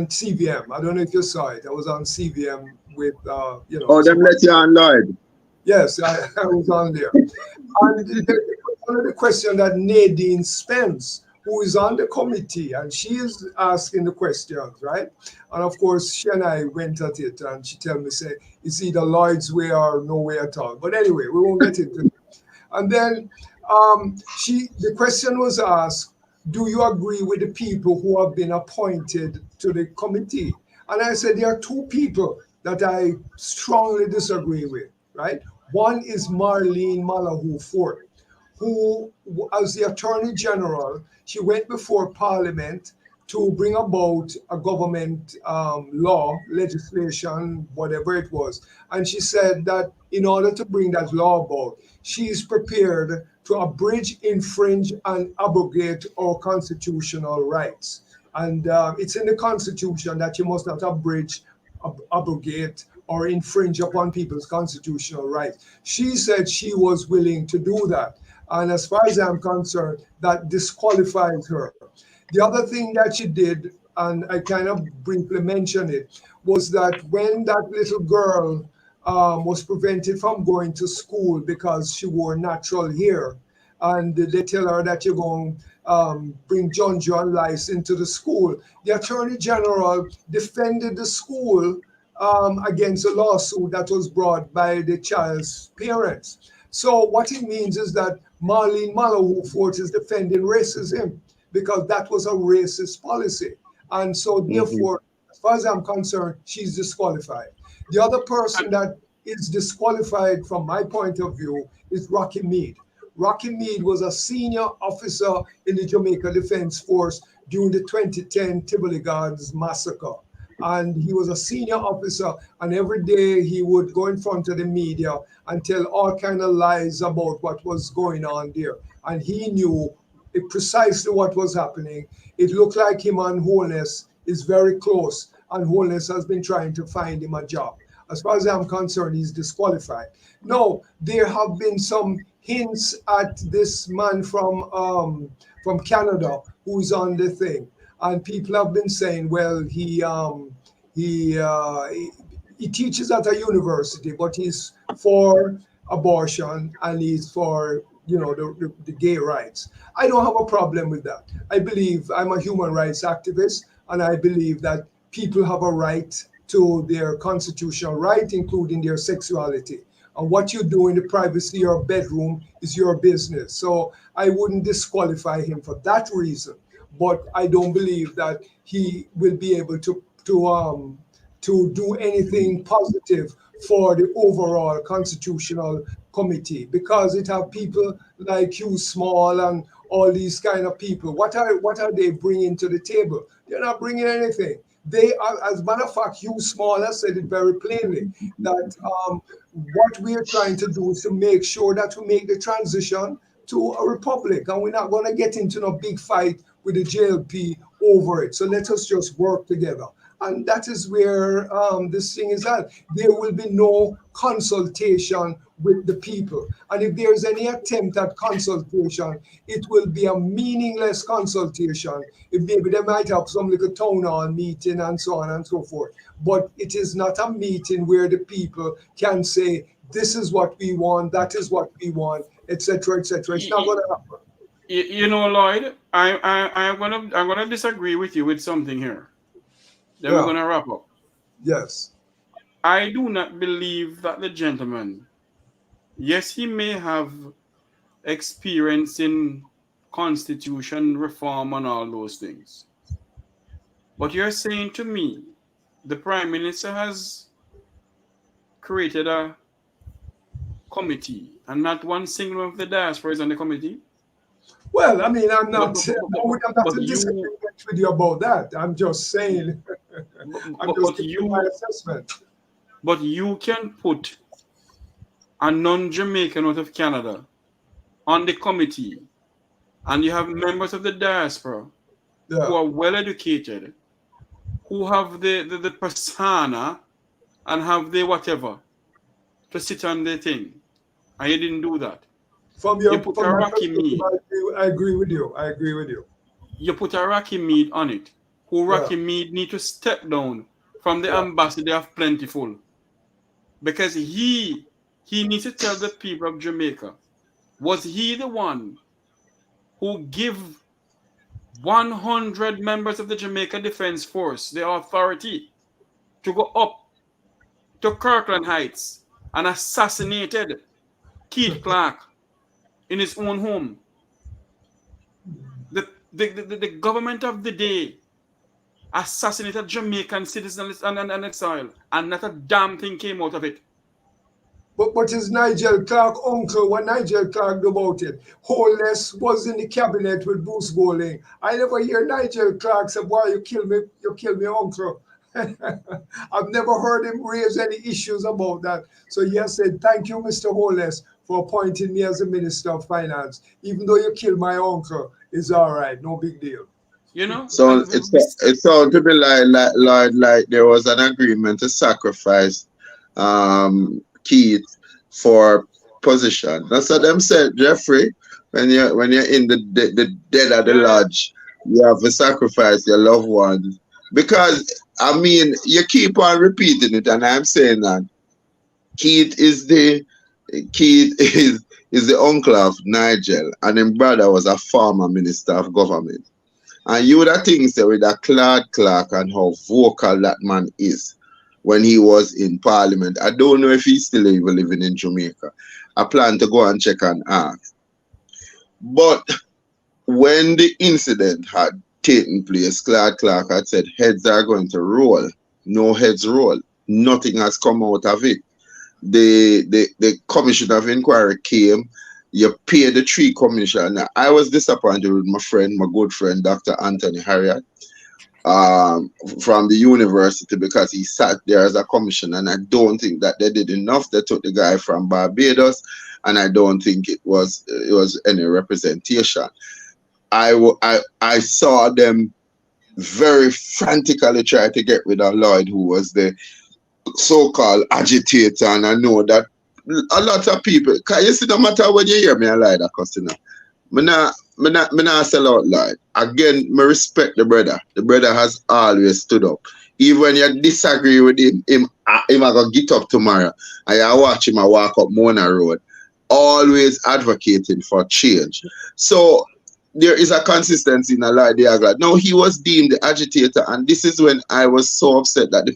CVM. I don't know if you saw it. I was on CVM with Oh, them let you on Lloyd. Yes, I was on there. And the question that Nadine Spence, who is on the committee, and she is asking the questions, right? And of course, she and I went at it, and she tell me, say, it's either Lloyd's way or no way at all. But anyway, we won't get into it. And then the question was asked, do you agree with the people who have been appointed to the committee? And I said, there are two people that I strongly disagree with, right? One is Marlene Malahou Fort, who, as the Attorney General, she went before Parliament to bring about a government law, legislation, whatever it was. And she said that in order to bring that law about, she is prepared to abridge, infringe, and abrogate our constitutional rights. And it's in the Constitution that you must not abridge, abrogate, or infringe upon people's constitutional rights. She said she was willing to do that. And as far as I'm concerned, that disqualifies her. The other thing that she did, and I kind of briefly mentioned it, was that when that little girl was prevented from going to school because she wore natural hair, and they tell her that you're going to bring John Lice into the school. The Attorney General defended the school against a lawsuit that was brought by the child's parents. So what it means is that Marlene Malahoo is defending racism because that was a racist policy. And so therefore, as far as I'm concerned, she's disqualified. The other person that is disqualified from my point of view is Rocky Mead. Rocky Mead was a senior officer in the Jamaica Defense Force during the 2010 Tivoli Gardens massacre. And he was a senior officer, and every day he would go in front of the media and tell all kind of lies about what was going on there. And he knew precisely what was happening. It looked like him and Holness is very close, and Holness has been trying to find him a job. As far as I'm concerned, he's disqualified. No, there have been some hints at this man from Canada who's on the thing, and people have been saying, well, he teaches at a university, but he's for abortion and he's for the gay rights. I don't have a problem with that. I believe I'm a human rights activist, and I believe that people have a right to their constitutional right, including their sexuality. And what you do in the privacy of your bedroom is your business. So I wouldn't disqualify him for that reason. But I don't believe that he will be able to do anything positive for the overall constitutional committee, because it have people like Hugh Small and all these kind of people. What are they bringing to the table? They're not bringing anything. They are, as a matter of fact, Hugh Small has said it very plainly that what we are trying to do is to make sure that we make the transition to a republic, and we're not going to get into no big fight with the JLP over it. So let us just work together. And that is where this thing is at. There will be no consultation with the people. And if there's any attempt at consultation, it will be a meaningless consultation. Maybe they might have some little town hall meeting and so on and so forth. But it is not a meeting where the people can say, this is what we want, that is what we want, etc., etc. It's not going to happen. You know, Lloyd, I'm gonna disagree with you with something here. Then we're gonna wrap up. Yes. I do not believe that the gentleman, yes, he may have experience in constitution reform and all those things. But you're saying to me, the Prime Minister has created a committee and not one single of the diaspora is on the committee? Well, I mean, I'm not disagreeing with you about that. I'm just saying, I'm just giving my assessment. But you can put a non-Jamaican out of Canada on the committee, and you have members of the diaspora who are well educated, who have the persona and have the whatever to sit on the thing, and you didn't do that. From your I agree with you. I agree with you. You put a Rocky Mead on it. Who Rocky Mead need to step down from the ambassador of Plentiful, because he needs to tell the people of Jamaica, was he the one who give 100 members of the Jamaica Defense Force the authority to go up to Kirkland Heights and assassinated Keith Clark in his own home? The government of the day assassinated Jamaican citizens and exile, and not a damn thing came out of it. But is Nigel Clark uncle? What Nigel Clark do about it? Holness was in the cabinet with Bruce Golding. I never hear Nigel Clark say, "Boy, you kill me, uncle." I've never heard him raise any issues about that. So he has said, "Thank you, Mr. Holness, for appointing me as the Minister of Finance. Even though you killed my uncle, it's all right, no big deal." You know. So it sounds to me like there was an agreement to sacrifice Keith for position. That's what them said, Jeffrey. When you're in the dead of the lodge, you have to sacrifice your loved ones. Because I mean, you keep on repeating it, and I'm saying that Keith is is the uncle of Nigel, and his brother was a former minister of government. And you would have things say with a Clark and how vocal that man is when he was in Parliament. I don't know if he's still even living in Jamaica. I plan to go and check and ask. But when the incident had taken place, Clark had said heads are going to roll. No heads roll. Nothing has come out of it. The commission of inquiry came. You pay the 3 commissioner. I was disappointed with my friend, my good friend, Dr. Anthony Harriet, from the university, because he sat there as a commissioner, and I don't think that they did enough. They took the guy from Barbados, and I don't think it was any representation. I saw them very frantically try to get rid of Lloyd, who was the so-called agitator, and I know that a lot of people, because you see, no matter when you hear me, I lie that cussing. Me not sell out Lloyd. Again, me respect the brother. The brother has always stood up. Even when you disagree with him I go get up tomorrow and you watch him walk up Mona Road. Always advocating for change. So there is a consistency in a Lloyd the Aguilar. Now, he was deemed the agitator, and this is when I was so upset that the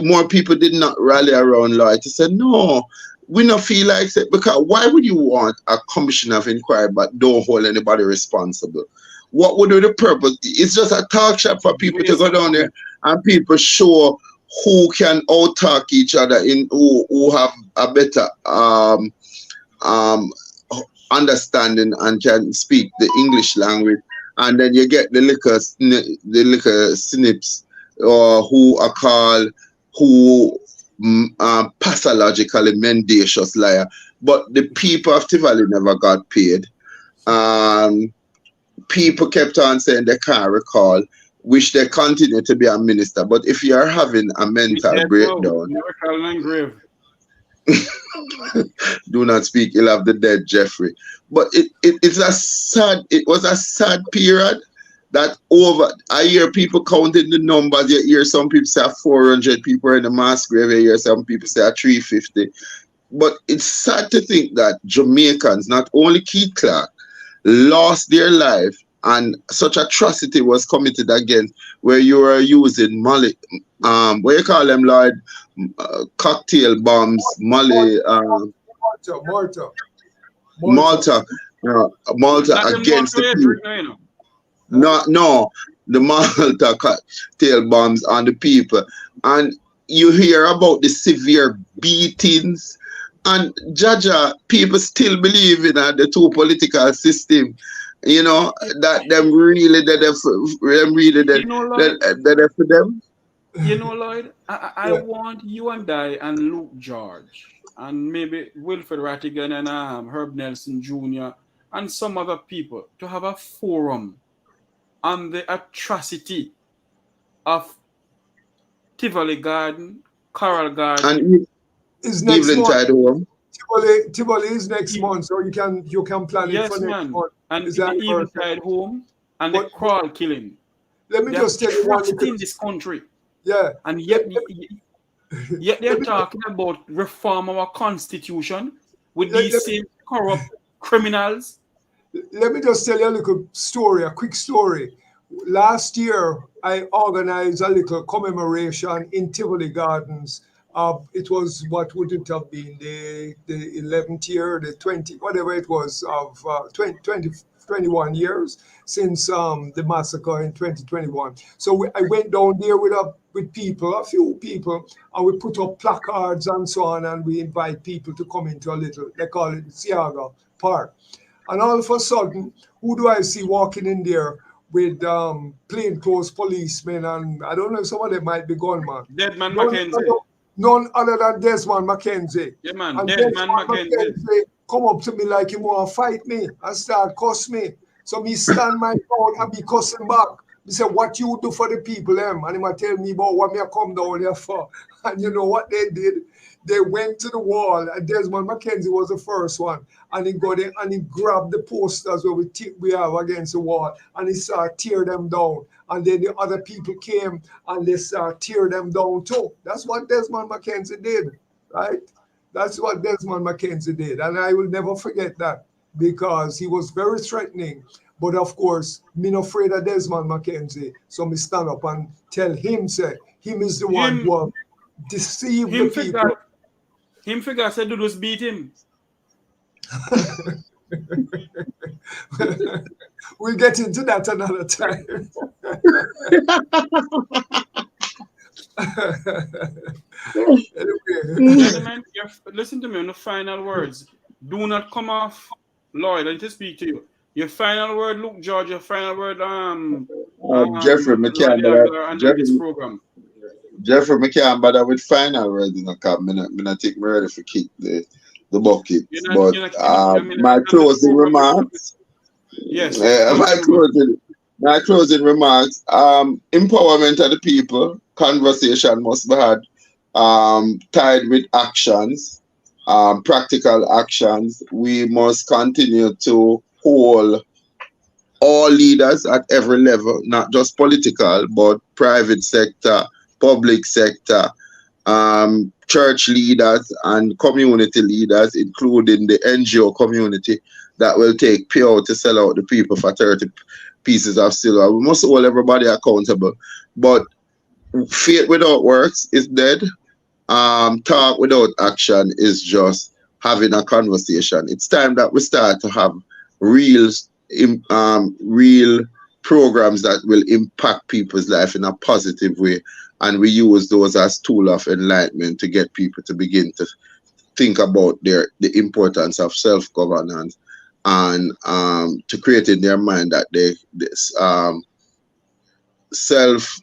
more people did not rally around Lloyd to say, no, we don't feel like it. Because why would you want a commission of inquiry but don't hold anybody responsible? What would be the purpose? It's just a talk shop for people to go down there and people show who can out-talk each other, in who have a better understanding and can speak the English language. And then you get the liquor snips, or who are called pathologically mendacious liar. But the people of Tivoli never got paid. People kept on saying they can't recall, which they continue to be a minister. But if you are having a mental breakdown, do not speak ill of the dead, Jeffrey. But it was a sad period. That I hear people counting the numbers. You hear some people say 400 people in the mass grave. You hear some people say 350. But it's sad to think that Jamaicans, not only Keith Clark, lost their life, and such atrocity was committed against, where you were using what you call them, Lloyd, cocktail bombs, Malta against the people. No, the Malta cocktail bombs on the people. And you hear about the severe beatings. And Jaja, people still believe in the two political system. You know, that them really, for them. You know, Lloyd, I want you and I and Luke George and maybe Wilfred Rattigan and Herb Nelson Jr. and some other people to have a forum on the atrocity of Tivoli Garden, Coral Garden. And Evelyn Tide Home. Tivoli is next month, so you can plan it for next month. And the Evelyn Tide Home and the Crawl killing. Let me just tell you one thing in this country. Yeah. And yet they're talking about reform our constitution with these same corrupt criminals. Let me just tell you a quick story. Last year, I organized a little commemoration in Tivoli Gardens. It was, what would it have been, the 11th year, the 20, whatever it was, of 21 years since the massacre in 2021. So I went down there with people, a few people, and we put up placards and so on, and we invite people to come into a little, they call it Siaga Park. And all of a sudden, who do I see walking in there with plainclothes policemen, and I don't know, some of them might be gunmen. Desmond Mackenzie. None other than Desmond Mackenzie. Yeah, man. And Desmond Mackenzie come up to me like he want to fight me and start cuss me. So me stand my ground and be cussing back. He said, what you do for the people, them? And he might tell me about what me I come down here for. And you know what they did? They went to the wall, and Desmond Mackenzie was the first one. And he got in and he grabbed the posters where we have against the wall, and he started tear them down. And then the other people came and they started tear them down too. That's what Desmond Mackenzie did, right? That's what Desmond Mackenzie did. And I will never forget that because he was very threatening. But of course, me not afraid of Desmond Mackenzie. So me stand up and tell him, say, him is the one Him, who have deceived the him forgot. people. Him forgot. Said Dudus beat him. We'll get into that another time. Anyway, Gentlemen, listen to me on the final words. Do not come off, Lloyd. I need to speak to you. Your final word, Luke George. Your final word, Jeffrey Lloyd McCann, Aguilar, and then this program. Jeffrey McCann, but with final words in the cup, me not think me ready for kick the bucket. You're not, But you're not, I mean, my and this closing program. remarks, Yes, uh, my closing remarks. closing, my closing remarks, empowerment of the people, conversation must be had, tied with actions, practical actions. We must continue to hold all leaders at every level, not just political, but private sector, public sector, church leaders and community leaders, including the NGO community that will take pure to sell out the people for 30 pieces of silver. We must hold everybody accountable. But faith without works is dead. Talk without action is just having a conversation. It's time that we start to have real, real programs that will impact people's life in a positive way, and we use those as tool of enlightenment to get people to begin to think about the importance of self-governance and to create in their mind that this self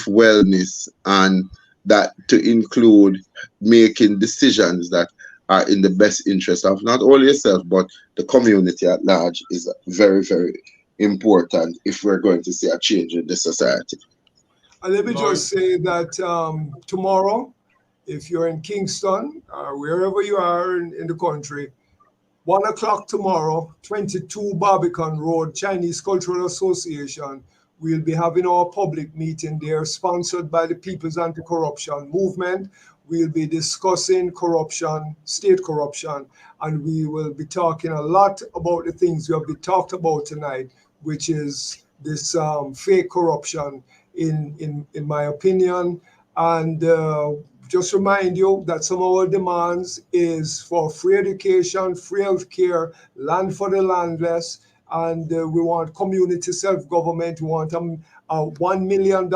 wellness, and that to include making decisions that are in the best interest of not only yourself but the community at large is very, very important if we're going to see a change in the society. and let me Lloyd. just say that tomorrow, if you're in Kingston or wherever you are in the country, 1 o'clock tomorrow, 22 Barbican Road, Chinese Cultural Association. We'll be having our public meeting there, sponsored by the People's Anti-Corruption Movement. We'll be discussing corruption, state corruption, and we will be talking a lot about the things we have been talked about tonight, which is this fake corruption, in my opinion. And just remind you that some of our demands is for free education, free health care, land for the landless, and we want community self-government. We want a $1 million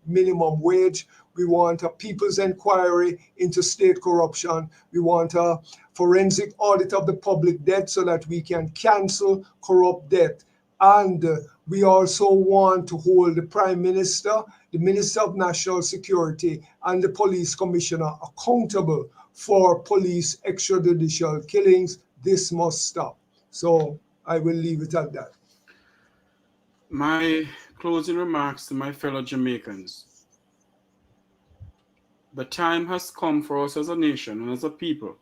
minimum wage. We want a people's inquiry into state corruption. We want a forensic audit of the public debt so that we can cancel corrupt debt. And we also want to hold the Prime Minister, the Minister of National Security, and the Police Commissioner accountable for police extrajudicial killings. This must stop. So I will leave it at that. My closing remarks to my fellow Jamaicans. The time has come for us as a nation and as a people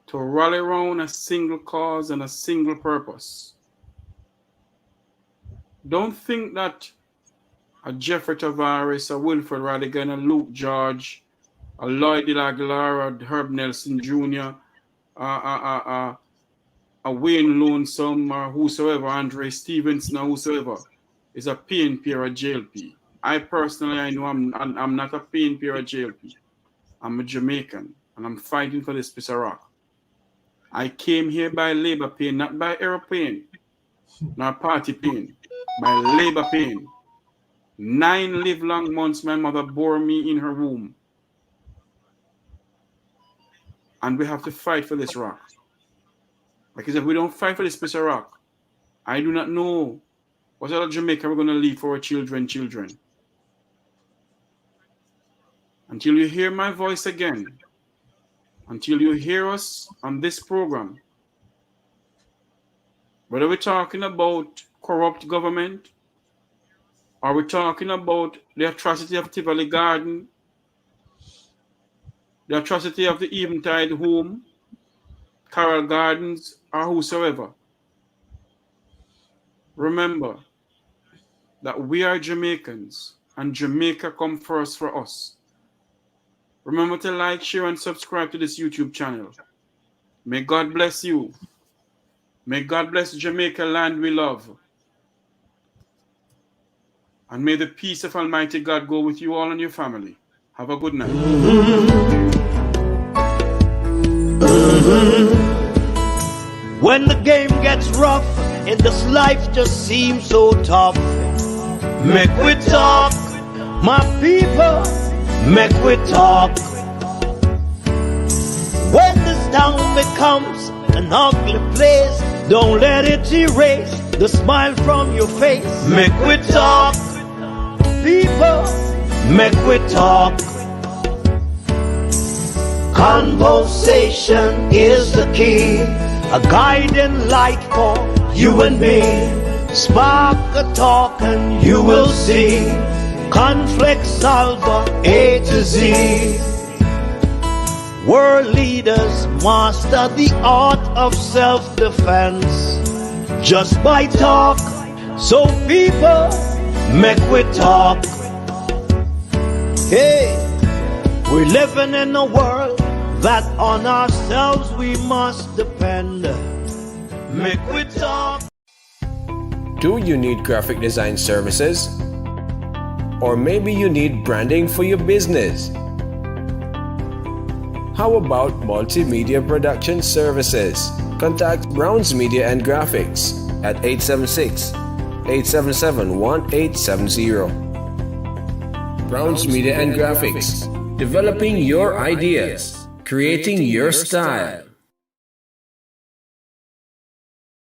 to rally around a single cause and a single purpose. Don't think that a Jeffrey Tavares, a Wilfred Radigan, a Luke George, a Lloyd Aguilar, a Herb Nelson Jr., a Wayne Lonesome, or whosoever, Andre Stevenson, or whosoever, is a PNP or a JLP. I personally, I know I'm not a PNP or a JLP. I'm a Jamaican, and I'm fighting for this piece of rock. I came here by labor pain, not by aeroplane, nor party pain, by labor pain. 9 livelong months my mother bore me in her womb. And we have to fight for this rock. Because if we don't fight for this piece of rock, I do not know what other Jamaica we're going to leave for our children. Until you hear my voice again, until you hear us on this program, whether we're talking about corrupt government, or we're talking about the atrocity of Tivoli Garden, the atrocity of the Eventide Home, Carroll Gardens, or whosoever, remember that we are Jamaicans and Jamaica come first for us. Remember to like, share, and subscribe to this YouTube channel. May God bless you. May God bless Jamaica land we love. And may the peace of Almighty God go with you all and your family. Have a good night. When the game gets rough and this life just seems so tough, make we talk, my people, make we talk. When this town becomes an ugly place, don't let it erase the smile from your face. Make we talk, people, make we talk. Conversation is the key, a guiding light for you and me. Spark a talk and you will see. Conflict solver A to Z. World leaders master the art of self-defense just by talk. So people, make we talk. Hey, we're living in a world that on ourselves we must depend. Make we talk. Do you need graphic design services? Or maybe you need branding for your business? How about multimedia production services? Contact Browns Media and Graphics at 876-877-1870. Browns Media and Graphics, developing your ideas, creating your style.